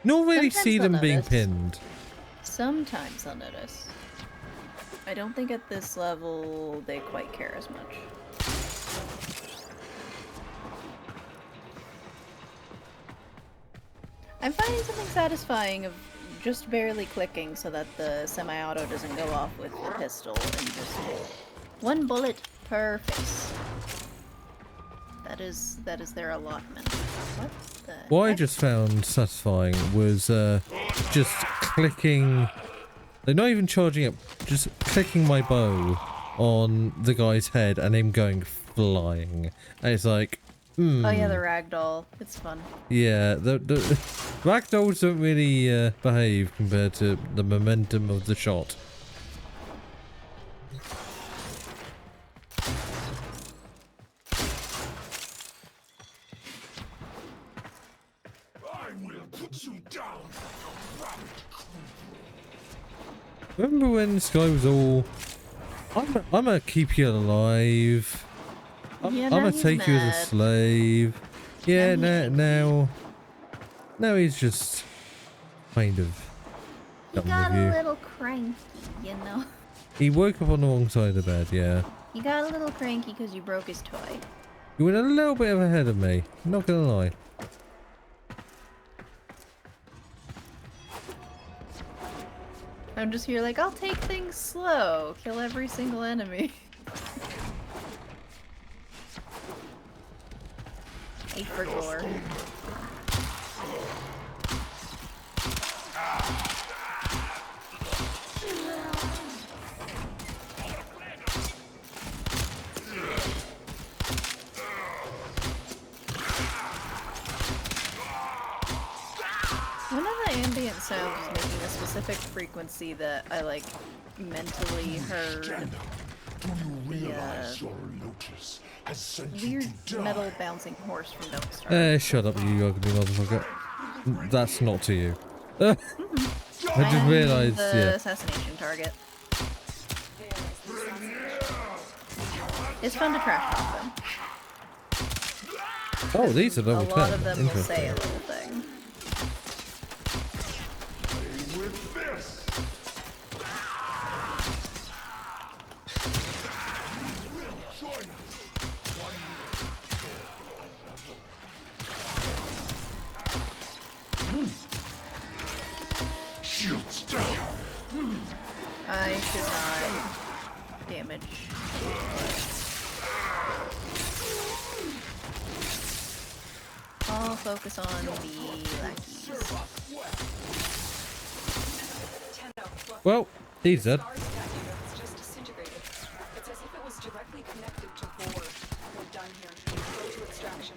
Nor really Sometimes see they'll them being notice. pinned. Sometimes I'll notice. I don't think at this level they quite care as much. I'm finding something satisfying of just barely clicking so that the semi-auto doesn't go off with the pistol and just one bullet per face. That is their allotment. What the What I heck? just found satisfying was just clicking, like not even charging up, just clicking my bow on the guy's head and him going flying. And it's like, Oh yeah, the ragdoll. It's fun. yeah, the ragdolls don't really behave compared to the momentum of the shot. I will put you down. Remember when this guy was all, I'm gonna keep you alive. Yeah, I'm now gonna he's take you as a mad. slave. Yeah, Now now he's just kind of He done got with a you. little cranky, you know. He woke up on the wrong side of the bed, yeah. He got a little cranky because you broke his toy. You went a little bit ahead of me, not gonna lie. I'm just here like, I'll take things slow, kill every single enemy. Aim for gore. One of the ambient sounds is making a specific frequency that I like mentally heard. Stand up. Do you realize your Lotus has sent you Weird to die? metal bouncing horse from Don't Starve. Shut up, you ugly motherfucker. That's not to you. I just I'm realised, the yeah. assassination target. It's fun to trash talk them. Oh, these are A level 10. lot of them will say a Interesting. little thing. With this. Shields down. I should not damage. I'll focus on the lackeys. Well, he's dead. Our statue was just disintegrated. It's as if it was directly connected to Vor. We're done here. Go to extraction.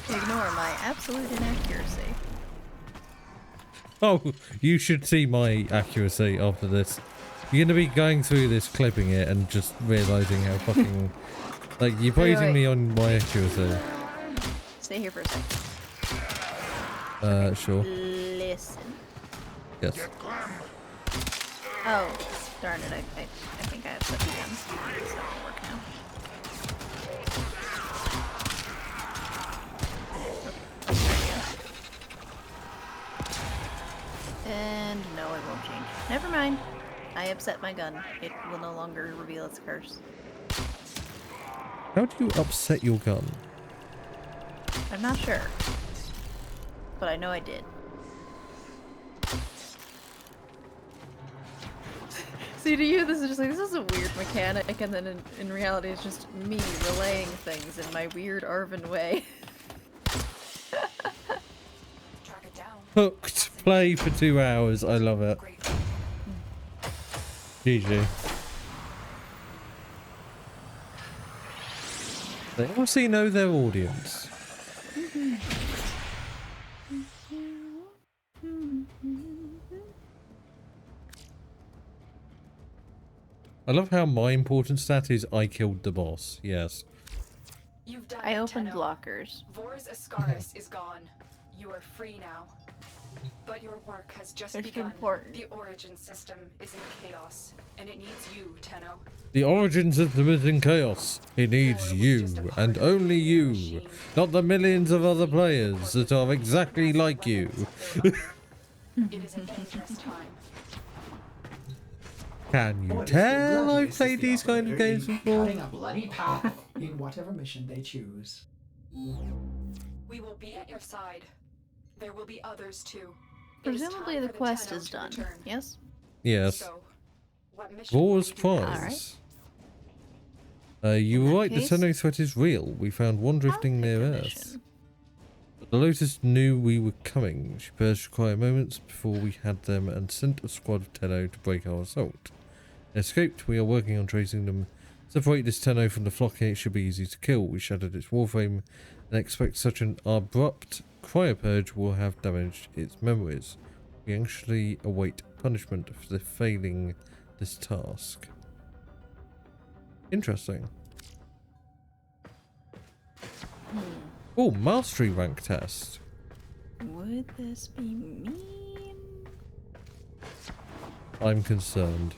Ignore my absolute inaccuracy. Oh, you should see my accuracy after this. You're gonna be going through this, clipping it, and just realising how fucking... like, you're praising wait. me on my accuracy. Stay here for a second. Sure. Listen. Yes. Oh, Darn it, I think I have set the guns. It's not gonna work now. Let's try again. And no, it won't change. Never mind. I upset my gun. It will no longer reveal its curse. How do you upset your gun? I'm not sure. But I know I did. See, to you, this is just like, this is a weird mechanic, and then in reality, it's just me relaying things in my weird Arven way. Track it down. Hooked. Play for 2 hours. I love it. Great. GG. They obviously know their audience. I love how my important stat is I killed the boss. Yes. You've done I it, opened Tenno. lockers. Vors Ascaris is gone. You are free now. But your work has just It's begun. important. The origin system is in chaos, and it needs you, Tenno. The origin system is in chaos. It needs you, and only you. Not the millions of other players that are exactly like you. It is a dangerous time. Can you Orders will tell gladly I've assist played the these kind of operator games in before? cutting a bloody path in whatever mission they choose. We will be at your side. There will be others too. It is Presumably time the for the quest Tenno is to done. return. Yes? Yes. So, what mission will War's we do? prize. You were In that right, the case- Tenno threat is real. We found one drifting I'll near take the Earth. mission. But the Lotus knew we were coming. She purged quiet moments before we had them and sent a squad of Tenno to break our assault. They escaped. We are working on tracing them. Separate this Tenno from the flock and it should be easy to kill. We shattered its warframe and expect such an abrupt cryopurge will have damaged its memories. We anxiously await punishment for the failing this task. Interesting. Oh, mastery rank test. Would this be mean? I'm concerned.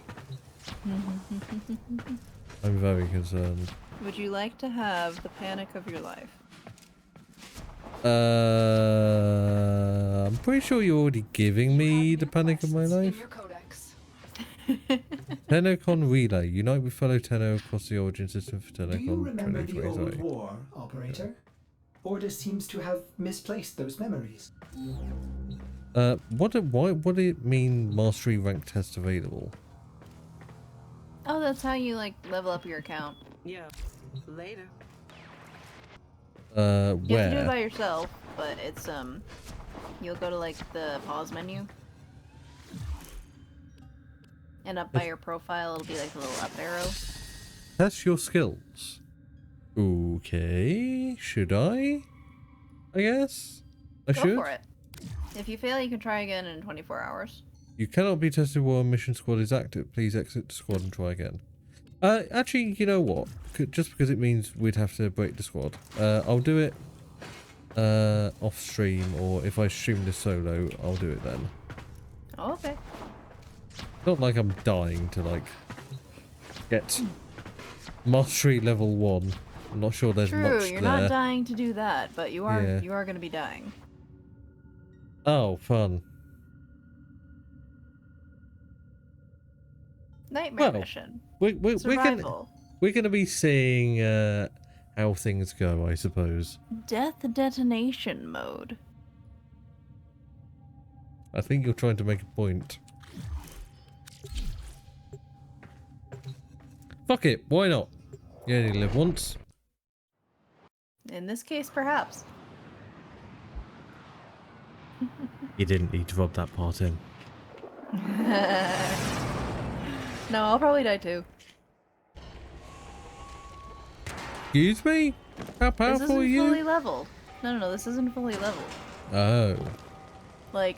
I'm very concerned. Would you like to have the panic of your life? I'm pretty sure you're already giving me the panic of my Quests in life. your codex. TennoCon Relay. Unite with fellow Tenno across the origin system for Do you TennoCon remember the old 2023. war, operator? Order seems to have misplaced those memories. What do it mean mastery rank test available? Oh, that's how you like level up your account. Yeah. Later. You have to do it Where? by yourself, but it's you'll go to like the pause menu. And up by your profile it'll be like a little up arrow. Test your skills. Okay, should I? I guess? I Go should? for it. If you fail you can try again in 24 hours. You cannot be tested while a mission squad is active. Please exit the squad and try again. Actually, you know what? Just because it means we'd have to break the squad. I'll do it off stream, or if I stream this solo, I'll do it then. Oh, okay. Not like I'm dying to like get mastery level 1. I'm not sure there's True, much you're there. not dying to do that, but you are Yeah. you are gonna be dying. Oh, fun. Nightmare Well, mission. We're Survival. gonna be seeing how things go, I suppose. Death detonation mode. I think you're trying to make a point. Fuck it, why not? You only live once. In this case, perhaps. You didn't need to rub that part in. No, I'll probably die too. Excuse me? How This powerful isn't are you? fully leveled. No, this isn't fully leveled. Oh. Like,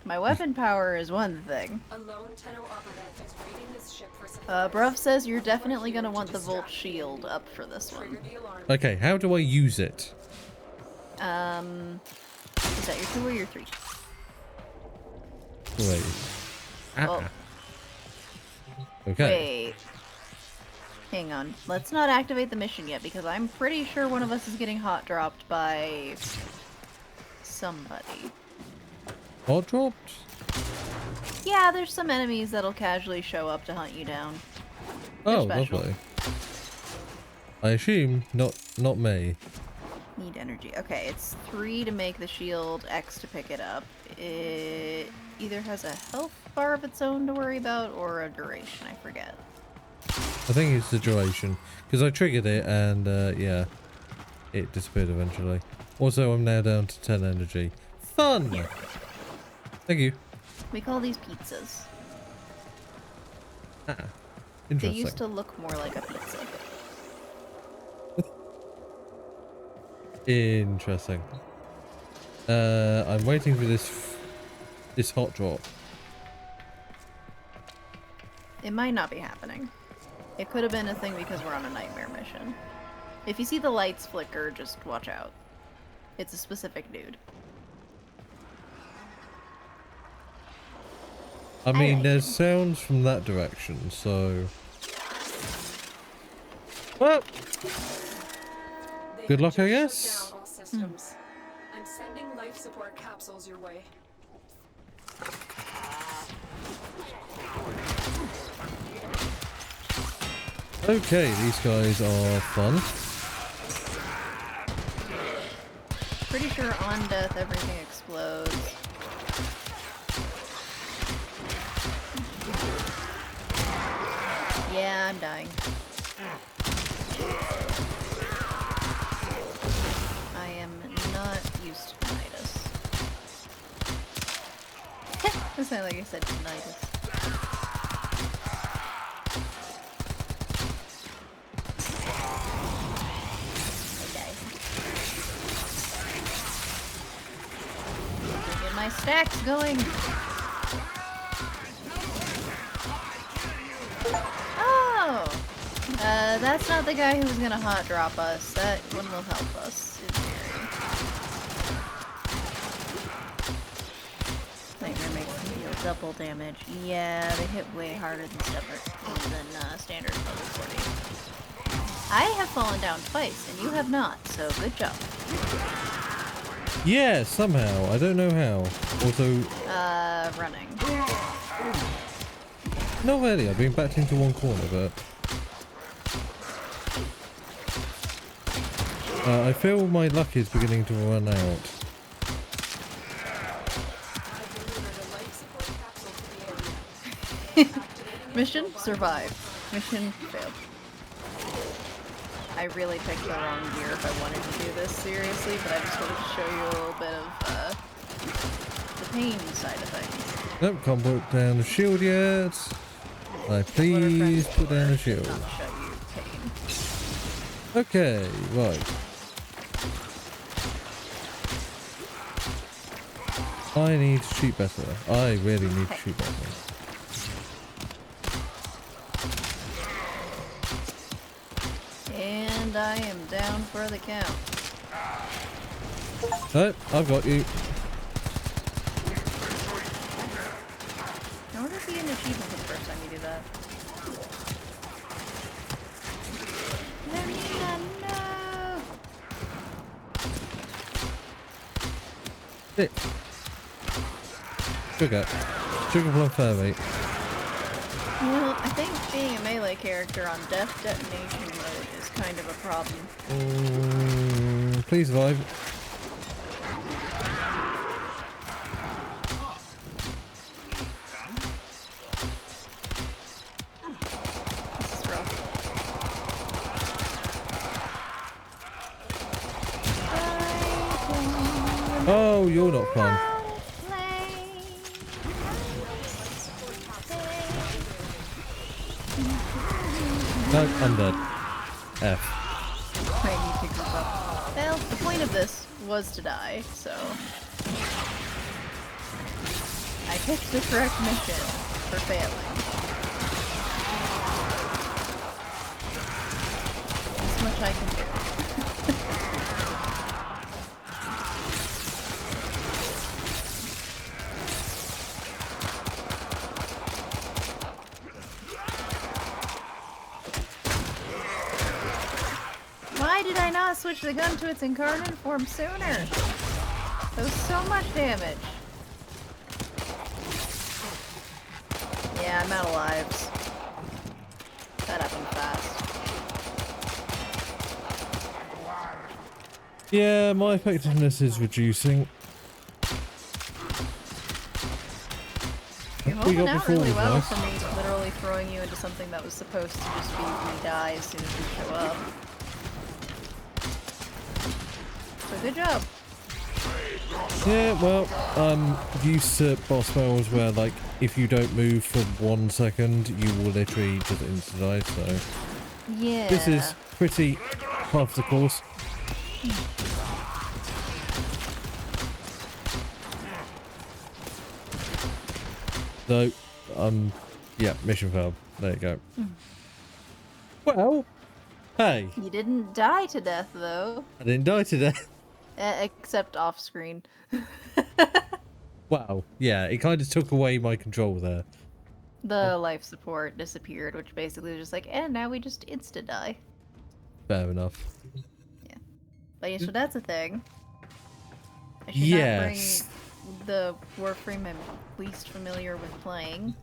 my weapon power is one thing. A lone Tenno operative is raiding this ship for supplies. Bruv says you're definitely gonna want the Volt Shield up for this one. Trigger the alarm. Okay, how do I use it? Is that your 2 or your 3? Wait. Ah. Oh. Okay. Wait. Hang on. Let's not activate the mission yet, because I'm pretty sure one of us is getting hot dropped by somebody. Hot dropped? Yeah, there's some enemies that'll casually show up to hunt you down. They're Oh, special. lovely. I assume not me. Need energy. Okay, it's 3 to make the shield, X to pick it up. It either has a health bar of its own to worry about, or a duration, I forget. I think it's the duration. Because I triggered it and, yeah. It disappeared eventually. Also, I'm now down to 10 energy. Fun! Thank you. We call these pizzas. Ah, They interesting. used to look more like a pizza. Interesting. I'm waiting for this hot drop. It might not be happening. It could have been a thing because we're on a nightmare mission. If you see the lights flicker, just watch out. It's a specific dude. I mean, like there's him. sounds from that direction, so... Well, They good luck, I have guess. just shut down all systems. I'm sending life support capsules your way. Okay, these guys are fun. Pretty sure on death everything explodes. Yeah, I'm dying. I am not used to tinnitus. That sounded like I said tinnitus. Okay. Get my stacks going. Oh! That's not the guy who's gonna hot drop us. That one will help us, in theory. Nightmare makes them deal double damage. Yeah, they hit way harder than standard level 40. I have fallen down twice, and you have not, so good job. Yeah, somehow. I don't know how. Also, Running. not really. I've been backed into one corner, but... I feel my luck is beginning to run out. I've delivered a life support capsule to the area. Mission survived. Mission failed. I really picked the wrong gear if I wanted to do this seriously, but I just wanted to show you a little bit of the pain side of things. Nope, can't put down the shield yet. Please put down the shield. Not show you pain. Okay, right. I need to shoot better. I really need to shoot better. And I am down for the count. Oh, I've got you. I wonder if you get an achievement for the first time you do that. No. Sit. Sugar. Sugar plum fur, mate. Well, I think being a melee character on death detonation mode is kind of a problem. Please survive. This is rough. Oh, you're not fun. No, I'm dead. F. I need to group up. Well, the point of this was to die, so... I picked the correct mission for failing. This much I can do. Why did I not switch the gun to its incarnate form sooner? That was so much damage. Yeah, I'm out of lives. That happened fast. Yeah, my effectiveness is reducing. You're We holding got out before really was well nice. for me, literally throwing you into something that was supposed to just be die as soon as you show up. So good job. Yeah, well, I'm used to boss battles where, like, if you don't move for 1 second, you will literally just insta-die, so... Yeah. This is pretty par for the course. So, yeah, mission failed. There you go. Well, hey, You didn't die to death, though. I didn't die today. Except off screen. Wow, yeah, it kind of took away my control there. The life support disappeared, which basically was just like, and now we just insta-die. Fair enough. But yeah, so that's a thing. I should Yes. not bring the Warframe I'm least familiar with playing.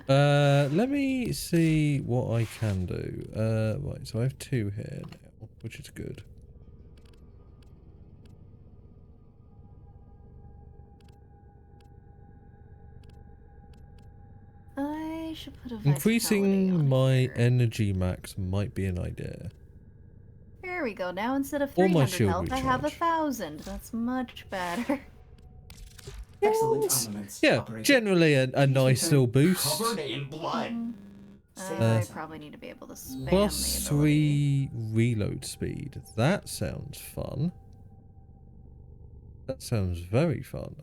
Let me see what I can do. Right, so I have 2 here now, which is good. I should put a vitality Increasing on my here. energy max might be an idea. There we go. Now instead of Or my 300 shield health, I have recharge. 1,000. That's much better. Excellent armaments, Yeah, operator. generally a nice little boost. Covered in blood. I probably need to be able to spam Plus the ability. 3 reload speed. That sounds fun. That sounds very fun.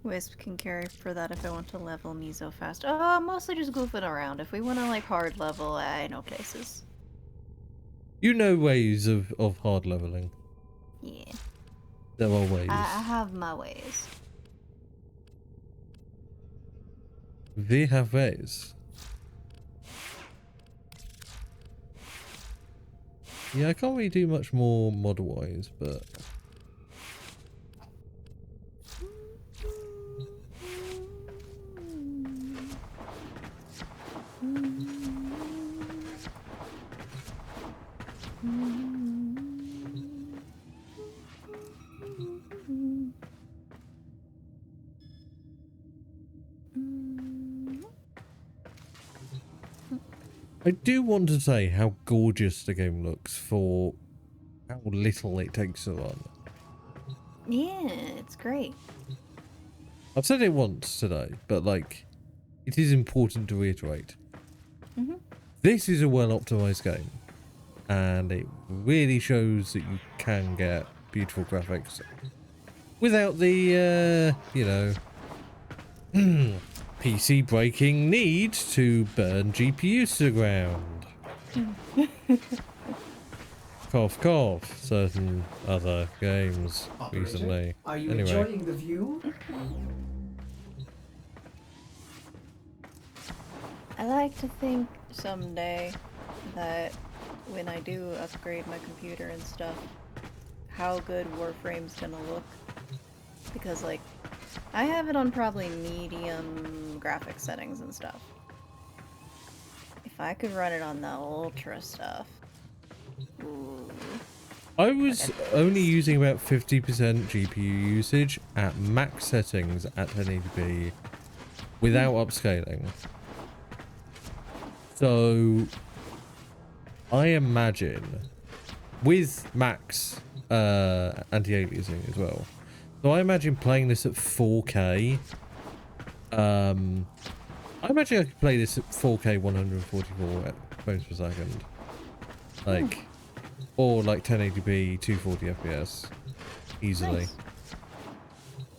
Wisp can carry for that if I want to level Mizo fast. Oh, I'm mostly just goofing around. If we want to like hard level, I know places. You know ways of hard leveling. Yeah. There are ways. I have my ways. We have ways. Yeah, I can't really do much more model-wise, but... I do want to say how gorgeous the game looks for how little it takes to run. Yeah, it's great. I've said it once today, but like, it is important to reiterate. This is a well-optimized game, and it really shows that you can get beautiful graphics without the, you know, PC breaking need to burn GPUs to the ground. Cough, cough. Certain other games Operator, recently. are you Anyway. enjoying the view? I like to think someday that when I do upgrade my computer and stuff, how good Warframe's gonna look. Because, like, I have it on probably medium graphics settings and stuff. If I could run it on the ultra stuff. Ooh. I was only using about 50% GPU usage at max settings at 1080p without upscaling. So I imagine with max anti-aliasing as well. So I imagine playing this at 4K. I imagine I could play this at 4K 144 frames per second. Like, or like 1080p 240 FPS easily. Nice.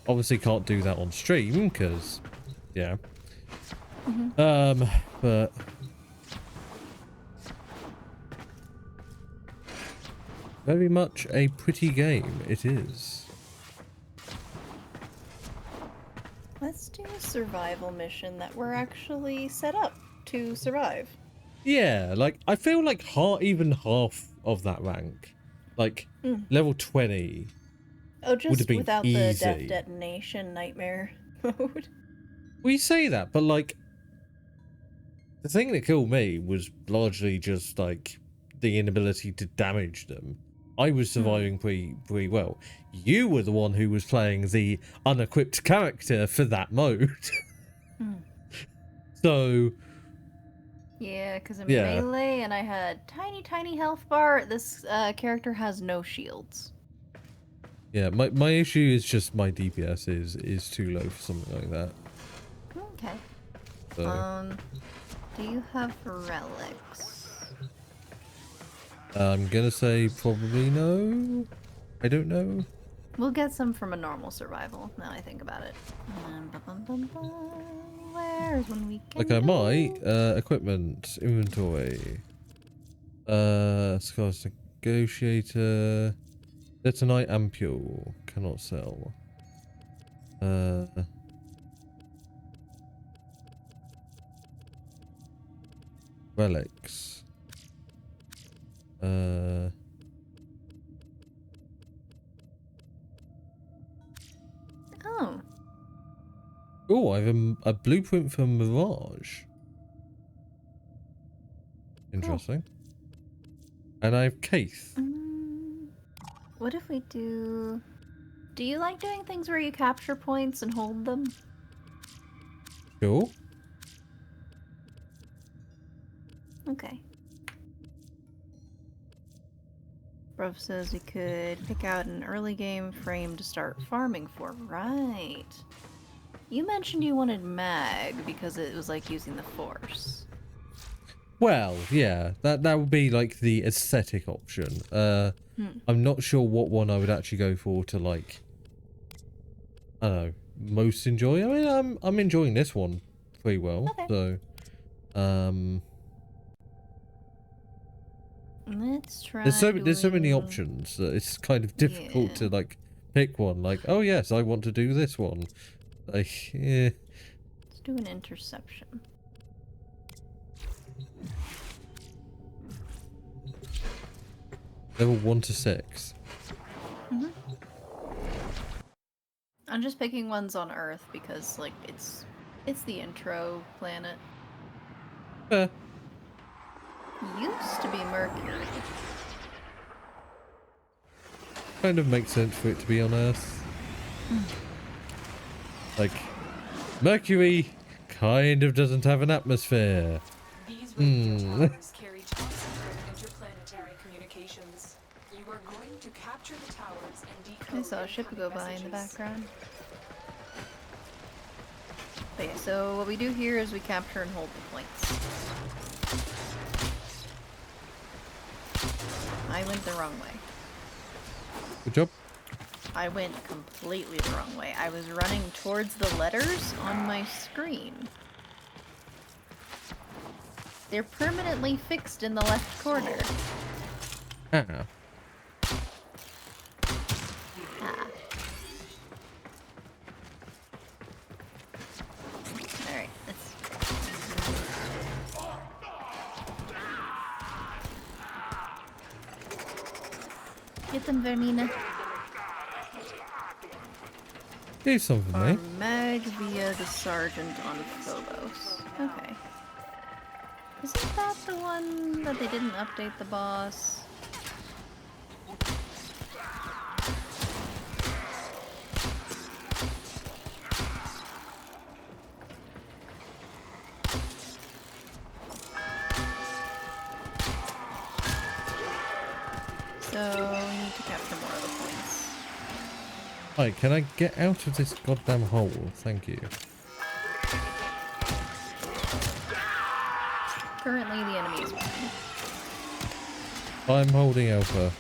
Obviously can't do that on stream because, yeah. But very much a pretty game it is. Let's do a survival mission that we're actually set up to survive. Yeah, like I feel like even half of that rank, like level 20, Oh, would have just been without the easy. death detonation nightmare mode. We say that, but like the thing that killed me was largely just like the inability to damage them. I was surviving pretty well. You were the one who was playing the unequipped character for that mode. So Yeah, because I'm Yeah. melee and I had tiny health bar. This character has no shields. yeah, my issue is just my DPS is too low for something like that. Okay. So Do you have relics? I'm gonna say probably no. I don't know. We'll get some from a normal survival, now I think about it. Where's when we can Like I go? might equipment, inventory, scars negotiator, detonite ampule, cannot sell. Relics. Oh. Oh, I have a blueprint for Mirage. Interesting. And I have Keith. What if we do... Do you like doing things where you capture points and hold them? Sure. Okay. Bruv says we could pick out an early game frame to start farming for. Right. You mentioned you wanted mag because it was like using the force. Well, yeah, that would be like the aesthetic option. I'm not sure what one I would actually go for to like. I don't know, most enjoy. I mean, I'm enjoying this one pretty well. Okay. So, Let's try. there's so many options that it's kind of difficult to like pick one. Like, oh yes, I want to do this one. Like, yeah. Let's do an interception. Level 1 to 6. I'm just picking ones on Earth because, like, it's the intro planet. Used to be Mercury. Kind of makes sense for it to be on Earth. Like, Mercury kind of doesn't have an atmosphere. These radio towers carry top secret interplanetary communications. You are going to capture the towers and decode I saw a ship go by in the background. But yeah, so what we do here is we capture and hold the points. I went the wrong way. Good job. I went completely the wrong way. I was running towards the letters on my screen. They're permanently fixed in the left corner. Ah. Ah. Alright, let's... Get them, Vermina. Do something, mate. Mag via the sergeant on Phobos. Okay. Isn't that the one that they didn't update the boss? So we need to capture more of the points. Right, can I get out of this goddamn hole? Thank you. Currently the enemy is winning. I'm holding Alpha.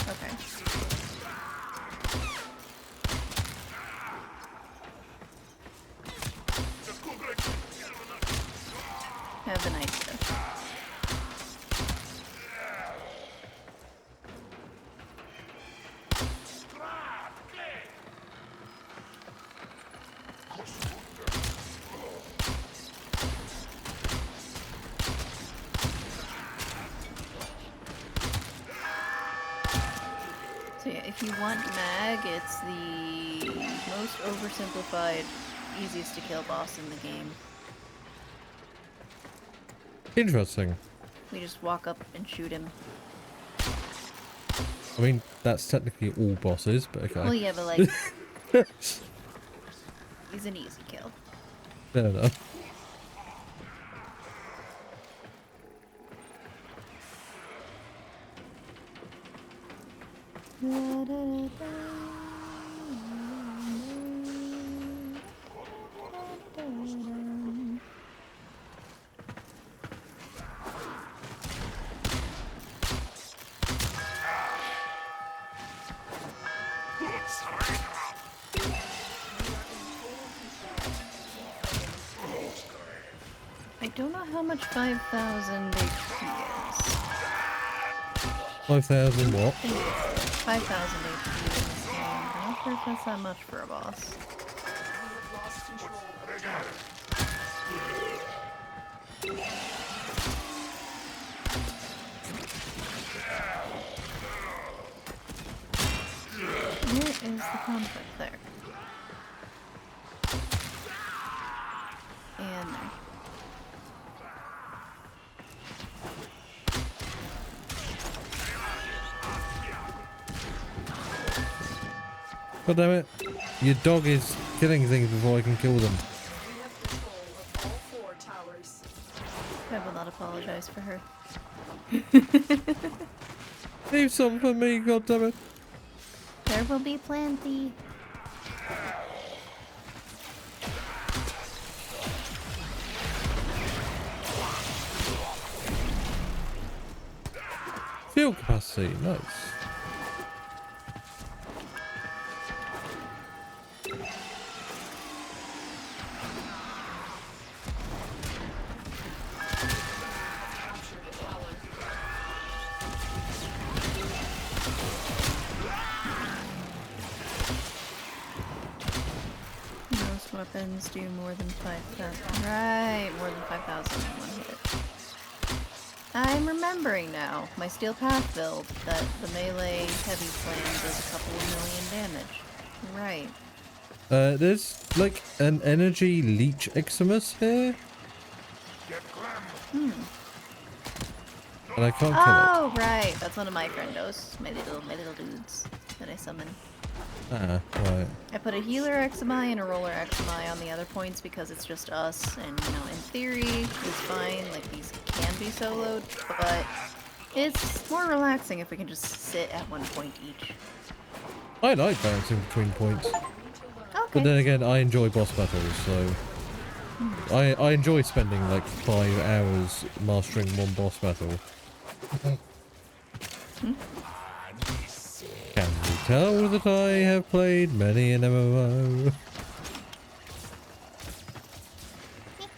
Okay. Have a nice day. if you want Mag, it's the most oversimplified, easiest to kill boss in the game. Interesting. We just walk up and shoot him. I mean, that's technically all bosses, but okay. Well, yeah, but like, he's an easy kill. Fair enough. I don't know how much 5,000 HP is. 5,000 what? 5,000 HP in this game. I'm not sure if that's that much for a boss. Where is the conflict? There. And there. God damn it. Your dog is killing things before I can kill them. We have control of all 4 towers. I will not apologize for her. Leave some for me, god damn it. There will be plenty. Fuel capacity, nice. Most weapons do more than 5,000. Right, more than 5,000 in one hit. I'm remembering now, my Steel Path build, that the melee heavy flame does a couple of million damage. Right. There's like an energy leech Eximus here. And I can't kill Oh, right. That's one of my friendos. My little dudes that I summon. it. Ah, right. I put a healer Exami and a roller Exami on the other points because it's just us, and you know, in theory, it's fine. Like, these can be soloed, but it's more relaxing if we can just sit at one point each. I like bouncing between points. Okay. But then again, I enjoy boss battles, so... I enjoy spending like 5 hours mastering one boss battle. Can you tell that I have played many an MMO?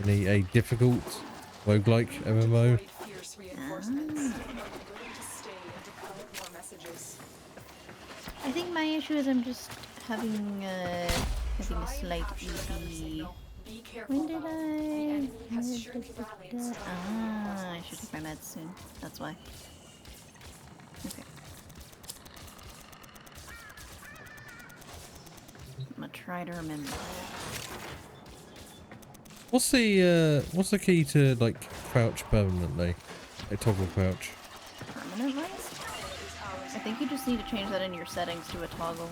A difficult roguelike MMO? Fierce reinforcements. Are you willing to stay and decode more messages? I think my issue is I'm just having a slight EP. Be careful. When did The I? enemy has surely rallied. Ah, I should take my meds soon. That's why. Okay. I'm gonna try to remember. What's the key to like crouch permanently? Like toggle crouch. Permanently? I think you just need to change that in your settings to a toggle.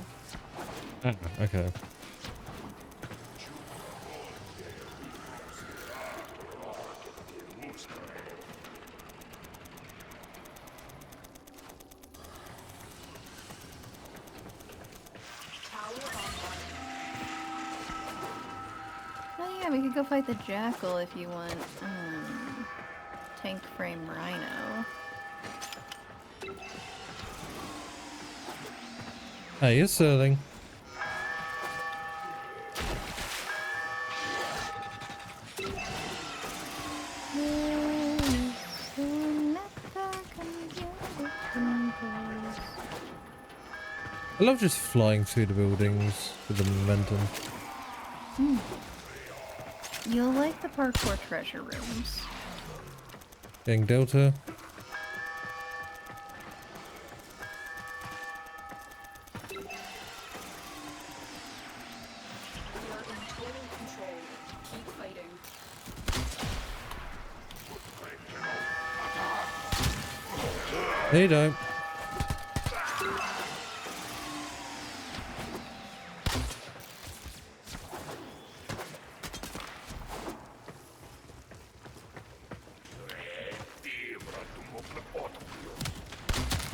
Ah, okay. Oh yeah, we could go fight the Jackal if you want. Tank frame Rhino. Hey, it's Sterling. I love just flying through the buildings with the momentum. You'll like the parkour treasure rooms. Getting Delta. No, you don't.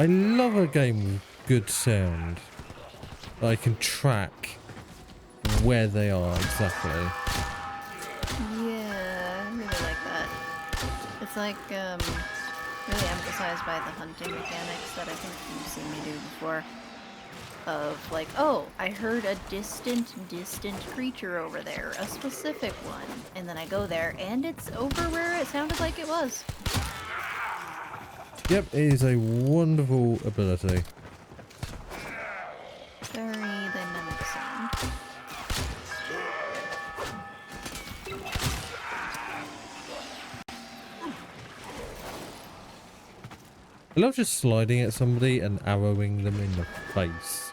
I love a game with good sound. I can track where they are exactly. Yeah, I really like that. It's like, really emphasized by the hunting mechanics that I think you've seen me do before. Of like, oh, I heard a distant creature over there, a specific one. And then I go there, and it's over where it sounded like it was. Yep, it is a wonderful ability. Very dynamic sound. I love just sliding at somebody and arrowing them in the face.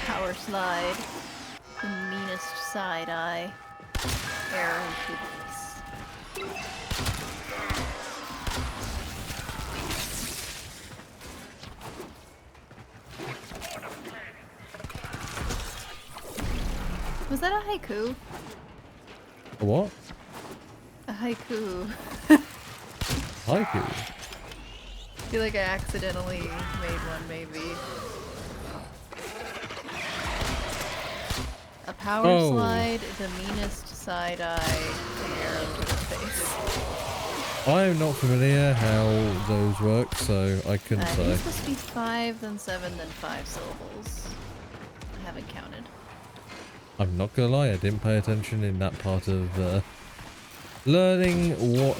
Power slide. The meanest side eye. Arrow to the face. Was that a haiku? A what? A haiku. Haiku. I feel like I accidentally made one, maybe. A power slide, the meanest side eye, an arrow to the face. I am not familiar how those work, so I couldn't I think say. it's supposed to be 5, then 7, then 5 syllables. I haven't counted. I'm not gonna lie, I didn't pay attention in that part of learning what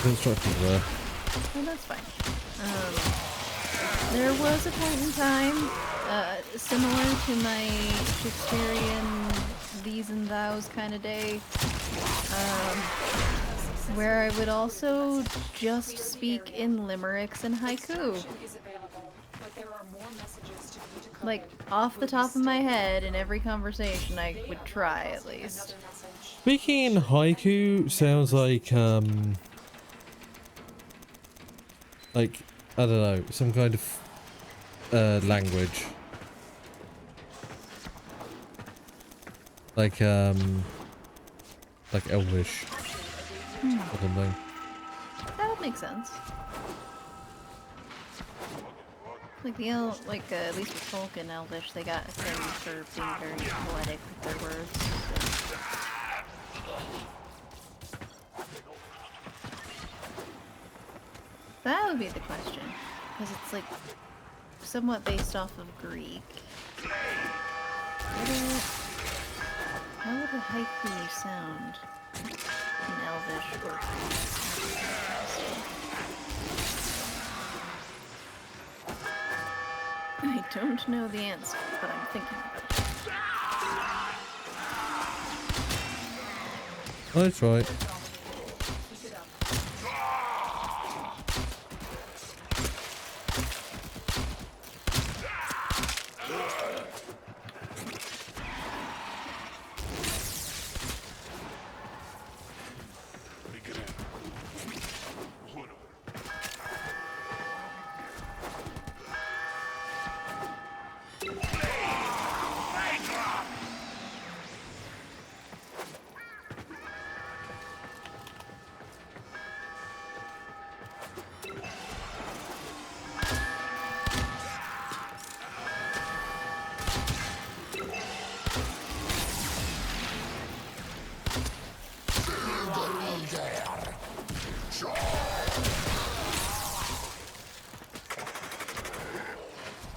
the instructions were. Oh, that's fine. There was a point in time, similar to my Shakespearean these and thous kind of day, where I would also just speak in limericks and haiku. Is available, but there are more messages to be decoded. Like, off the top of my head, in every conversation, I would try, at least. Speaking in haiku sounds like I don't know, some kind of language. Like Elvish or something. That would make sense. Like at least with folk and Elvish, they got a thing for being very poetic with their words. So. That would be the question, because it's like somewhat based off of Greek. How would a haiku sound in Elvish or Greek? I don't know the answer, but I'm thinking about it. That's right.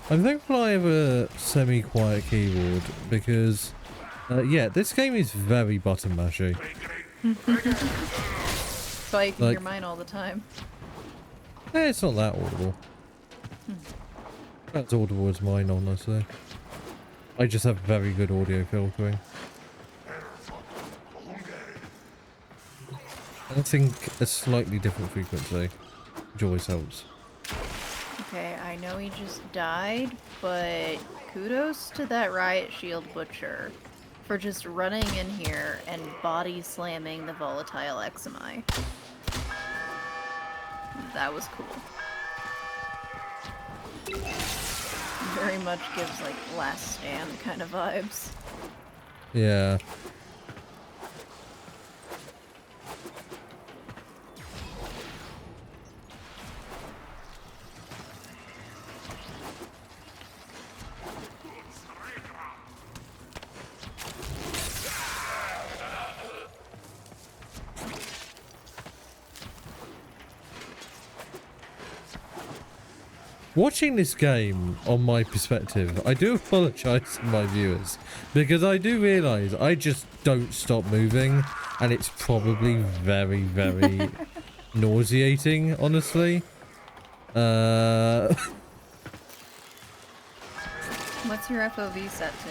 I'm thankful I have a semi-quiet keyboard because, yeah, this game is very button mashy. So you can Like- hear mine all the time. It's not that audible. That's audible as mine, honestly. I just have very good audio filtering. I think a slightly different frequency, which always helps. Okay, I know he just died, but kudos to that Riot Shield Butcher for just running in here and body slamming the volatile Exami. That was cool. Very much gives like Last Stand kind of vibes. Yeah. Watching this game on my perspective, I do apologise to my viewers because I do realise I just don't stop moving and it's probably very, very nauseating, honestly. What's your FOV set to?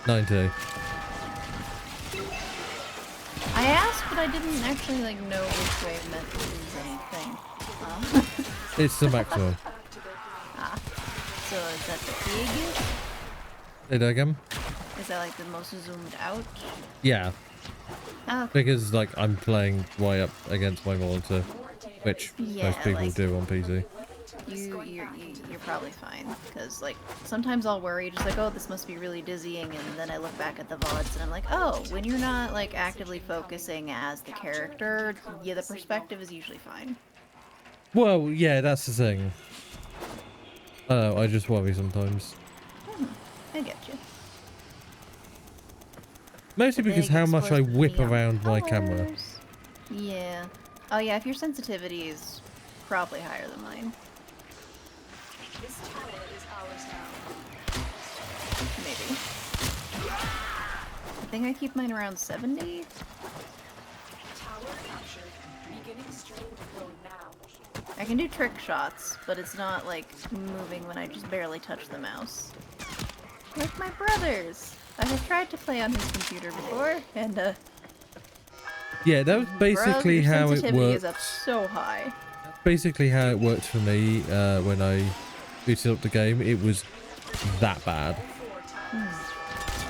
90. I asked, but I didn't actually like know which way it meant to use anything. It's the maximum. So is that the biggest? Say that again? Is that like the most zoomed out? Yeah, Oh, because like I'm playing way up against my monitor, which Yeah, most people like- do on PC. you're probably fine. Because like sometimes I'll worry, just like, oh, this must be really dizzying, and then I look back at the VODs and I'm like, oh, when you're not like actively focusing as the character, yeah, the perspective is usually fine. Well, yeah, that's the thing. I just worry sometimes. I get you. Mostly because Big how much I explosive whip neon around my camera. colors. Yeah. Oh yeah, if your sensitivity is probably higher than mine. This tower is ours now. Maybe. I think I keep mine around 70. Tower captured. Beginning stream deploy now. I can do trick shots, but it's not like moving when I just barely touch the mouse. Like my brother's. I have tried to play on his computer before, and Yeah, that was basically your how it sensitivity is worked. up so high. Basically how it worked for me when I booted up the game. It was that bad.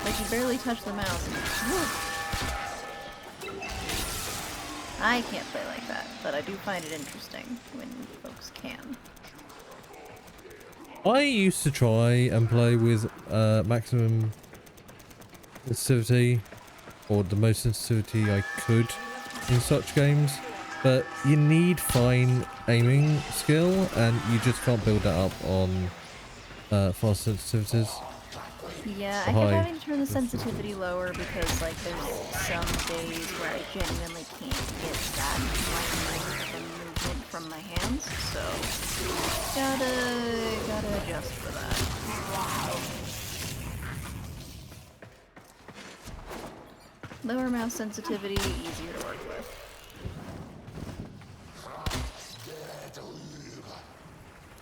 Like you barely touch the mouse. And I can't play like that, but I do find it interesting when folks can. I used to try and play with maximum sensitivity, or the most sensitivity I could in such games, but you need fine aiming skill and you just can't build that up on fast sensitivities. Yeah, I kept having to turn the sensitivity lower because like there's some days where I genuinely can't get that movement from my hands, so gotta adjust for that. Lower mouse sensitivity, easier to work with.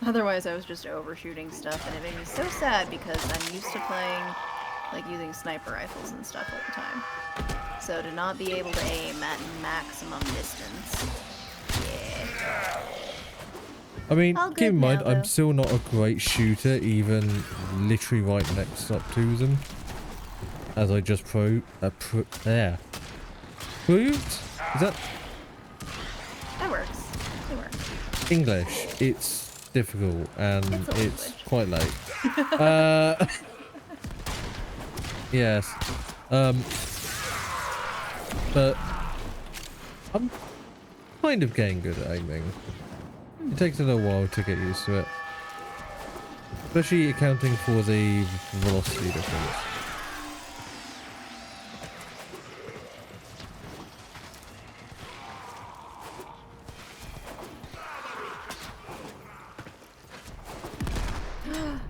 Otherwise, I was just overshooting stuff, and it made me so sad because I'm used to playing, like, using sniper rifles and stuff all the time. So to not be able to aim at maximum distance, yeah. I mean, All keep good in mind, now, though. I'm still not a great shooter, even literally right next up to them. As I just proved. Is that That works. It works. English? It's difficult and It's a it's language. quite late. Yes. But I'm kind of getting good at aiming. It takes a little while to get used to it. Especially accounting for the velocity difference.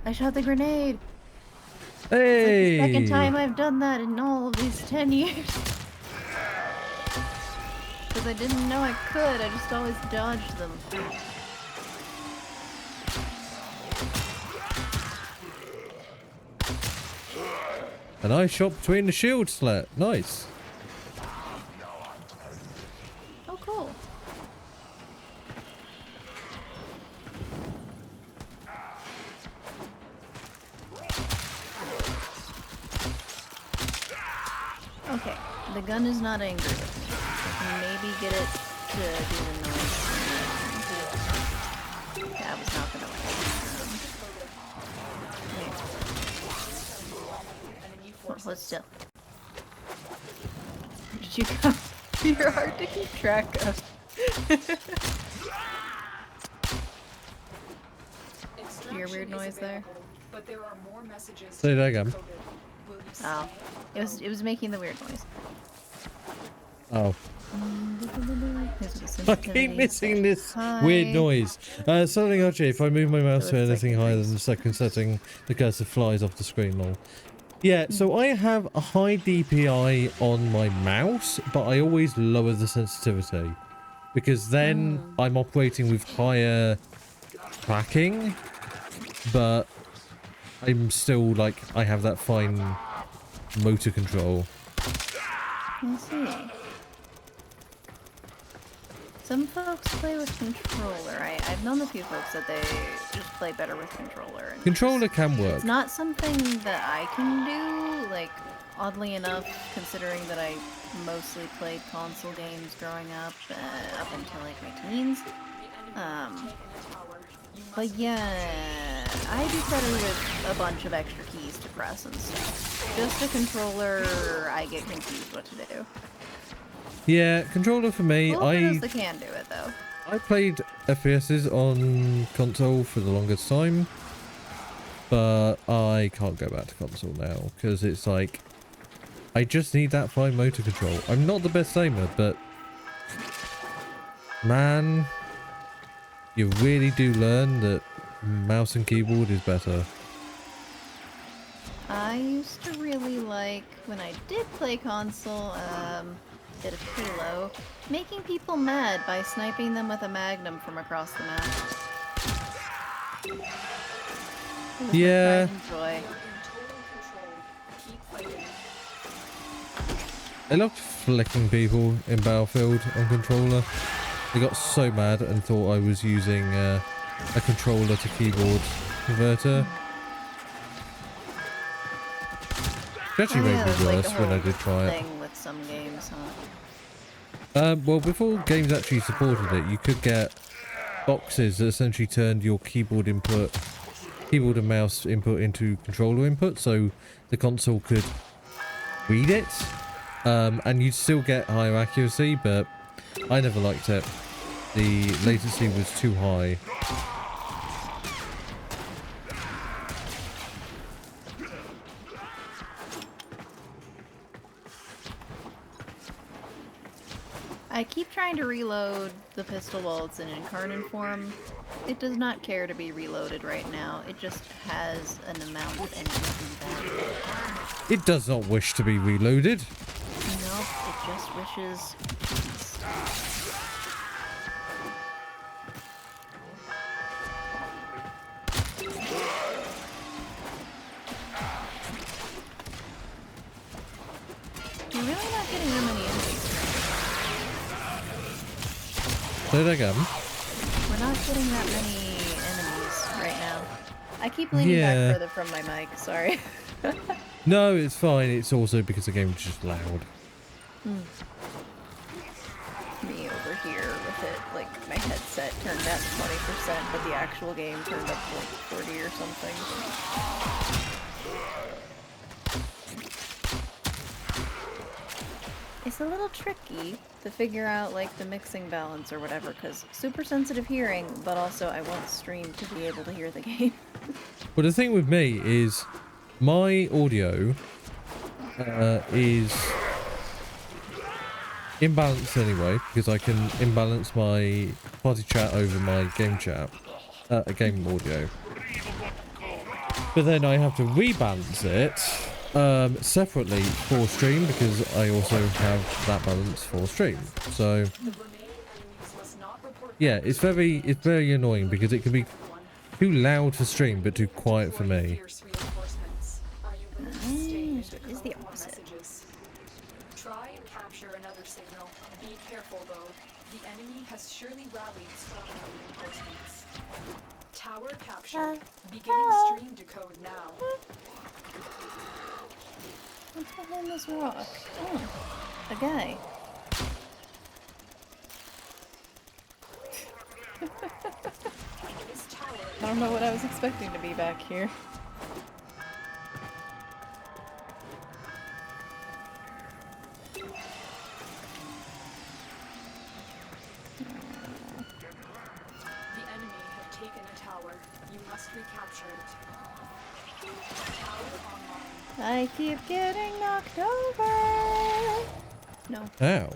I shot the grenade! Hey! Second time I've done that in all of these 10 years. Because I didn't know I could, I just always dodged them. And I shot between the shield slat. Nice. Oh, cool. Okay, the gun is not angry with me. I can maybe get it to do the noise. Yeah, I was not gonna hold still. Did you come? You're hard to keep track of. Your weird noise there. But there are more messages. Say that again. Will you Oh, it was making the weird noise. Oh. Here's I what the keep sensitivity missing said. this Hi. weird noise. Something RG, if I move my mouse to So it's anything like higher this. than the second setting, the cursor flies off the screen, lol. Yeah, so I have a high DPI on my mouse, but I always lower the sensitivity. Because then I'm operating with higher tracking, but I'm still, like, I have that fine motor control. I see. Some folks play with controller. I've known a few folks that they just play better with controller. And Controller can work. it's not something that I can do. Like, oddly enough, considering that I mostly played console games growing up, up until like my teens. But yeah, I do better with a bunch of extra keys to press and stuff. Just a controller, I get confused what to do. Yeah, controller for me. Cool for those that can do it though. I played FPSs on console for the longest time, but I can't go back to console now because it's like I just need that fine motor control. I'm not the best aimer, but man, you really do learn that mouse and keyboard is better. I used to really like, when I did play console, bit of Halo, making people mad by sniping them with a magnum from across the map. It was Yeah. my pride and joy. I loved flicking people in Battlefield on controller. They got so mad and thought I was using a controller to keyboard converter. It actually made me there's like worse a when I whole did try it. thing with some games, huh? Well, before games actually supported it, you could get boxes that essentially turned your keyboard and mouse input into controller input, so the console could read it, and you'd still get higher accuracy, but I never liked it. The latency was too high. I keep trying to reload the pistol while it's in incarnate form. It does not care to be reloaded right now. It just has an amount of energy that. It does not wish to be reloaded. Nope, it just wishes peace. You're really not getting that many enemies. Say that again. We're not getting that many enemies right now. I keep leaning Yeah. back further from my mic, sorry. No, it's fine. It's also because the game is just loud. Me over here with it, like my headset turned down to 20%, but the actual game turned up to like 40 or something. It's a little tricky to figure out like the mixing balance or whatever, because super sensitive hearing, but also I want stream to be able to hear the game. But the thing with me is my audio is imbalanced anyway, because I can imbalance my party chat over my game chat, game audio. But then I have to rebalance it separately for stream, because I also have that balance for stream. So yeah, it's very annoying because it can be too loud for stream but too quiet for me. So it is the opposite. Try and capture another signal. Be careful though. The enemy has surely rallied strong reinforcements. Tower captured. Beginning stream decode now. What's behind this rock? Oh, a guy. This tower I don't know what I was expecting to be back here. The enemy have taken a tower. You must recapture it. Tower online. I keep getting knocked over. No. Ow.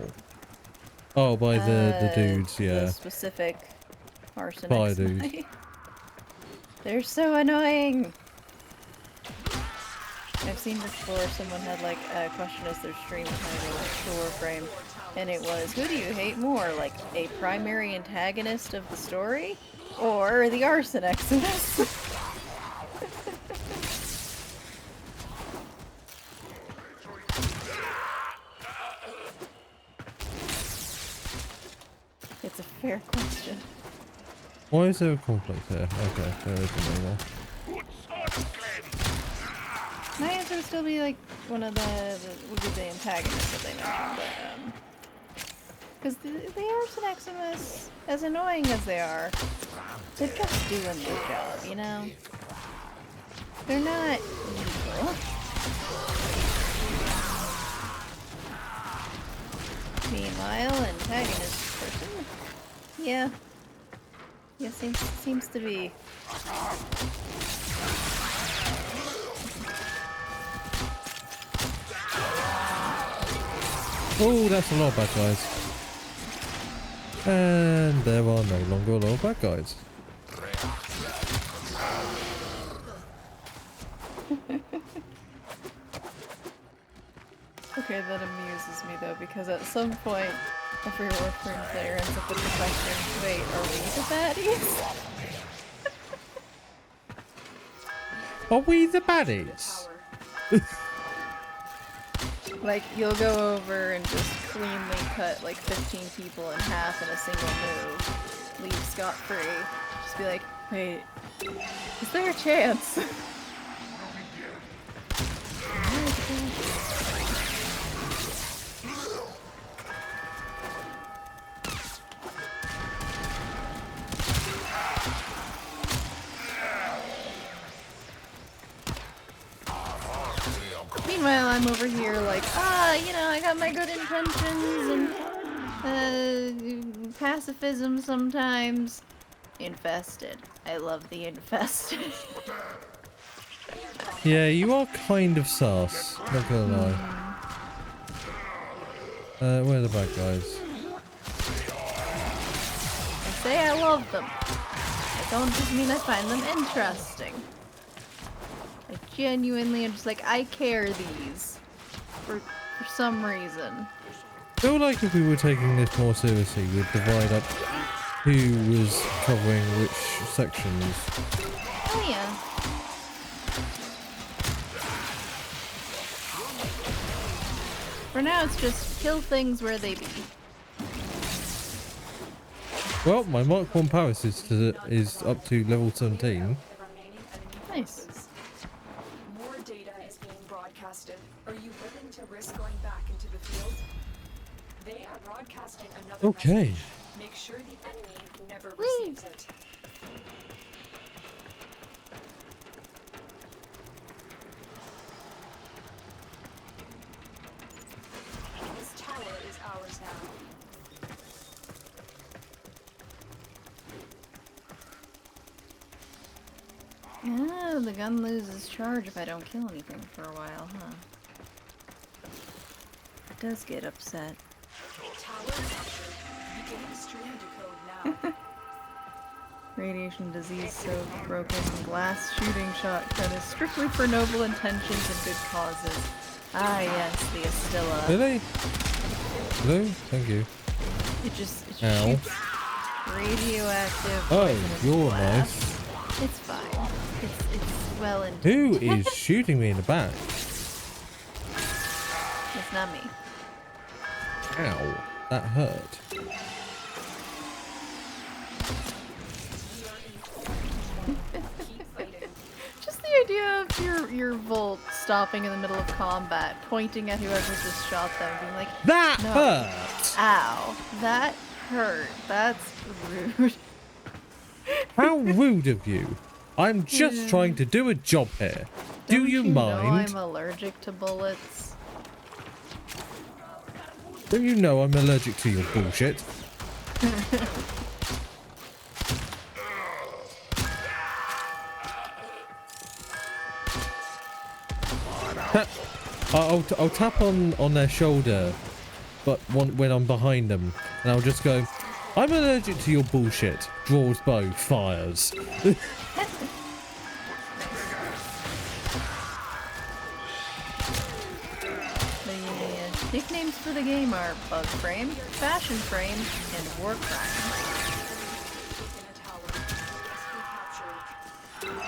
Oh, by the dudes, yeah. The specific arsenic. Fire dudes. They're so annoying. I've seen before someone had like a question as their stream title, like shore frame, and it was, who do you hate more, like a primary antagonist of the story, or the arson exodus? It's a fair question. Why is there a conflict here? Okay, there isn't anymore. My answer would still be like one of would be the antagonists that they mentioned, but because the arson eximus, as annoying as they are, they're just doing their job, you know? They're not evil. Meanwhile, antagonist person, yeah, seems to be. Oh, that's a lot of bad guys. And there are no longer a lot of bad guys. Okay, that amuses me though, because at some point, every Warframe player ends up with the question, wait, are we the baddies? Are we the baddies? Like, you'll go over and just cleanly cut like 15 people in half in a single move, leave scot-free, just be like, wait, is there a chance? Meanwhile, I'm over here like, you know, I got my good intentions and pacifism sometimes. Infested. I love the infested. Yeah, you are kind of sus. Not gonna lie. Where are the bad guys? I say I love them. I don't just mean I find them interesting. I genuinely am just like, I care these. For some reason. I feel like if we were taking this more seriously, we'd divide up who was covering which sections. Oh yeah. For now, it's just kill things where they be. Well, my Mark 1 power assist is up to level 17. Nice. More data is being broadcasted. Are you willing to risk going back into the field? They are broadcasting another Okay. message. Make sure the enemy never receives it. This tower is ours now. Oh, the gun loses charge if I don't kill anything for a while, huh? It does get upset. Tower captured. Beginning stream decode now. Radiation disease so broken. Glass shooting shotgun is strictly for noble intentions and good causes. Ah yes, the Astilla. Really? Hello? Thank you. It Ow. shoots radioactive. Oh, poisonous you're glass. nice. It's fine. It's well Who intended. is shooting me in the back? It's not me. Ow. That hurt. Keep fighting. Just the idea of your Volt stopping in the middle of combat, pointing at whoever just shot them, being like, That No. hurt! ow, that hurt. That's rude. How rude of you. I'm just trying to do a job here. Do Don't you know mind? I'm allergic to bullets. Don't you know I'm allergic to your bullshit? I'll tap on their shoulder, but when I'm behind them, and I'll just go, I'm allergic to your bullshit. Draws bow, fires. The nicknames for the game are Bug Frame, Fashion Frame, and War Crime. In a tower. Must be captured.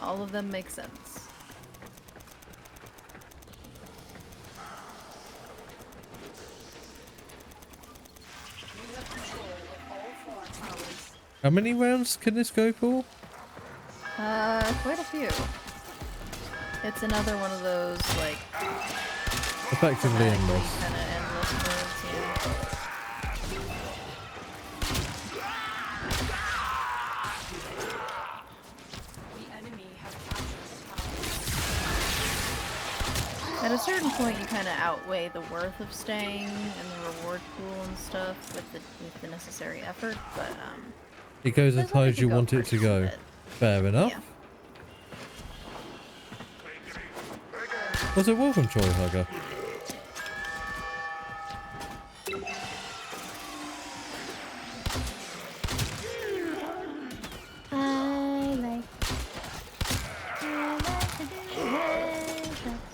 All of them make sense. We have control of all 4 towers. How many rounds can this go for? Quite a few. It's another one of those, like, Effectively endless. kind of endless moves, yeah. The enemy have captured the tower. At a certain point, you kind of outweigh the worth of staying and the reward pool and stuff with the necessary effort, but, It goes as there's high only as you go want for it to just a go. bit. Fair enough. Yeah. Was it welcome, Troy Hugger? I like to do headshots.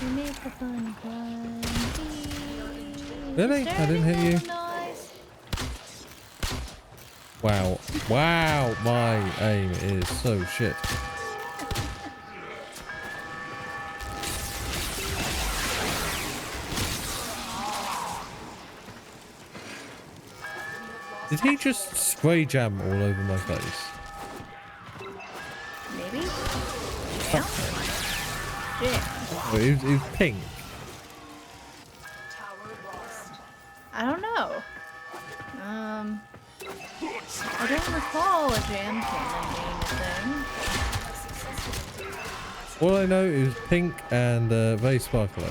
We make the fun fun. Really? I didn't hit you. Wow. Wow, my aim is so shit. Did he just spray jam all over my face? Maybe? Yeah. Oh, it was pink. Tower lost. I don't know. I don't recall a jam cannon being a thing. All I know is pink and very sparkly.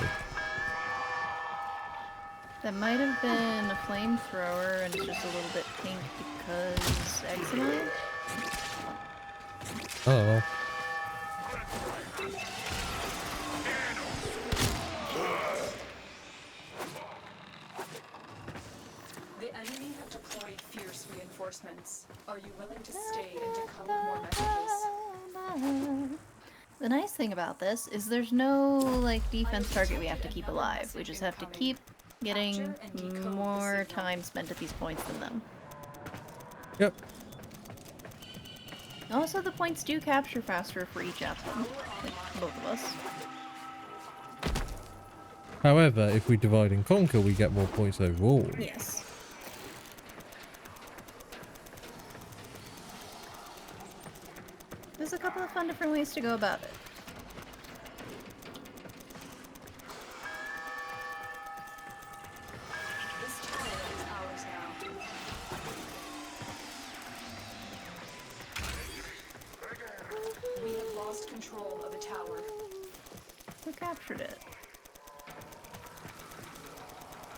That might have been a flamethrower and it's just a little bit pink because eczema? Oh well. The enemy have deployed fierce reinforcements. Are you willing to stay and decode more messages? The nice thing about this is there's no, like, defense target we have to keep alive. We just have to keep getting more time spent at these points than them. Yep. Also, the points do capture faster for each of them. Like, both of us. However, if we divide and conquer, we get more points overall. Yes. There's a couple of fun different ways to go about it. This tower is ours now. We have lost control of a tower. Who captured it?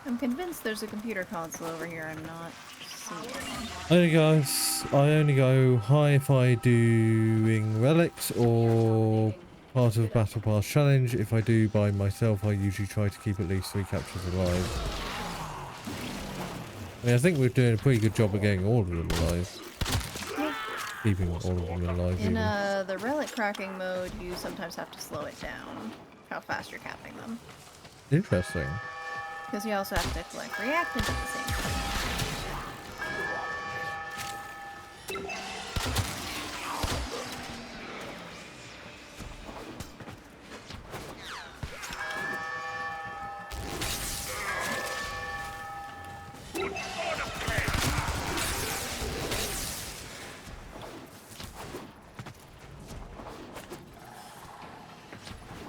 I'm convinced there's a computer console over here I'm not seeing. I only go high if I doing relics or part of Battle Pass challenge. If I do by myself, I usually try to keep at least 3 captures alive. I mean, I think we're doing a pretty good job of getting all of them alive. Yeah. Keeping all of them alive. In even. the relic cracking mode, you sometimes have to slow it down, how fast you're capping them. Interesting. Because you also have to collect reactants at the same time.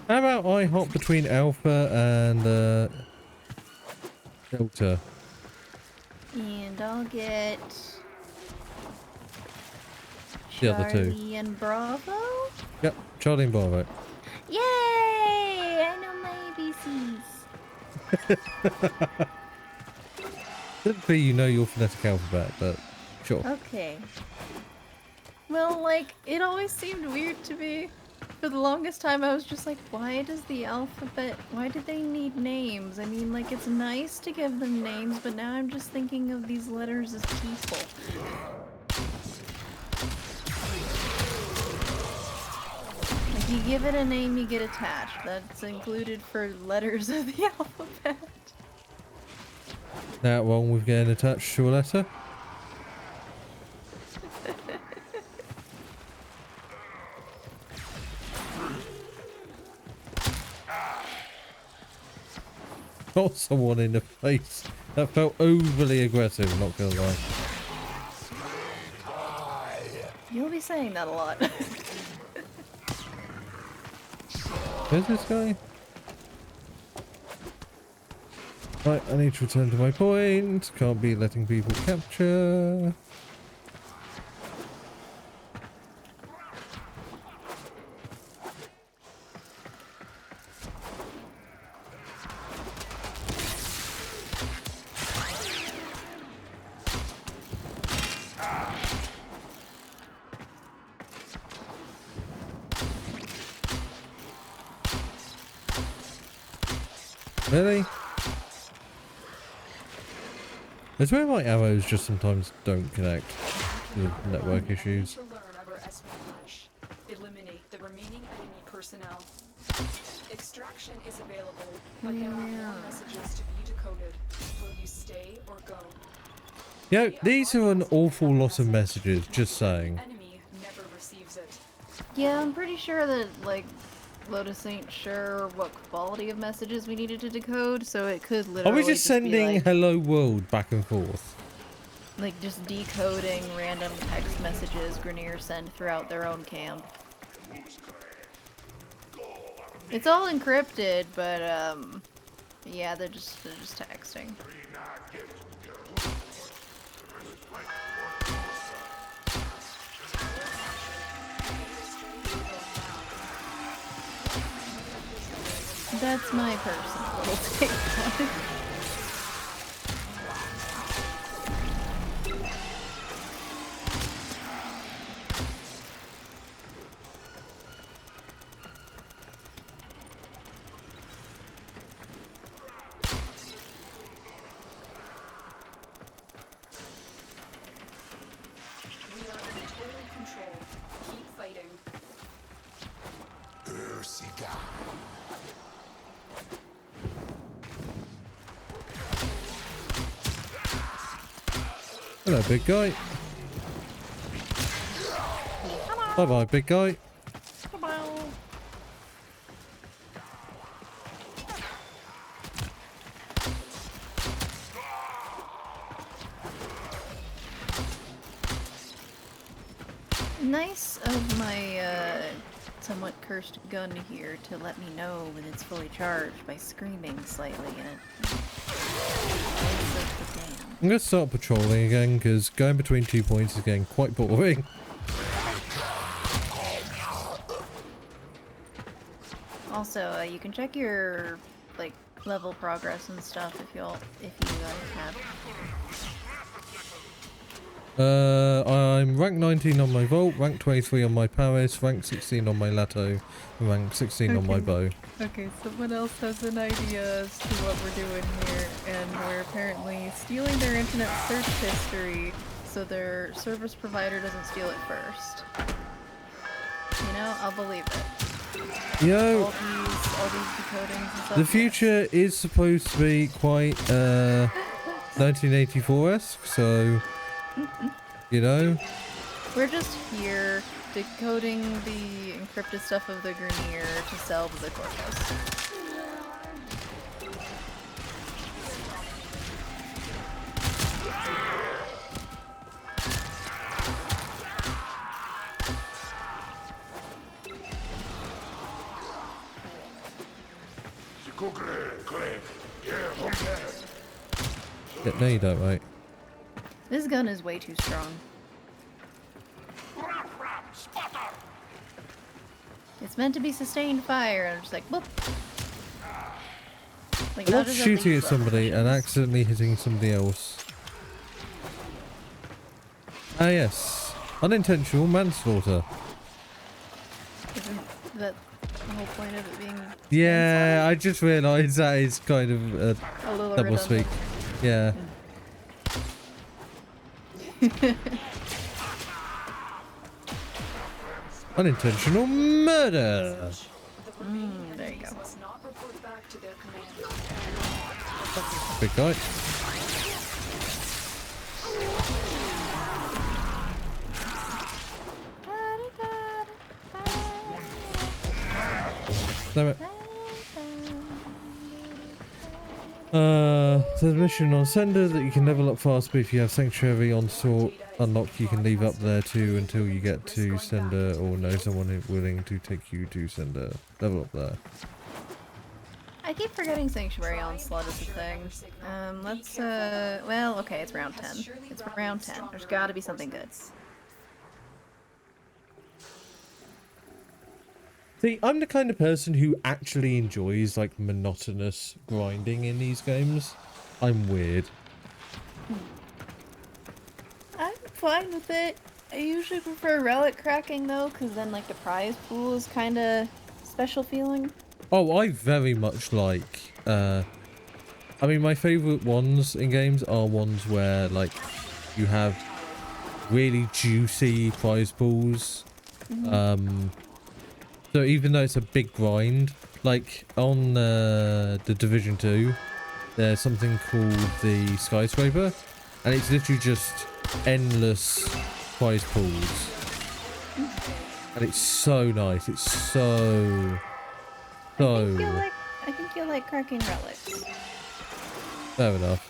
How about I hop between Alpha and Delta? And I'll get The other two. Charlie and Bravo. Yep, Charlie and Bravo. Yay! I know my ABCs. Doesn't be you know your phonetic alphabet, but sure. Okay. Well, like, it always seemed weird to me. For the longest time, I was just like, why do they need names? I mean, like, it's nice to give them names, but now I'm just thinking of these letters as people. Like, you give it a name, you get attached. That's included for letters of the alphabet. That one with getting attached to a letter. Got someone in the face. That felt overly aggressive, not gonna lie. You'll be saying that a lot. Where's this guy? Right, I need to return to my point. Can't be letting people capture. Really? It's where my arrows just sometimes don't connect with network issues. To learn of our espionage. Eliminate the remaining enemy personnel. Extraction is available, but there are more messages to be decoded. Will you stay or go? Yeah, these are an awful lot of messages, just saying. Enemy never receives it. Yeah, I'm pretty sure that, like, Lotus ain't sure what quality of messages we needed to decode, so it could Are literally we just be sending like, hello world back and forth? like, just decoding random text messages Grenier send throughout their own camp. It's all encrypted, but, yeah, they're just texting. That's my personal little take on it. We are in total control. Keep fighting. Hello, big guy. Bye bye, big guy. Nice of my somewhat cursed gun here to let me know when it's fully charged by screaming slightly in it. I'm gonna start patrolling again because going between 2 points is getting quite boring. Also, you can check your like level progress and stuff if you have. I'm rank 19 on my Volt, rank 23 on my Paris, rank 16 on my Lato, and rank 16 on my bow. Okay, someone else has an idea as to what we're doing here, and we're apparently stealing their internet search history so their service provider doesn't steal it first. You know, I'll believe it. Yo, All these decodings and stuff. the future is supposed to be quite 1984-esque, so you know. We're just here decoding the encrypted stuff of the Grenier to sell to the Corpus. Yeah, no, you don't, mate. This gun is way too strong. It's meant to be sustained fire, and I'm just like, whoop. Like, I how love does that shooting thing at throw somebody and munitions? accidentally hitting somebody else. Ah yes, unintentional manslaughter. Isn't that the whole point of it being Yeah, I just realised that is kind of a little double speak. redundant? Yeah. Unintentional murder. There you go. Must not report back to their command. Big guy. Damn it. There's a mission on sender that you can level up fast, but if you have sanctuary on sort unlocked, you can leave up there too until you get to sender or know someone willing to take you to sender. Level up there. I keep forgetting Sanctuary Onslaught is a thing. Let's, well, okay, it's round 10. It's round 10. There's gotta be something good. See, I'm the kind of person who actually enjoys like monotonous grinding in these games. I'm weird. I'm fine with it. I usually prefer relic cracking though, because then like the prize pool is kind of special feeling. Oh, I very much like, I mean, my favourite ones in games are ones where, like, you have really juicy prize pools. So even though it's a big grind, like, on the Division 2, there's something called the Skyscraper, and it's literally just endless prize pools. And it's so nice, it's so... I think you'll like cracking relics. Fair enough.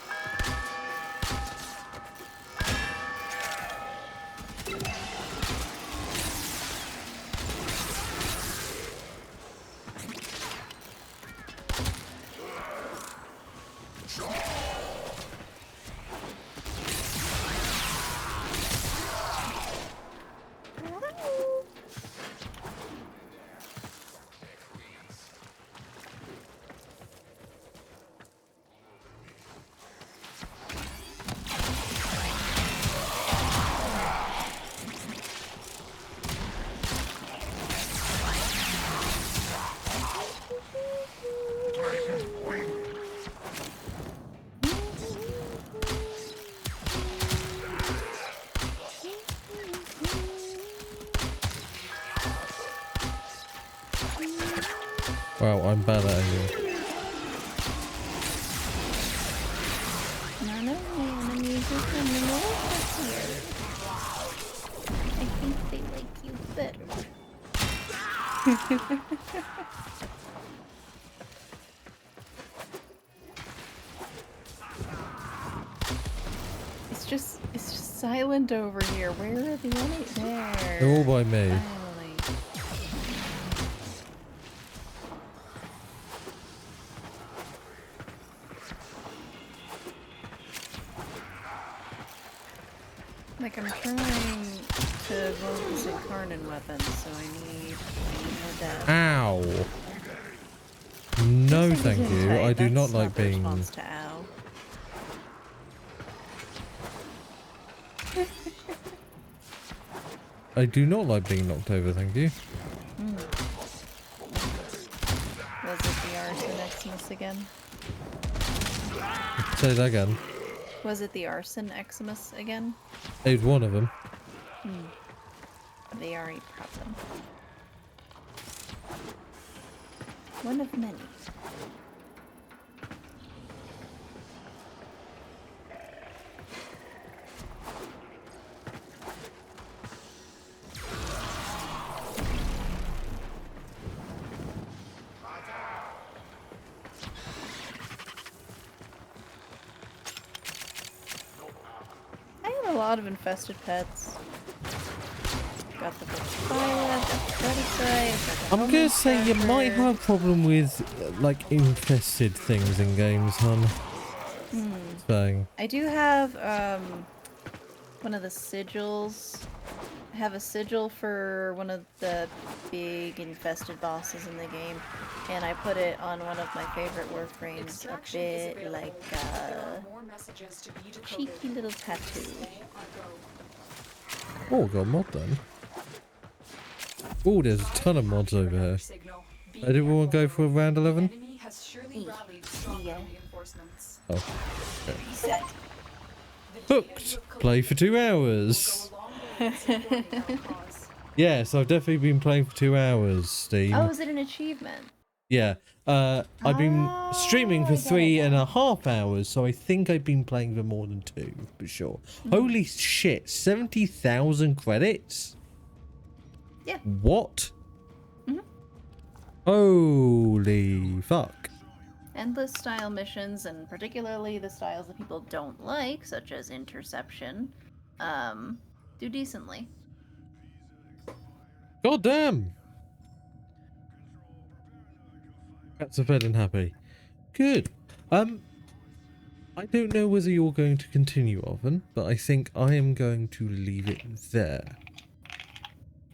Wow, I'm bad at it. None of the enemies are coming over here. I think they like you better. It's just silent over here. Where are the enemies? There. They're all by me. Finally. Like, I'm trying to evoke this Incarnate weapon, so I need more death. Ow! No, This thank thing is you. tight. I do That's not like the being... response to ow. I do not like being knocked over, thank you. Was it the Arson Eximus again? Say that again. Was it the Arson Eximus again? It was one of them. They are a problem. One of many. I have a lot of infested pets. Got the Violet, got the Predacite, I'm gonna say you might have a problem with, like, infested things in games, hon. Saying. I do have, one of the sigils. I have a sigil for one of the big infested bosses in the game, and I put it on one of my favorite warframes, Extraction a is bit available. like There a are more messages to be decoded. cheeky little tattoo. Stay on go. Oh, got a mod then. Oh, there's a ton of mods over here. Signal. Be Did everyone go careful, for round though. The 11? enemy has surely rallied stronger Yeah. reinforcements. Oh, Set. The data hooked. you have Play for 2 collected will hours. go a long way in supporting our cause. Yes, I've definitely been playing for 2 hours, Steam. Oh, is it an achievement? Yeah. I've been streaming for I get it 3.5 hours, so I think I've been playing for more than 2, for sure. Holy shit, 70,000 credits? Yeah. What? Mhm. Holy fuck. Endless style missions, and particularly the styles that people don't like, such as interception, do decently. God damn. Cats are fed and happy. Good. I don't know whether you're going to continue, Arven, but I think I am going to leave it there.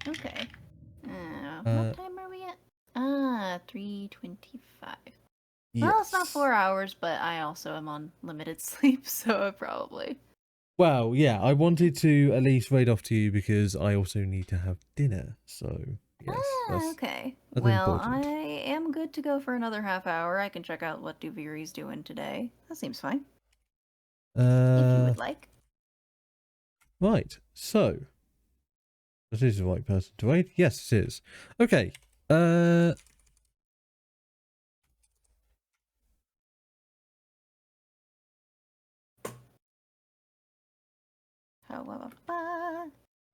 Okay. What time are we at? 3:25. Well, it's not Yes. 4 hours, but I also am on limited sleep, so probably. Well, yeah, I wanted to at least raid off to you because I also need to have dinner. So, yes, Okay. that's Well, important. I am good to go for another half hour. I can check out what Duviri's doing today. That seems fine. If you would like. Right, so that is the right person to raid. Yes, it is. Okay.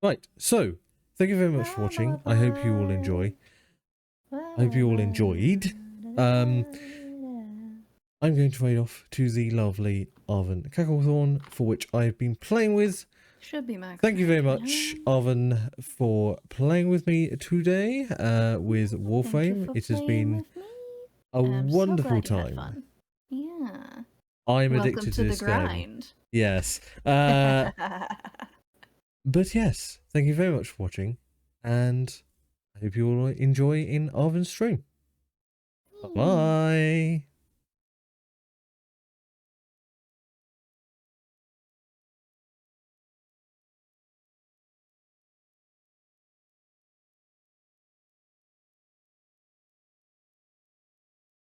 Right, so thank you very much for watching. I hope you all enjoy. I hope you all enjoyed. I'm going to raid off to the lovely Arven Cacklethorn, for which I've been playing with. Should be max. Thank you very 99. much, Arven, for playing with me today with Thank you Warframe. for It has playing been with me. a I'm so wonderful glad you had time. fun. Yeah. I'm Welcome addicted to to the this game. grind. Yes. But yes, thank you very much for watching, and I hope you all enjoy in Arven's stream. Bye-bye.